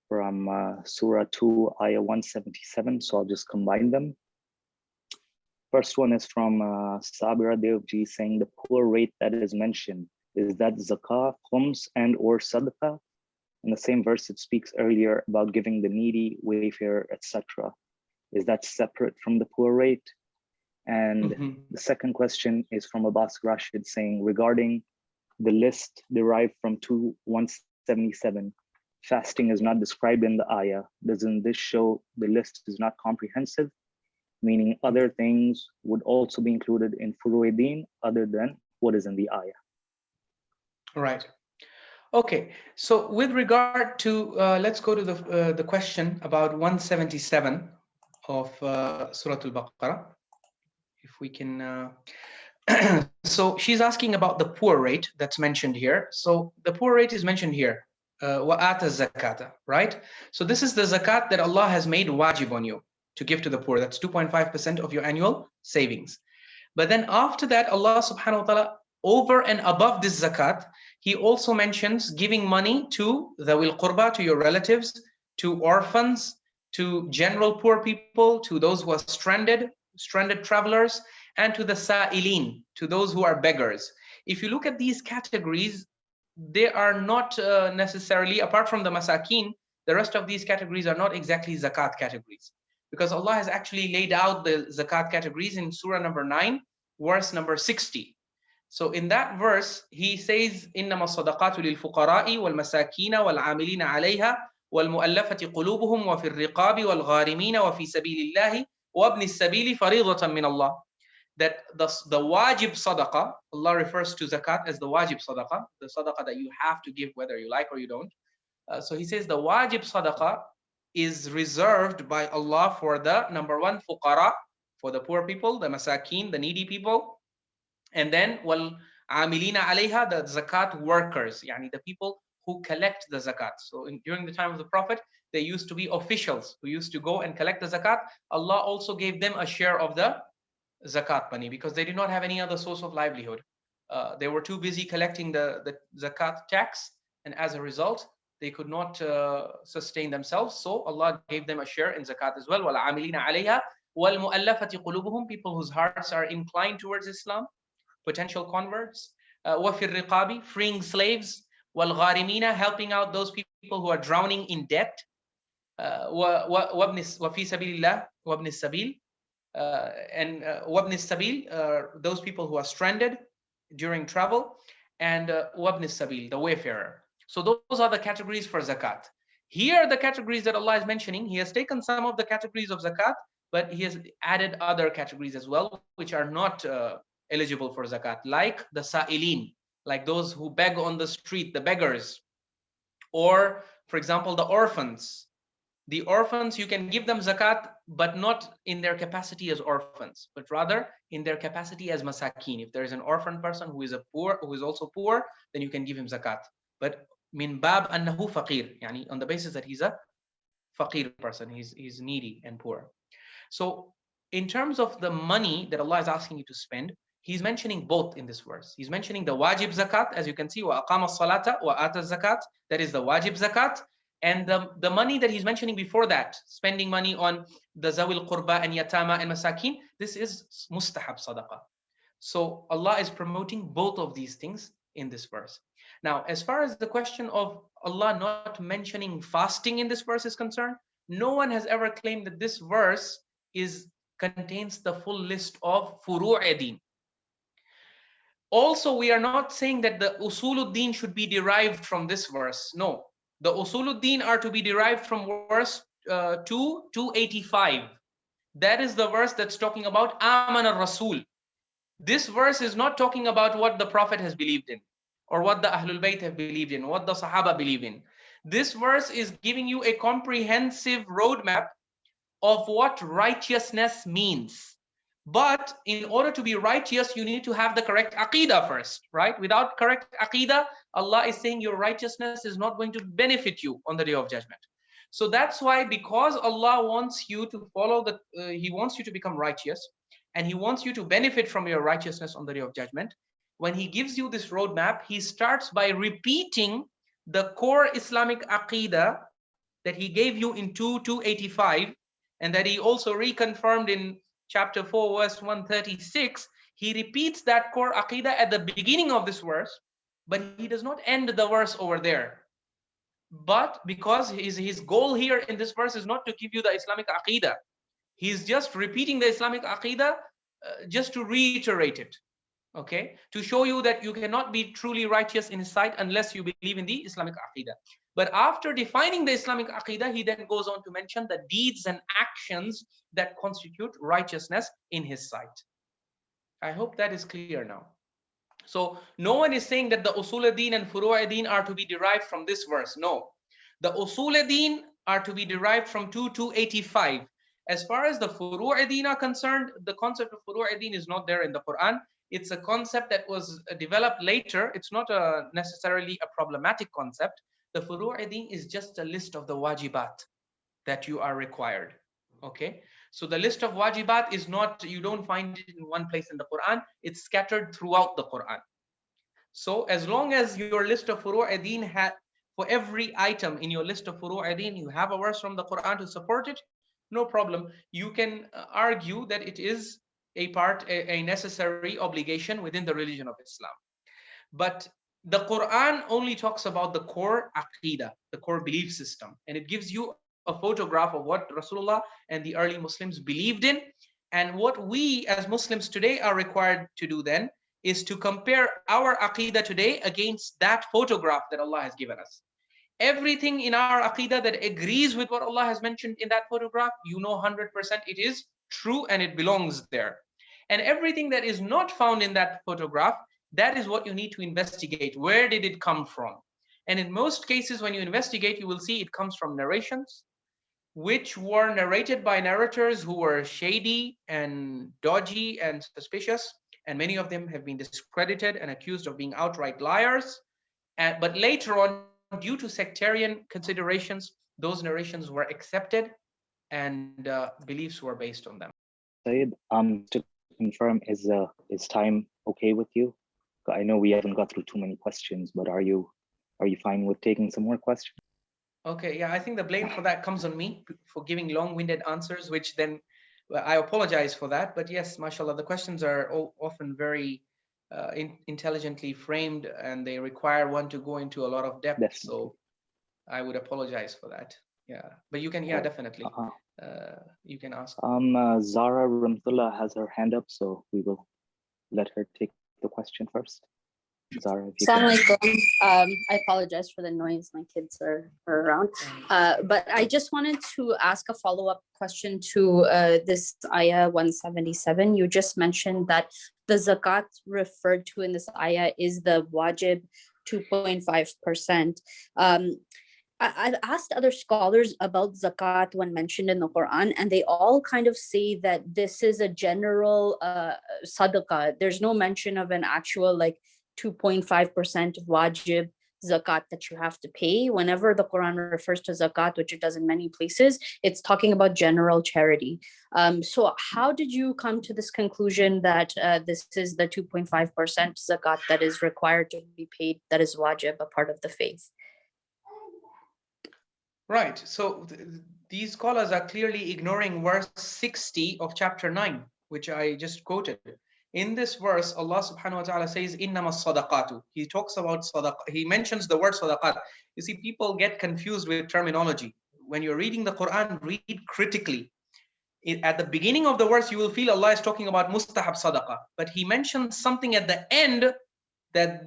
S2: from Surah 2, Ayah 177, so I'll just combine them. First one is from Sabira Devji saying the poor rate that is mentioned, is that zakah, khums, and or sadaqah? In the same verse, it speaks earlier about giving the needy, wayfarer, etc. Is that separate from the poor rate? And the second question is from Abbas Rashid saying regarding the list derived from 2:177, fasting is not described in the ayah. Doesn't this show the list is not comprehensive? Meaning other things would also be included in furu'id-din other than what is in the ayah.
S1: Right. Okay. So with regard to, let's go to the question about 177 of Surah Al-Baqarah. If we can, so she's asking about the poor rate that's mentioned here. So the poor rate is mentioned here, wa'ata zakata, right? So this is the zakat that Allah has made wajib on you to give to the poor. That's 2.5% of your annual savings. But then after that, Allah subhanahu wa ta'ala, over and above this zakat, he also mentions giving money to the wil qurba, to your relatives, to orphans, to general poor people, to those who are stranded travelers, and to the sa'ilin, to those who are beggars. If you look at these categories, they are not necessarily, apart from the masakin, the rest of these categories are not exactly zakat categories. because Allah has actually laid out the zakat categories in Surah number 9, verse number 60. So in that verse, he says, إِنَّمَا الصَّدَقَاتُ لِلْفُقَرَاءِ وَالْمَسَاكِينَ وَالْعَامِلِينَ عَلَيْهَا وَالْمُؤَلَّفَةِ قُلُوبُهُمْ وَفِي الرِّقَابِ وَالْغَارِمِينَ وَفِي سَبِيلِ اللَّهِ وَابْنِ السَّبِيلِ فَرِيضَةً مِّنَ اللَّهِ. That the wajib sadaqah, Allah refers to zakat as the wajib sadaqah, the sadaqah that you have to give whether you like or you don't. So he says the wajib sadaqah is reserved by Allah for the number one, fuqara, for the poor people, the masakin, the needy people. And then wal amilina alayha, the zakat workers, yani the people who collect the zakat. So during the time of the Prophet, there used to be officials who used to go and collect the zakat. Allah also gave them a share of the zakat money because they did not have any other source of livelihood. They were too busy collecting the zakat tax, and as a result, they could not sustain themselves. So Allah gave them a share in zakat as well. وَالْعَامِلِينَ عَلَيْهَا وَالْمُؤَلَّفَةِ قُلُوبُهُمْ, people whose hearts are inclined towards Islam, potential converts. وَفِي الرِّقَابِ, freeing slaves. وَالْغَارِمِينَ, helping out those people who are drowning in debt. وَفِي سَبِيلِ اللَّهِ وَابْنِ السَّبِيلِ, and wabn sabil, those people who are stranded during travel, and wabn sabil, the wayfarer. So those are the categories for zakat. Here are the categories that Allah is mentioning. He has taken some of the categories of zakat, but he has added other categories as well, which are not eligible for zakat, like the sa'ilin, like those who beg on the street, the beggars, or for example, the orphans. The orphans, you can give them zakat, but not in their capacity as orphans, but rather in their capacity as masakin. If there is an orphan person who is also poor, then you can give him zakat. But min bab annahu faqir, yani on the basis that he's a faqir person, he's needy and poor. So in terms of the money that Allah is asking you to spend, he's mentioning both in this verse. He's mentioning the wajib zakat, as you can see, wa aqama salata wa ata zakat, that is the wajib zakat. And the money that he's mentioning before that, spending money on the zawil qurba and yatama and masakin, this is mustahab sadaqah. So Allah is promoting both of these things in this verse. Now, as far as the question of Allah not mentioning fasting in this verse is concerned, no one has ever claimed that this verse contains the full list of furu'id. Also, we are not saying that the usuluddin should be derived from this verse. No, the usuluddin are to be derived from verse 285. That is the verse that's talking about Aman al-Rasul. This verse is not talking about what the Prophet has believed in, or what the Ahlul Bayt have believed in, what the Sahaba believe in. This verse is giving you a comprehensive roadmap of what righteousness means. But in order to be righteous, you need to have the correct aqidah first, right? Without correct aqidah, Allah is saying your righteousness is not going to benefit you on the day of judgment. So that's why, because Allah wants you to follow He wants you to become righteous, and He wants you to benefit from your righteousness on the day of judgment. When He gives you this roadmap, He starts by repeating the core Islamic aqidah that He gave you in 285, and that He also reconfirmed in chapter 4, verse 136. He repeats that core aqidah at the beginning of this verse, but He does not end the verse over there. But because his goal here in this verse is not to give you the Islamic aqidah, He's just repeating the Islamic aqidah just to reiterate it, okay? To show you that you cannot be truly righteous in His sight unless you believe in the Islamic aqidah. But after defining the Islamic aqidah, He then goes on to mention the deeds and actions that constitute righteousness in His sight. I hope that is clear now. So no one is saying that the usul-e-din and furu'-e-din are to be derived from this verse. No, the usul-e-din are to be derived from 285. As far as the furu'-e-din are concerned, the concept of furu'-e-din is not there in the Quran. It's a concept that was developed later. It's not necessarily a problematic concept. The furu'-e-din is just a list of the wajibat that you are required. Okay, so the list of wajibat is not, you don't find it in one place in the Quran. It's scattered throughout the Quran. So as long as your list of furu'-e-din for every item in your list of furu'-e-din, you have a verse from the Quran to support it, no problem. You can argue that it is a necessary obligation within the religion of Islam. But the Quran only talks about the core aqidah, the core belief system, and it gives you a photograph of what Rasulullah and the early Muslims believed in. And what we as Muslims today are required to do then is to compare our aqidah today against that photograph that Allah has given us. Everything in our aqidah that agrees with what Allah has mentioned in that photograph, you know 100% it is true and it belongs there. And everything that is not found in that photograph, that is what you need to investigate. Where did it come from? And in most cases, when you investigate, you will see it comes from narrations, which were narrated by narrators who were shady and dodgy and suspicious. And many of them have been discredited and accused of being outright liars. But later on, due to sectarian considerations, those narrations were accepted and beliefs were based on them.
S2: Syed, to confirm, is time okay with you? I know we haven't got through too many questions, but are you fine with taking some more questions?
S1: Okay, yeah, I think the blame for that comes on me for giving long-winded answers, which then I apologize for that. But yes, mashallah, the questions are often very intelligently framed and they require one to go into a lot of depth.
S2: Definitely.
S1: So I would apologize for that. Yeah, but you can, yeah, definitely. You can ask.
S2: Zara Ramtullah has her hand up, so we will let her take the question first. Zara, if you
S4: Assalamu alaikum. I apologize for the noise. My kids are around. But I just wanted to ask a follow-up question to this ayah 177. You just mentioned that the zakat referred to in this ayah is the wajib 2.5%. I've asked other scholars about zakat when mentioned in the Quran, and they all kind of say that this is a general sadaqah. There's no mention of an actual 2.5% wajib zakat that you have to pay. Whenever the Quran refers to zakat, which it does in many places, it's talking about general charity. So how did you come to this conclusion that this is the 2.5% zakat that is required to be paid, that is wajib, a part of the faith?
S1: Right. So these scholars are clearly ignoring verse 60 of chapter 9, which I just quoted. In this verse, Allah subhanahu wa ta'ala says, Innama sadaqatu. He talks about sadaqah. He mentions the word sadaqat. You see, people get confused with terminology. When you're reading the Quran, read critically. At the beginning of the verse, you will feel Allah is talking about mustahab sadaqah. But he mentions something at the end that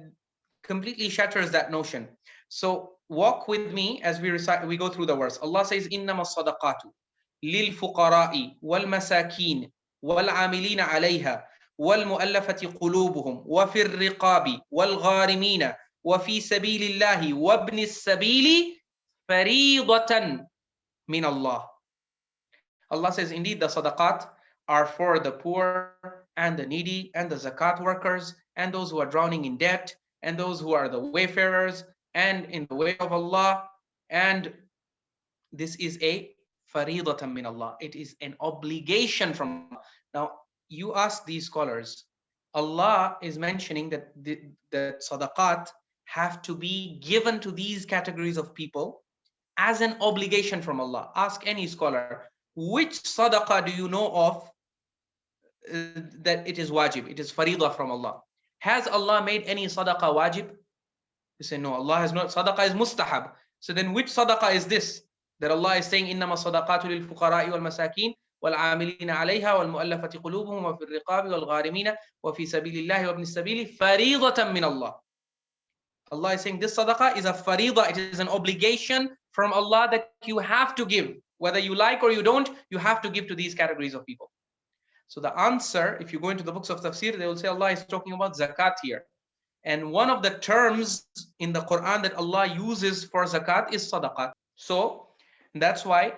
S1: completely shatters that notion. So walk with me as we go through the verse. Allah says, Innama sadaqatu lil fuqara'i wal masakin wal amilina alayha wal mu'allafati qulubuhum wa fir riqabi wal gharimina wa fi sabilillahi wa ibnis sabili faridatan min Allah. Allah says, indeed, the sadaqat are for the poor and the needy and the zakat workers and those who are drowning in debt and those who are the wayfarers and in the way of Allah. And this is a faridatan min Allah. It is an obligation from Allah. Now, you ask these scholars, Allah is mentioning that the sadaqat have to be given to these categories of people as an obligation from Allah. Ask any scholar, which sadaqah do you know of that it is wajib, it is faridah from Allah? Has Allah made any sadaqah wajib? You say, no, Allah has not. Sadaqah is mustahab. So then which sadaqah is this? That Allah is saying, إِنَّمَا الصَّدَقَاتُ لِلْفُقَرَاءِ وَالْمَسَاكِينِ وَالْعَامِلِينَ عَلَيْهَا وَالْمُؤَلَّفَةِ قُلُوبُهُمْ وَفِي الرِّقَابِ وَالْغَارِمِينَ وَفِي سَبِيلِ اللَّهِ وَابْنِ السَّبِيلِ فَرِيضَةً مِّنَ اللَّهِ. Allah is saying this sadaqah is a faridah. It is an obligation from Allah that you have to give. Whether you like or you don't, you have to give to these categories of people. So the answer, if you go into the books of tafsir, they will say Allah is talking about zakat here. And one of the terms in the Quran that Allah uses for zakat is sadaqat. So that's why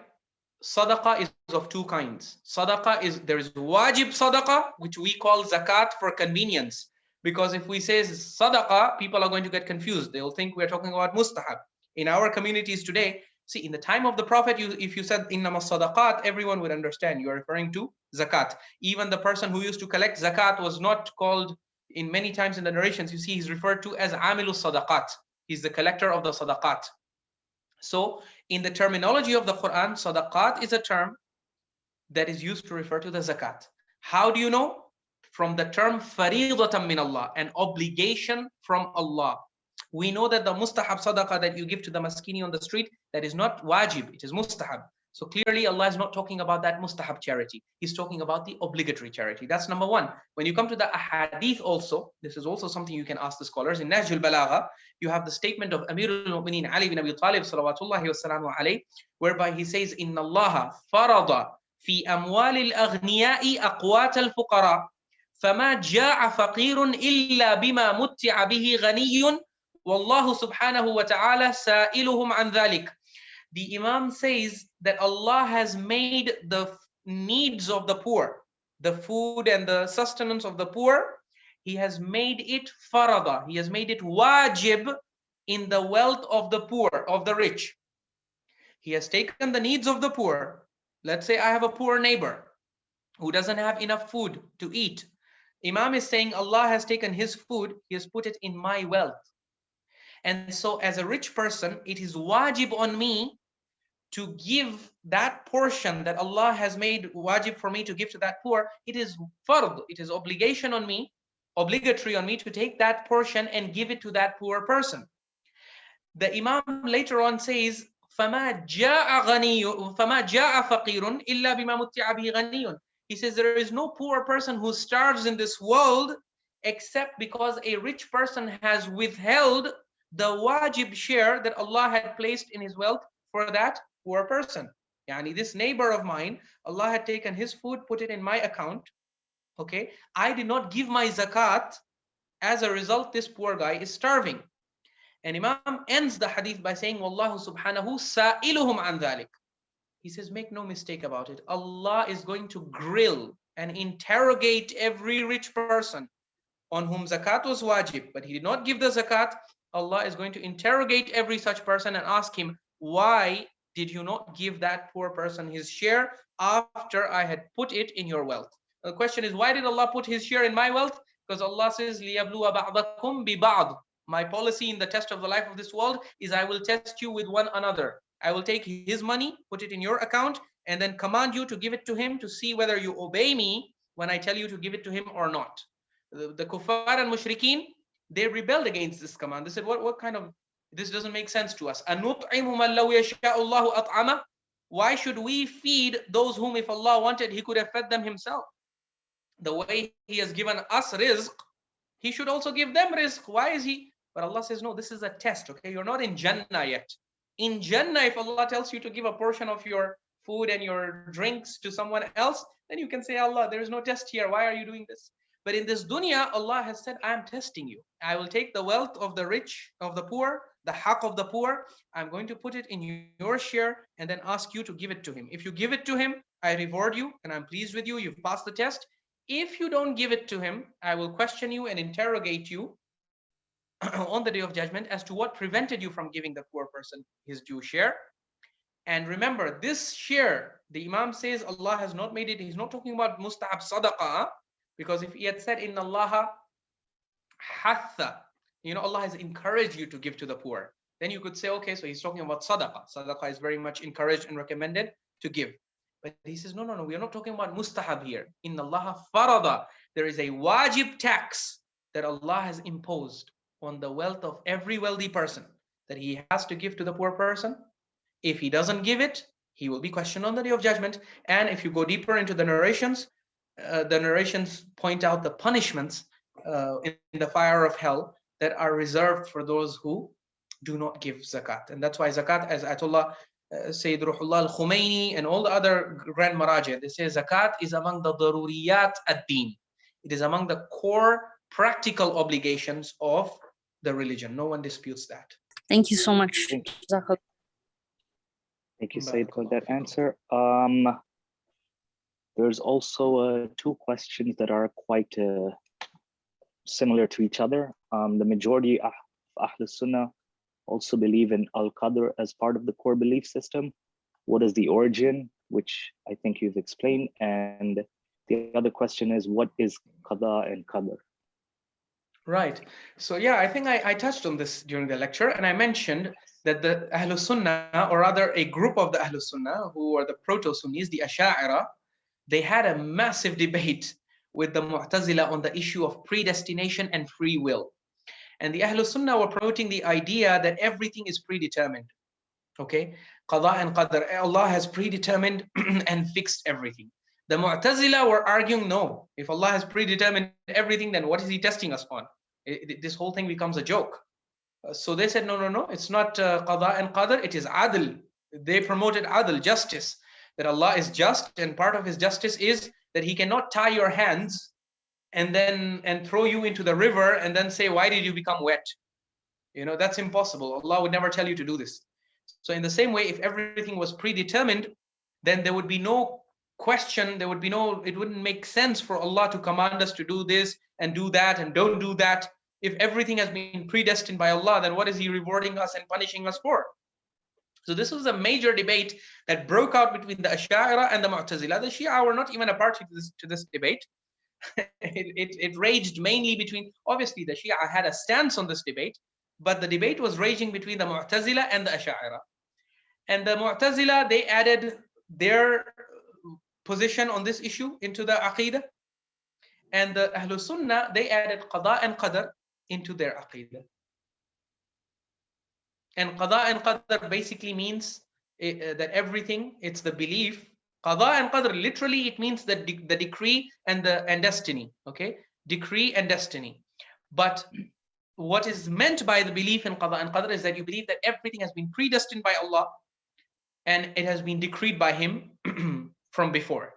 S1: sadaqah is of two kinds. Sadaqah is, there is wajib sadaqah, which we call zakat for convenience. Because if we say sadaqah, people are going to get confused. They will think we're talking about mustahab. In our communities today, see, in the time of the Prophet, if you said innama sadaqat, everyone would understand you are referring to zakat. Even the person who used to collect zakat was not called, in many times in the narrations, you see he's referred to as amilu sadaqat. He's the collector of the sadaqat. So in the terminology of the Quran, sadaqat is a term that is used to refer to the zakat. How do you know? From the term faridatan min Allah, an obligation from Allah. We know that the mustahab sadaqah that you give to the maskini on the street, that is not wajib, it is mustahab. So clearly Allah is not talking about that mustahab charity. He's talking about the obligatory charity. That's number one. When you come to the ahadith also, this is also something you can ask the scholars. In Nahj al-Balagha, you have the statement of Amirul Mu'mineen Ali bin Abi Talib salawatullahi wa salamu alayhi, whereby he says, Inna Allah farada fi amwal al-aghniyai aqwat al-fuqara, fama ja'a faqirun illa bima mutti'a bihi ghaniyun, wallahu subhanahu wa ta'ala sa'iluhum an dhalik. The Imam says that Allah has made the needs of the poor, the food and the sustenance of the poor, He has made it farada, He has made it wajib in the wealth of the poor, of the rich. He has taken the needs of the poor. Let's say I have a poor neighbor who doesn't have enough food to eat. Imam is saying Allah has taken his food, He has put it in my wealth. And so as a rich person, it is wajib on me to give that portion that Allah has made wajib for me to give to that poor. It is fard, it is obligation on me, obligatory on me to take that portion and give it to that poor person. The Imam later on says, فَمَا جَاءَ فَقِيرٌ إِلَّا بِمَا مُتِّعَ بِهِ غَنِيٌّ. He says there is no poor person who starves in this world except because a rich person has withheld the wajib share that Allah had placed in his wealth for that poor person. Yani this neighbor of mine, Allah had taken his food, put it in my account. Okay, I did not give my zakat. As a result, this poor guy is starving. And Imam ends the hadith by saying, Wallahu subhanahu sa'iluhum an dhalik. He says, make no mistake about it. Allah is going to grill and interrogate every rich person on whom zakat was wajib, but he did not give the zakat. Allah is going to interrogate every such person and ask him, why did you not give that poor person his share after I had put it in your wealth? The question is, why did Allah put his share in my wealth? Because Allah says, لِيَبْلُوَ بَعْضَكُمْ بِبَعْضٍ. My policy in the test of the life of this world is I will test you with one another. I will take his money, put it in your account, and then command you to give it to him to see whether you obey me when I tell you to give it to him or not. The kuffar and mushrikeen, they rebelled against this command. They said, what kind of, this doesn't make sense to us. Why should we feed those whom if Allah wanted, He could have fed them Himself? The way He has given us rizq, He should also give them rizq. Why is He? But Allah says, no, this is a test, okay? You're not in Jannah yet. In Jannah, if Allah tells you to give a portion of your food and your drinks to someone else, then you can say, Allah, there is no test here. Why are you doing this? But in this dunya, Allah has said, I am testing you. I will take the wealth of the rich, of the poor, the haqq of the poor. I'm going to put it in your share and then ask you to give it to him. If you give it to him, I reward you and I'm pleased with you. You've passed the test. If you don't give it to him, I will question you and interrogate you on the day of judgment as to what prevented you from giving the poor person his due share. And remember, this share, the Imam says Allah has not made it, He's not talking about mustahab sadaqah, because if He had said, Inna Allah hatha, Allah has encouraged you to give to the poor, then you could say, okay, so He's talking about sadaqah. Sadaqah is very much encouraged and recommended to give. But He says, no, we are not talking about mustahab here. Inna Allah farada. There is a wajib tax that Allah has imposed on the wealth of every wealthy person that he has to give to the poor person. If he doesn't give it, he will be questioned on the day of judgment. And if you go deeper into the narrations point out the punishments in the fire of hell that are reserved for those who do not give zakat. And that's why zakat, as Ayatollah Sayyid Ruhullah al-Khomeini and all the other grand marajah, they say zakat is among the daruriyat ad-din. It is among the core practical obligations of the religion. No one disputes that.
S4: Thank you so much.
S2: Thank you, Sayyid, for that answer. There's also two questions that are quite similar to each other. The majority of Ahl Sunnah also believe in Al-Qadr as part of the core belief system. What is the origin, which I think you've explained. And the other question is, what is Qadha and Qadr?
S1: Right. So yeah, I think I touched on this during the lecture, and I mentioned that the Ahl Sunnah, or rather a group of the Ahl Sunnah, who are the proto-Sunnis, the Ashairah, they had a massive debate with the Mu'tazila on the issue of predestination and free will. And the Ahl Sunnah were promoting the idea that everything is predetermined. Okay, Qadha and Qadr, Allah has predetermined and fixed everything. The Mu'tazila were arguing, no, if Allah has predetermined everything, then what is he testing us on? This whole thing becomes a joke. So they said, no, no, no, it's not Qadha and Qadr, it is Adl. They promoted Adl, justice, that Allah is just, and part of his justice is that he cannot tie your hands and throw you into the river and then say, why did you become wet? You know, that's impossible. Allah would never tell you to do this. So in the same way, if everything was predetermined, then there would be no question, there would be no, it wouldn't make sense for Allah to command us to do this and do that and don't do that. If everything has been predestined by Allah, then what is he rewarding us and punishing us for? So this was a major debate that broke out between the Ashairah and the Mu'tazila. The Shia were not even a party to this debate. It raged mainly between, obviously the Shia had a stance on this debate, but the debate was raging between the Mu'tazila and the Ashairah. And the Mu'tazila, they added their position on this issue into the Aqidah. And the Ahlul Sunnah, they added Qadha and Qadr into their Aqidah. And Qadha and Qadr basically means that everything, it's the belief. Qadha and Qadr, literally it means the decree and destiny, okay? Decree and destiny. But what is meant by the belief in Qadha and Qadr is that you believe that everything has been predestined by Allah and it has been decreed by him from before.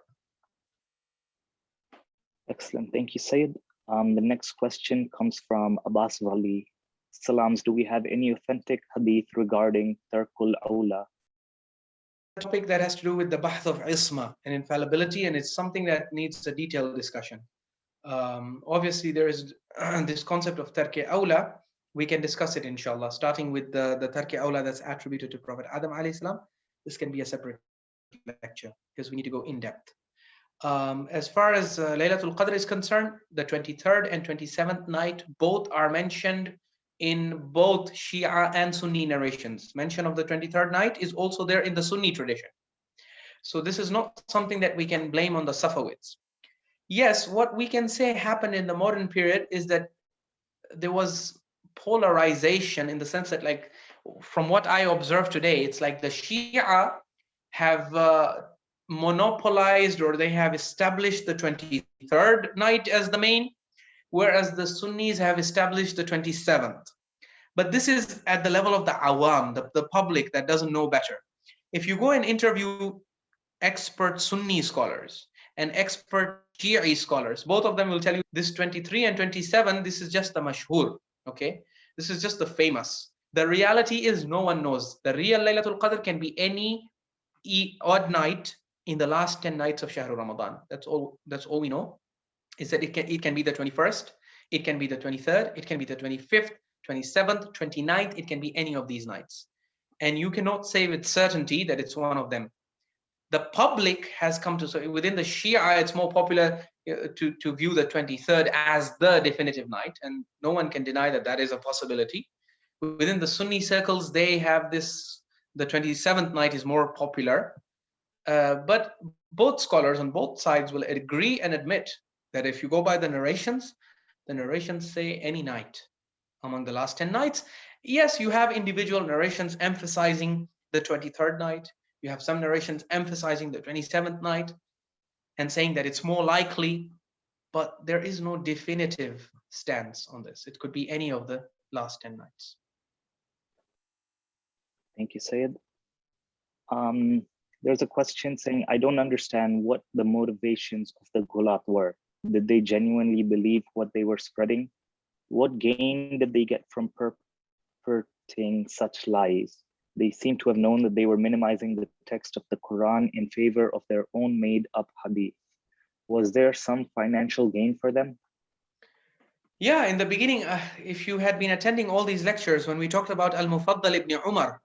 S2: Excellent. Thank you, Sayyid. The next question comes from Abbas Wali. Salams, do we have any authentic hadith regarding Tarkul Awla?
S1: Topic that has to do with the bahth of isma and infallibility, and it's something that needs a detailed discussion. Obviously, there is this concept of Tarki Awla. We can discuss it, inshallah, starting with the Tarki Awla that's attributed to Prophet Adam alayhi salam. This can be a separate lecture because we need to go in depth. As far as Laylatul Qadr is concerned, the 23rd and 27th night both are mentioned in both Shia and Sunni narrations. Mention of the 23rd night is also there in the Sunni tradition. So this is not something that we can blame on the Safavids. Yes, what we can say happened in the modern period is that there was polarization in the sense that, like, from what I observe today, it's like the Shia have monopolized, or they have established the 23rd night as the main, whereas the Sunnis have established the 27th. But this is at the level of the awam, the public that doesn't know better. If you go and interview expert Sunni scholars and expert Shia scholars, both of them will tell you this 23 and 27, this is just the mashhur, okay? This is just the famous. The reality is no one knows. The real Laylatul Qadr can be any odd night in the last 10 nights of Shahr Ramadan. That's all we know, is that it can be the 21st, it can be the 23rd, it can be the 25th, 27th, 29th, it can be any of these nights. And you cannot say with certainty that it's one of them. The public has come to, so within the Shia, it's more popular to view the 23rd as the definitive night, and no one can deny that that is a possibility. Within the Sunni circles, they have this, the 27th night is more popular. But both scholars on both sides will agree and admit that if you go by the narrations say any night among the last 10 nights. Yes, you have individual narrations emphasizing the 23rd night. You have some narrations emphasizing the 27th night and saying that it's more likely, but there is no definitive stance on this. It could be any of the last 10 nights.
S2: Thank you, Sayyid. There's a question saying, I don't understand what the motivations of the Ghulaat were. Did they genuinely believe what they were spreading? What gain did they get from perpetrating such lies? They seem to have known that they were minimizing the text of the Quran in favor of their own made-up hadith. Was there some financial gain for them?
S1: Yeah, in the beginning, if you had been attending all these lectures, when we talked about Al-Mufaddal ibn Umar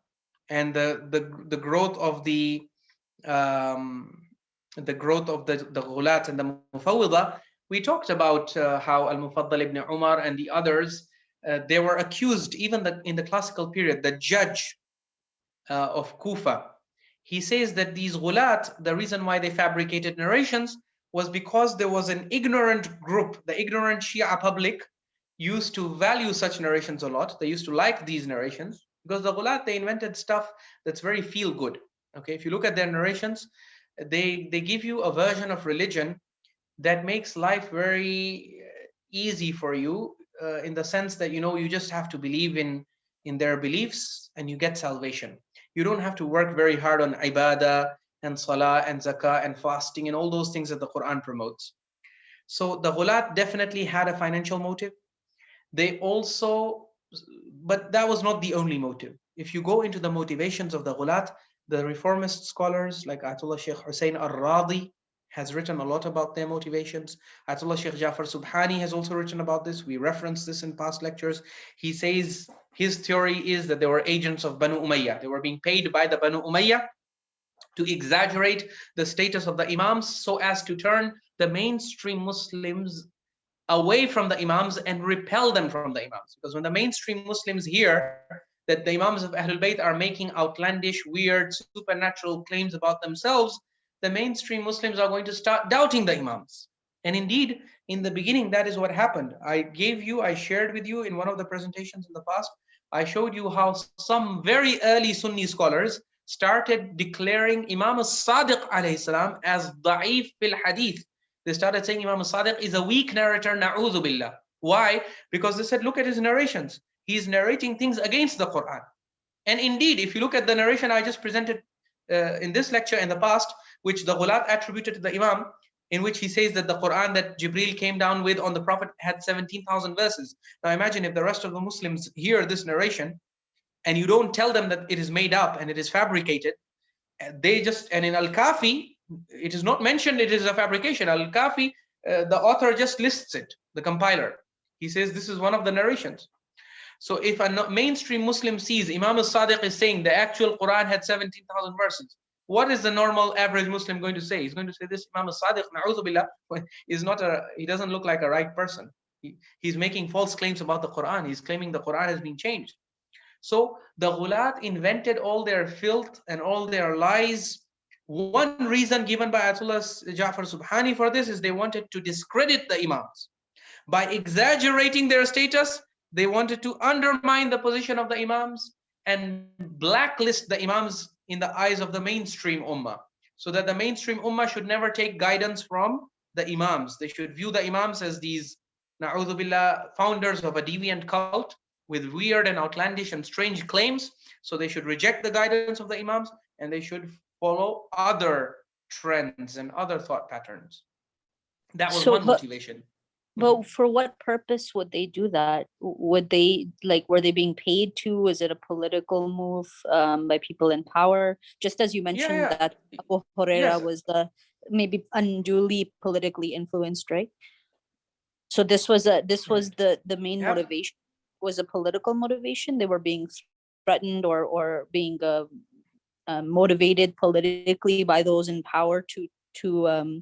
S1: and the growth of the Ghulaat and the Mufawwida, we talked about how Al-Mufaddal ibn Umar and the others, they were accused, even in the classical period, the judge of Kufa, he says that these Ghulaat, the reason why they fabricated narrations was because there was an ignorant group, the ignorant Shia public used to value such narrations a lot. They used to like these narrations, Because the Ghulaat, they invented stuff that's very feel good. Okay, if you look at their narrations, they give you a version of religion that makes life very easy for you, in the sense that, you know, you just have to believe in their beliefs and you get salvation. You don't have to work very hard on ibadah and salah and zakah and fasting and all those things that the Quran promotes. So the Ghulaat definitely had a financial motive. They also, but that was not the only motive. If you go into the motivations of the Ghulaat, the reformist scholars like Ayatollah Sheikh Hussein al-Radi has written a lot about their motivations. Ayatollah Sheikh Jafar Subhani has also written about this. We referenced this in past lectures. He says his theory is that they were agents of Banu Umayyah. They were being paid by the Banu Umayyah to exaggerate the status of the Imams so as to turn the mainstream Muslims away from the Imams and repel them from the Imams. Because when the mainstream Muslims hear that the Imams of Ahlul Bayt are making outlandish, weird, supernatural claims about themselves, the mainstream Muslims are going to start doubting the Imams. And indeed, in the beginning, that is what happened. I shared with you in one of the presentations in the past, I showed you how some very early Sunni scholars started declaring Imam as-Sadiq alayhi salam as da'if fil hadith. They started saying Imam as-Sadiq is a weak narrator, na'udhu billah. Why? Because they said, look at his narrations. He's narrating things against the Quran. And indeed, if you look at the narration I just presented in this lecture in the past, which the Ghulaat attributed to the Imam, in which he says that the Quran that Jibreel came down with on the Prophet had 17,000 verses. Now imagine if the rest of the Muslims hear this narration and you don't tell them that it is made up and it is fabricated, they just, and in Al-Kafi, it is not mentioned it is a fabrication. Al-Kafi, the author just lists it, the compiler. He says this is one of the narrations. So if a mainstream Muslim sees Imam al-Sadiq is saying the actual Quran had 17,000 verses, what is the normal average Muslim going to say? He's going to say this Imam al-Sadiq, na'udhu billah, is not he doesn't look like a right person. He's making false claims about the Quran. He's claiming the Quran has been changed. So the Ghulaat invented all their filth and all their lies. One reason given by Ayatollah Jafar Subhani for this is they wanted to discredit the Imams. By exaggerating their status, they wanted to undermine the position of the Imams and blacklist the Imams in the eyes of the mainstream Ummah, so that the mainstream Ummah should never take guidance from the Imams. They should view the Imams as these, na'udhu billah, founders of a deviant cult with weird and outlandish and strange claims. So they should reject the guidance of the Imams and they should follow other trends and other thought patterns. That was one motivation.
S4: But for what purpose would they do that? Would they, like, were they being paid to? Is it a political move by people in power? Just as you mentioned that Abu Huraira was maybe unduly politically influenced, right? So this was the main motivation, was a political motivation. They were being threatened or being motivated politically by those in power to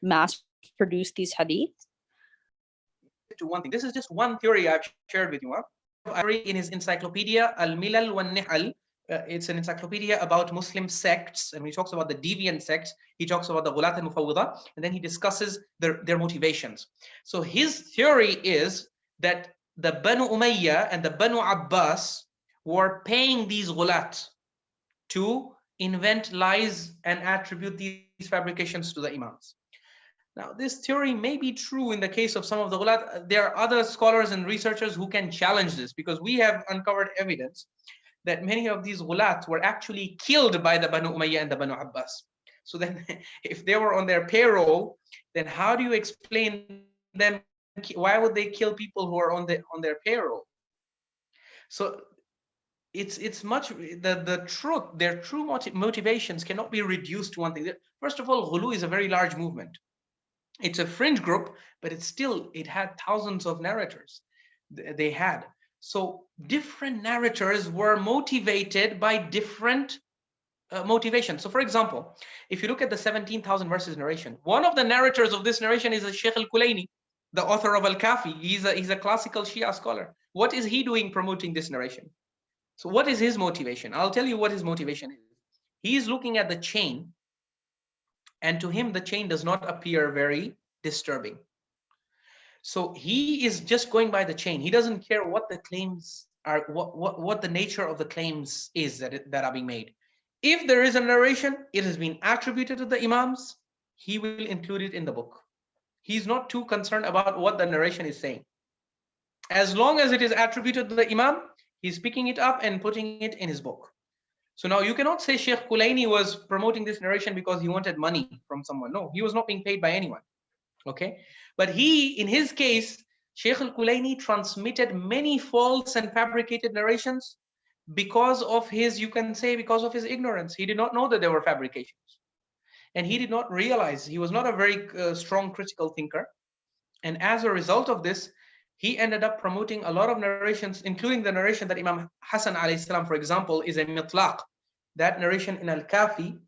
S4: mass produce these hadith.
S1: To one thing, this is just one theory I've shared with you. In his encyclopedia Al-Milal wa Nihal, it's an encyclopedia about Muslim sects, and he talks about the deviant sects. He talks about the Ghulaat and Mufawwida, and then he discusses their motivations. So his theory is that the Banu Umayyah and the Banu Abbas were paying these Ghulaat to invent lies and attribute these fabrications to the Imams. Now, this theory may be true in the case of some of the Ghulaat. There are other scholars and researchers who can challenge this, because we have uncovered evidence that many of these Ghulaat were actually killed by the Banu Umayyah and the Banu Abbas. So then if they were on their payroll, then how do you explain them? Why would they kill people who are on their payroll? So it's much, the truth, their true motivations cannot be reduced to one thing. First of all, Ghulu is a very large movement. It's a fringe group, but it had thousands of narrators. They had. So different narrators were motivated by different motivations. So for example, if you look at the 17,000 verses narration, one of the narrators of this narration is a Sheikh Kulayni, the author of Al-Kafi. He's a classical Shia scholar. What is he doing promoting this narration? So what is his motivation? I'll tell you what his motivation is. He's looking at the chain, and to him, the chain does not appear very disturbing. So he is just going by the chain. He doesn't care what the claims are what the nature of the claims is that are being made. If there is a narration, it has been attributed to the Imams, he will include it in the book. He's not too concerned about what the narration is saying. As long as it is attributed to the Imam, he's picking it up and putting it in his book. So now you cannot say Sheikh Kulayni was promoting this narration because he wanted money from someone. No, he was not being paid by anyone. Okay, but in his case, Sheikh al-Kulayni transmitted many false and fabricated narrations because of his, you can say, because of his ignorance. He did not know that they were fabrications. And he did not realize, he was not a very strong critical thinker. And as a result of this, he ended up promoting a lot of narrations, including the narration that Imam Hassan alayhi salam, for example, is a mitlaq. That narration in Al-Kafi,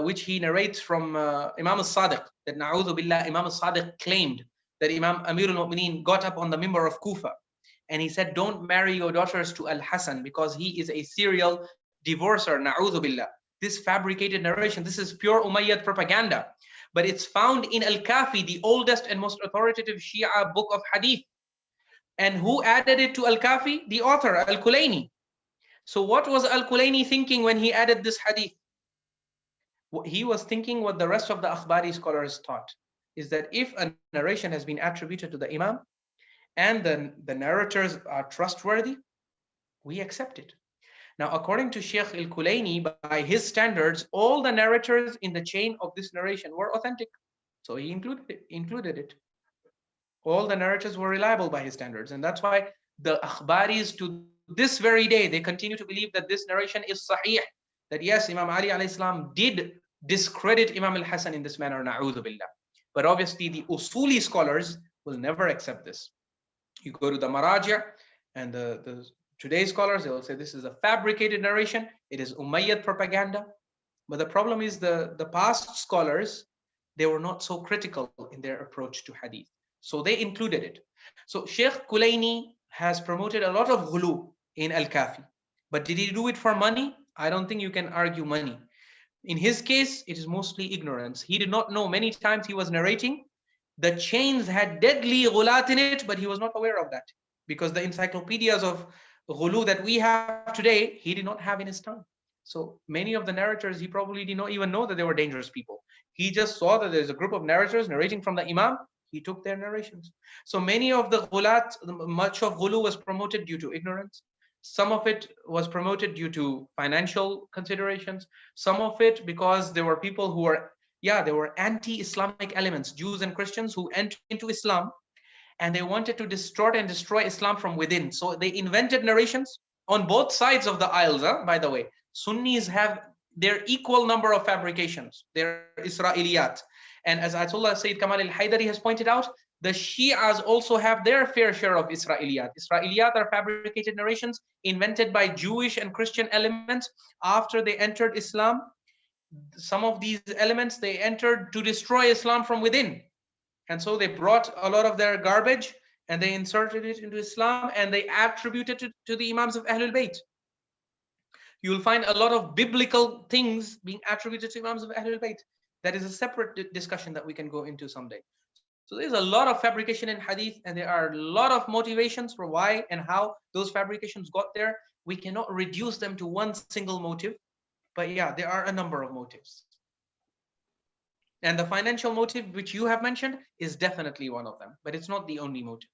S1: which he narrates from Imam al-Sadiq, that na'udhu billah, Imam al-Sadiq claimed that Imam Amir al-Mu'mineen got up on the mimbar of Kufa and he said, don't marry your daughters to Al-Hasan because he is a serial divorcer, na'udhu billah. This fabricated narration, this is pure Umayyad propaganda. But it's found in Al-Kafi, the oldest and most authoritative Shia book of Hadith. And who added it to Al-Kafi? The author, Al-Kulayni. So what was Al-Kulayni thinking when he added this Hadith? He was thinking what the rest of the Akhbari scholars taught, is that if a narration has been attributed to the Imam and the narrators are trustworthy, we accept it. Now, according to Sheikh al-Kulayni, by his standards, all the narrators in the chain of this narration were authentic. So he included it. All the narrators were reliable by his standards. And that's why the Akhbaris to this very day, they continue to believe that this narration is sahih. That yes, Imam Ali alayhi salam did discredit Imam al-Hasan in this manner, na'udhu billah. But obviously the usuli scholars will never accept this. You go to the Maraji' and the today's scholars, they will say this is a fabricated narration. It is Umayyad propaganda. But the problem is the past scholars, they were not so critical in their approach to hadith. So they included it. So Sheikh Kulayni has promoted a lot of ghulu in Al-Kafi. But did he do it for money? I don't think you can argue money. In his case, it is mostly ignorance. He did not know. Many times he was narrating, the chains had deadly Ghulaat in it, but he was not aware of that. Because the encyclopedias of ghulu that we have today, he did not have in his time. So many of the narrators, he probably did not even know that they were dangerous people. He just saw that there's a group of narrators narrating from the Imam. He took their narrations. So many of the Ghulaat, much of ghulu was promoted due to ignorance. Some of it was promoted due to financial considerations. Some of it because there were people who were, they were anti-Islamic elements, Jews and Christians who entered into Islam and they wanted to distort and destroy Islam from within. So they invented narrations on both sides of the aisles, by the way. Sunnis have their equal number of fabrications, their Israeliyat. And as Ayatollah Sayyid Kamal al-Haidari has pointed out, the Shias also have their fair share of Israeliyat. Israeliyat are fabricated narrations invented by Jewish and Christian elements after they entered Islam. Some of these elements, they entered to destroy Islam from within. And so they brought a lot of their garbage and they inserted it into Islam and they attributed it to the Imams of Ahlul Bayt. You'll find a lot of biblical things being attributed to Imams of Ahlul Bayt. That is a separate discussion that we can go into someday. So there's a lot of fabrication in hadith and there are a lot of motivations for why and how those fabrications got there. We cannot reduce them to one single motive, but there are a number of motives. And the financial motive, which you have mentioned, is definitely one of them, but it's not the only motive.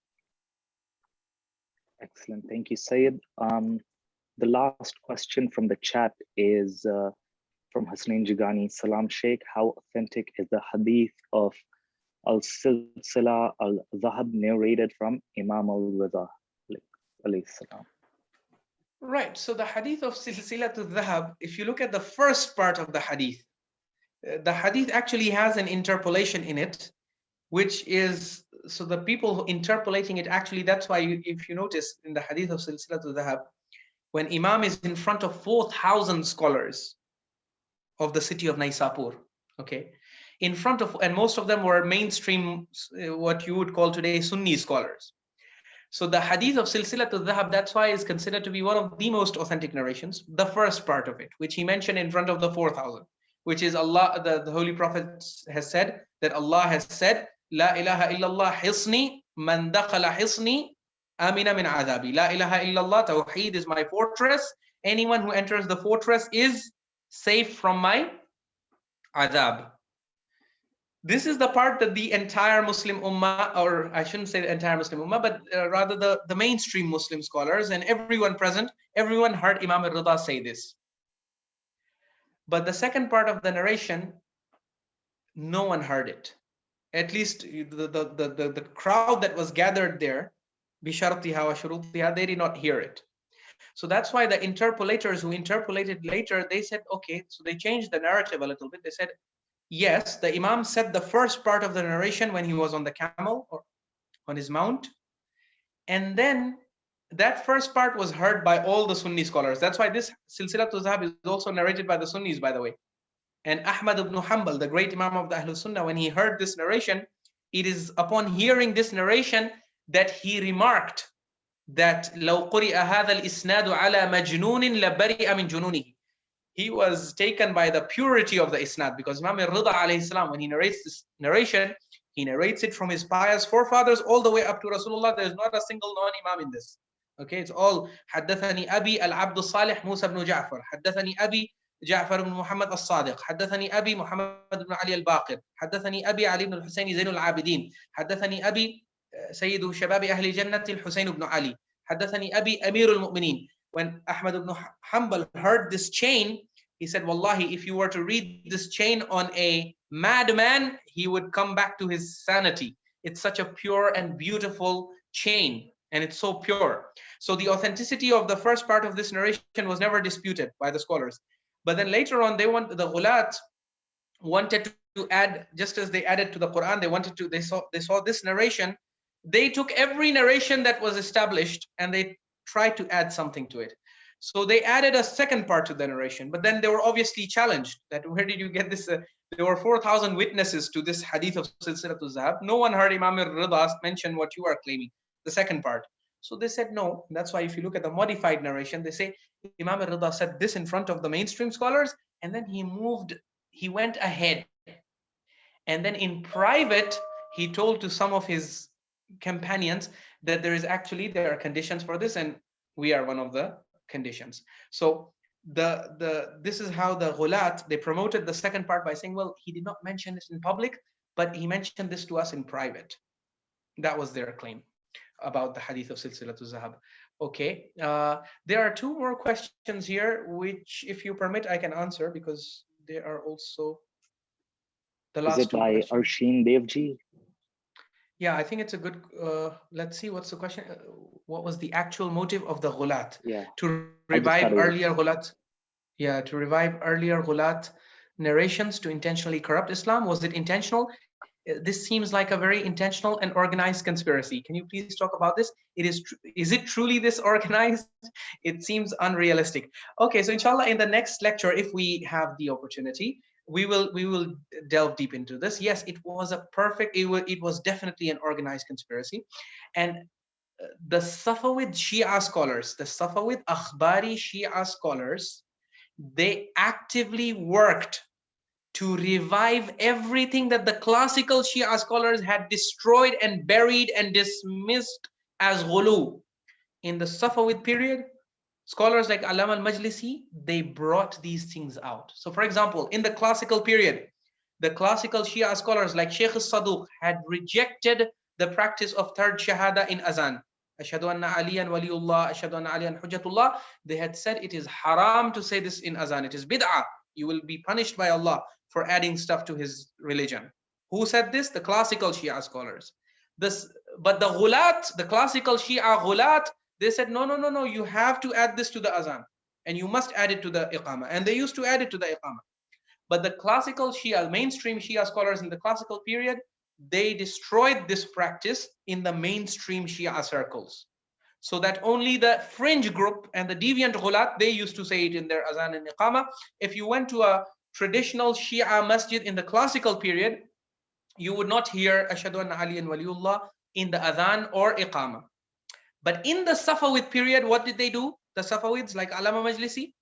S2: Excellent. Thank you, Syed. The last question from the chat is from Hasnain Jigani. Salam Sheikh, how authentic is the hadith of Al-Silsila Al-Zahab narrated from Imam al-Wada alayhi salam?
S1: Right. So the hadith of Silsila al-Zahab, if you look at the first part of the hadith actually has an interpolation in it, which is, so the people interpolating it actually, that's why if you notice in the hadith of Silsila al-Zahab, when Imam is in front of 4,000 scholars of the city of Naisapur, okay, in front of, and most of them were mainstream, what you would call today Sunni scholars. So the hadith of Silsilat al-Dhahab, that's why is considered to be one of the most authentic narrations, the first part of it, which he mentioned in front of the 4,000, which is Allah, the Holy Prophet has said, that Allah has said, La ilaha illallah hisni, man dakhala hisni, Amina min adabi. La ilaha illallah, tawheed is my fortress. Anyone who enters the fortress is safe from my adab. This is the part that the entire Muslim Ummah, or I shouldn't say the entire Muslim Ummah, but rather the mainstream Muslim scholars and everyone present, everyone heard Imam al-Rida say this. But the second part of the narration, no one heard it. At least the crowd that was gathered there, bishartiha wa shurutiha, they did not hear it. So that's why the interpolators who interpolated later, they said, okay, so they changed the narrative a little bit. They said, yes, the Imam said the first part of the narration when he was on the camel or on his mount. And then that first part was heard by all the Sunni scholars. That's why this Silsilatul Zahab is also narrated by the Sunnis, by the way. And Ahmad ibn Hanbal, the great Imam of the Ahlul Sunnah, when he heard this narration, it is upon hearing this narration that he remarked that لو قرئ هذا الإسناد على مجنون لبرئ من جنونه. He was taken by the purity of the isnad, because Imam al-Rida alayhi salam, when he narrates this narration, he narrates it from his pious forefathers all the way up to Rasulullah. There's not a single non-imam in this. Okay, it's all حدثني أبي العبد الصالح موسى بن جعفر, حدثني أبي جعفر بن محمد الصادق, حدثني أبي محمد بن علي الباقر, حدثني أبي علي بن الحسين زين العابدين, حدثني أبي سيد شباب أهل الجنة الحسين بن علي, حدثني أبي أمير المؤمنين. When Ahmad ibn Hanbal heard this chain, he said, Wallahi, if you were to read this chain on a madman, he would come back to his sanity. It's such a pure and beautiful chain, and it's so pure. So the authenticity of the first part of this narration was never disputed by the scholars. But then later on, the Ghulaat wanted to add, just as they added to the Quran, they saw this narration. They took every narration that was established and they tried to add something to it. So they added a second part to the narration, but then they were obviously challenged that where did you get this? There were 4,000 witnesses to this hadith of Silsilatul Zahab. No one heard Imam al-Rida mention what you are claiming, the second part. So they said no. That's why if you look at the modified narration, they say Imam al-Rida said this in front of the mainstream scholars, and then he went ahead. And then in private, he told to some of his companions that there are conditions for this, and we are one of the conditions. So this is how the Ghulaat, they promoted the second part by saying, well, he did not mention this in public, but he mentioned this to us in private. That was their claim about the hadith of Silsilatul Zahab. Okay, there are two more questions here, which if you permit, I can answer because they are also the last. Is it
S2: by Arshin Devji?
S1: Yeah, I think it's a good, let's see, what's the question? What was the actual motive of the Ghulaat?
S2: Yeah.
S1: To revive earlier Ghulaat? Yeah, to revive earlier Ghulaat narrations to intentionally corrupt Islam. Was it intentional? This seems like a very intentional and organized conspiracy. Can you please talk about this? Is it truly this organized? It seems unrealistic. Okay, so inshallah, in the next lecture, if we have the opportunity, we will delve deep into this. Yes, it was it was definitely an organized conspiracy. And the Safavid Shia scholars, the Safavid Akhbari Shia scholars, they actively worked to revive everything that the classical Shia scholars had destroyed and buried and dismissed as ghulu. In the Safavid period, scholars like Allama Majlisi, they brought these things out. So for example, in the classical period, the classical Shia scholars like Sheikh Saduq had rejected the practice of third shahada in azan. Ashhadu anna aliyan waliullah, ashhadu anna aliyan hujjatullah. They had said it is haram to say this in azan. It is bid'ah. You will be punished by Allah for adding stuff to his religion. Who said this? The classical Shia scholars. But the Ghulaat, the classical Shia Ghulaat, they said, no, you have to add this to the azan. And you must add it to the iqamah. And they used to add it to the iqamah. But the classical Shia, mainstream Shia scholars in the classical period, they destroyed this practice in the mainstream Shia circles. So that only the fringe group and the deviant Ghulaat, they used to say it in their azan and iqamah. If you went to a traditional Shia masjid in the classical period, you would not hear Ashhadu anna aliyan waliullah in the adhan or iqamah. But in the Safavid period, what did they do? The Safavids, like Allama Majlisi,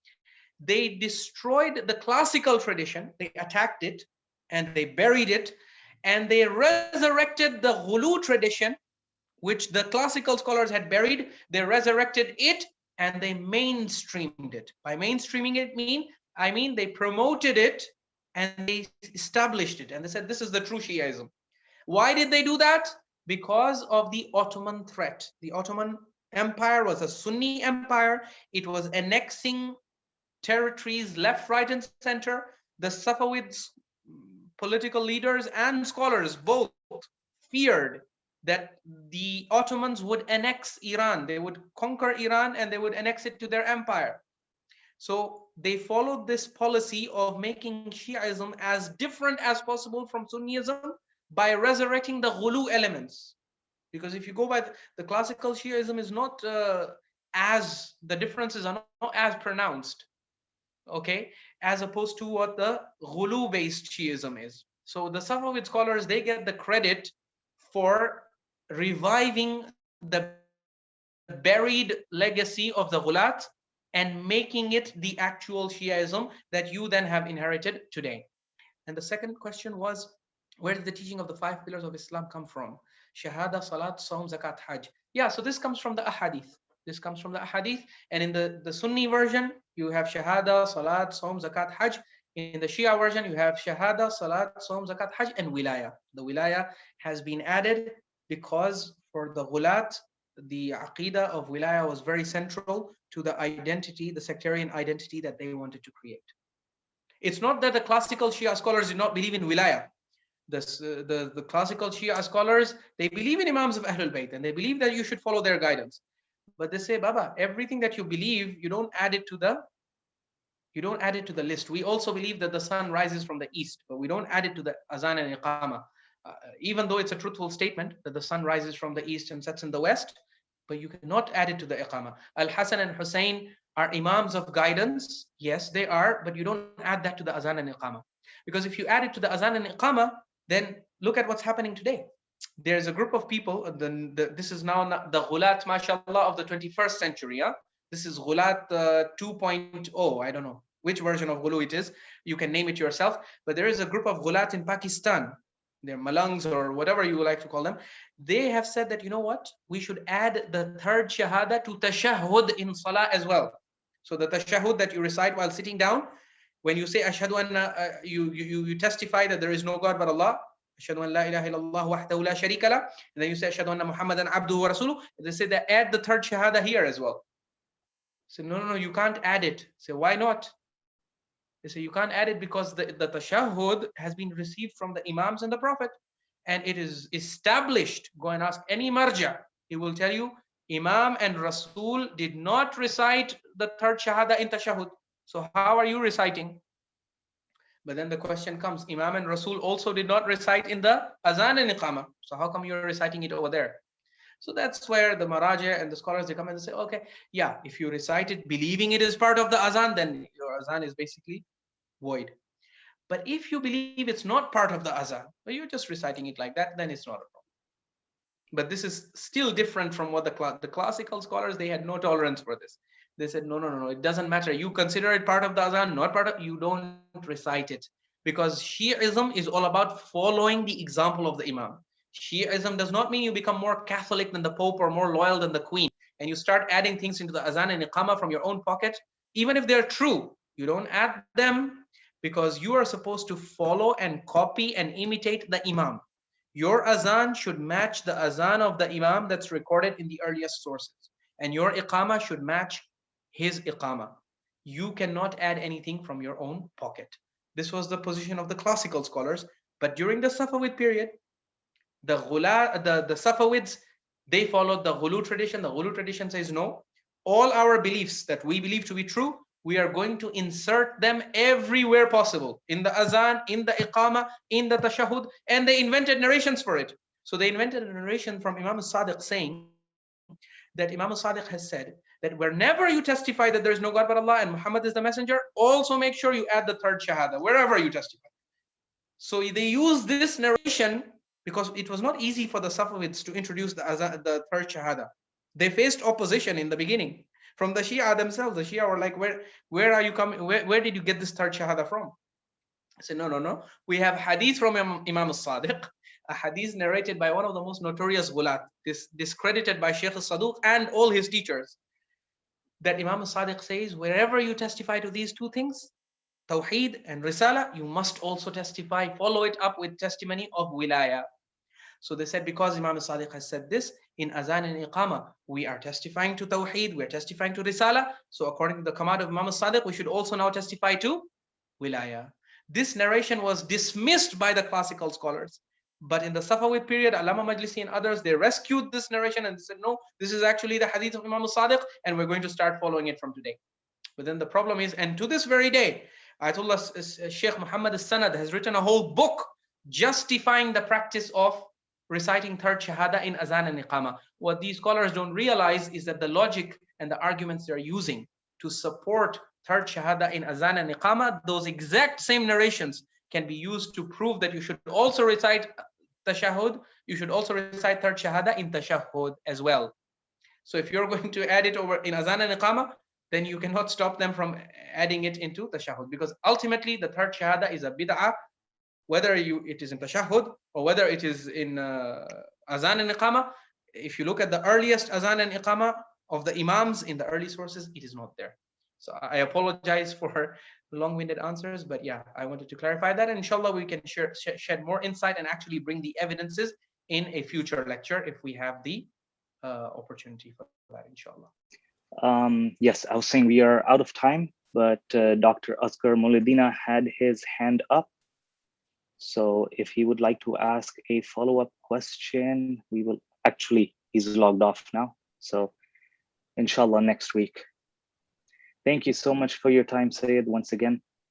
S1: they destroyed the classical tradition, they attacked it, and they buried it, and they resurrected the ghulu tradition which the classical scholars had buried. They resurrected it and they mainstreamed it. By mainstreaming it, I mean they promoted it and they established it. And they said, this is the true Shiaism. Why did they do that? Because of the Ottoman threat. The Ottoman Empire was a Sunni empire. It was annexing territories left, right, and center. The Safavids, political leaders and scholars both feared that the Ottomans would annex Iran. They would conquer Iran and they would annex it to their empire. So they followed this policy of making Shiaism as different as possible from Sunnism by resurrecting the Ghulu elements. Because if you go by the classical Shiaism is not the differences are not as pronounced, okay, as opposed to what the Ghulu based Shiism is. So the Safavid scholars, they get the credit for reviving the buried legacy of the Ghulaat and making it the actual Shiaism that you then have inherited today. And the second question was, where did the teaching of the 5 pillars of Islam come from? Shahada, Salat, Saum, Zakat, Hajj. Yeah, so this comes from the ahadith. This comes from the ahadith. And in the Sunni version, you have Shahada, Salat, Saum, Zakat, Hajj. In the Shia version, you have Shahada, Salat, Saum, Zakat, Hajj, and Wilayah. The Wilayah has been added because for the Ghulaat, the Aqidah of Wilayah was very central to the identity, the sectarian identity that they wanted to create. It's not that the classical Shia scholars did not believe in Wilayah. The classical Shia scholars, they believe in Imams of Ahlul Bayt and they believe that you should follow their guidance. But they say, Baba, everything that you believe, you don't add it to the list. We also believe that the sun rises from the east, but we don't add it to the azan and iqamah. Even though it's a truthful statement that the sun rises from the east and sets in the west, but you cannot add it to the iqamah. Al-Hasan and Hussein are imams of guidance. Yes, they are, but you don't add that to the azan and iqamah. Because if you add it to the azan and iqamah, then look at what's happening today. There's a group of people, this is now the Ghulaat, mashallah, of the 21st century. Yeah? This is Ghulaat 2.0. I don't know which version of Ghulu it is. You can name it yourself. But there is a group of Ghulaat in Pakistan. They're Malangs or whatever you like to call them. They have said that, you know what? We should add the third Shahada to Tashahhud in Salah as well. So the Tashahhud that you recite while sitting down, when you say Ashhadu anna, you testify that there is no God but Allah. Ashhadu an la ilaha illallah wahdahu la sharika lah. And then you say Ashhadu anna Muhammadan abduhu wa rasuluh. They say that add the third Shahada here as well. So no, you can't add it. Say, why not? They say you can't add it because the tashahhud has been received from the imams and the Prophet. And it is established. Go and ask any marja. He will tell you, Imam and Rasul did not recite the third Shahada in tashahhud. So how are you reciting? But then the question comes, Imam and Rasul also did not recite in the azan and iqamah. So how come you're reciting it over there? So that's where the Maraja and the scholars, they come and they say, okay, yeah, if you recite it believing it is part of the azan, then your azan is basically void. But if you believe it's not part of the azan, but you're just reciting it like that, then it's not a problem. But this is still different from what the classical scholars, they had no tolerance for this. They said, no, it doesn't matter. You consider it part of the azan, not part of, you don't recite it. Because Shi'ism is all about following the example of the Imam. Shi'ism does not mean you become more Catholic than the Pope or more loyal than the Queen. And you start adding things into the azan and iqamah from your own pocket. Even if they're true, you don't add them because you are supposed to follow and copy and imitate the Imam. Your azan should match the azan of the Imam that's recorded in the earliest sources. And your iqamah should match his iqamah. You cannot add anything from your own pocket. This was the position of the classical scholars. But during the Safavid period, the Safavids, they followed the Ghulu tradition. The Ghulu tradition says, no, all our beliefs that we believe to be true, we are going to insert them everywhere possible. In the azan, in the iqamah, in the tashahhud, and they invented narrations for it. So they invented a narration from Imam al-Sadiq saying that Imam al-Sadiq has said that whenever you testify that there is no God but Allah and Muhammad is the messenger, also make sure you add the third shahada, wherever you testify. So they use this narration because it was not easy for the Safavids to introduce the third shahada. They faced opposition in the beginning from the Shia themselves. The Shia were like, where are you coming? Where did you get this third shahada from? I said, no. We have hadith from Imam al-Sadiq a hadith narrated by one of the most notorious Ghulaat, discredited by Sheikh al-Saduq and all his teachers, that Imam al-Sadiq says, wherever you testify to these two things, Tawheed and Risala, you must also testify, follow it up with testimony of Wilayah. So they said, because Imam al-Sadiq has said this, in Azan and Iqamah, we are testifying to Tawheed, we are testifying to Risala. So according to the command of Imam al-Sadiq, we should also now testify to Wilayah. This narration was dismissed by the classical scholars. But in the Safavid period, Allama Majlisi and others, they rescued this narration and said, no, this is actually the hadith of Imam al-Sadiq, and we're going to start following it from today. But then the problem is, and to this very day, Ayatollah Sheikh Muhammad al-Sanad has written a whole book justifying the practice of reciting third shahada in Azan and Iqamah. What these scholars don't realize is that the logic and the arguments they're using to support third shahada in Azan and Iqamah, those exact same narrations can be used to prove that you should also recite tashahhud, you should also recite third shahada in tashahhud as well. So if you're going to add it over in Azan and Iqamah, then you cannot stop them from adding it into tashahhud, because ultimately the third shahada is a bid'ah, whether it is in tashahhud or whether it is in Azan and Iqamah. If you look at the earliest Azan and Iqamah of the Imams in the early sources, it is not there. So I apologize for long-winded answers, but yeah, I wanted to clarify that, and inshallah we can shed more insight and actually bring the evidences in a future lecture if we have the opportunity for that, inshallah.
S2: Yes, I was saying we are out of time, but Dr. Asghar Mouladina had his hand up. So if he would like to ask a follow-up question, we will actually, he's logged off now. So inshallah next week. Thank you so much for your time, Syed, once again.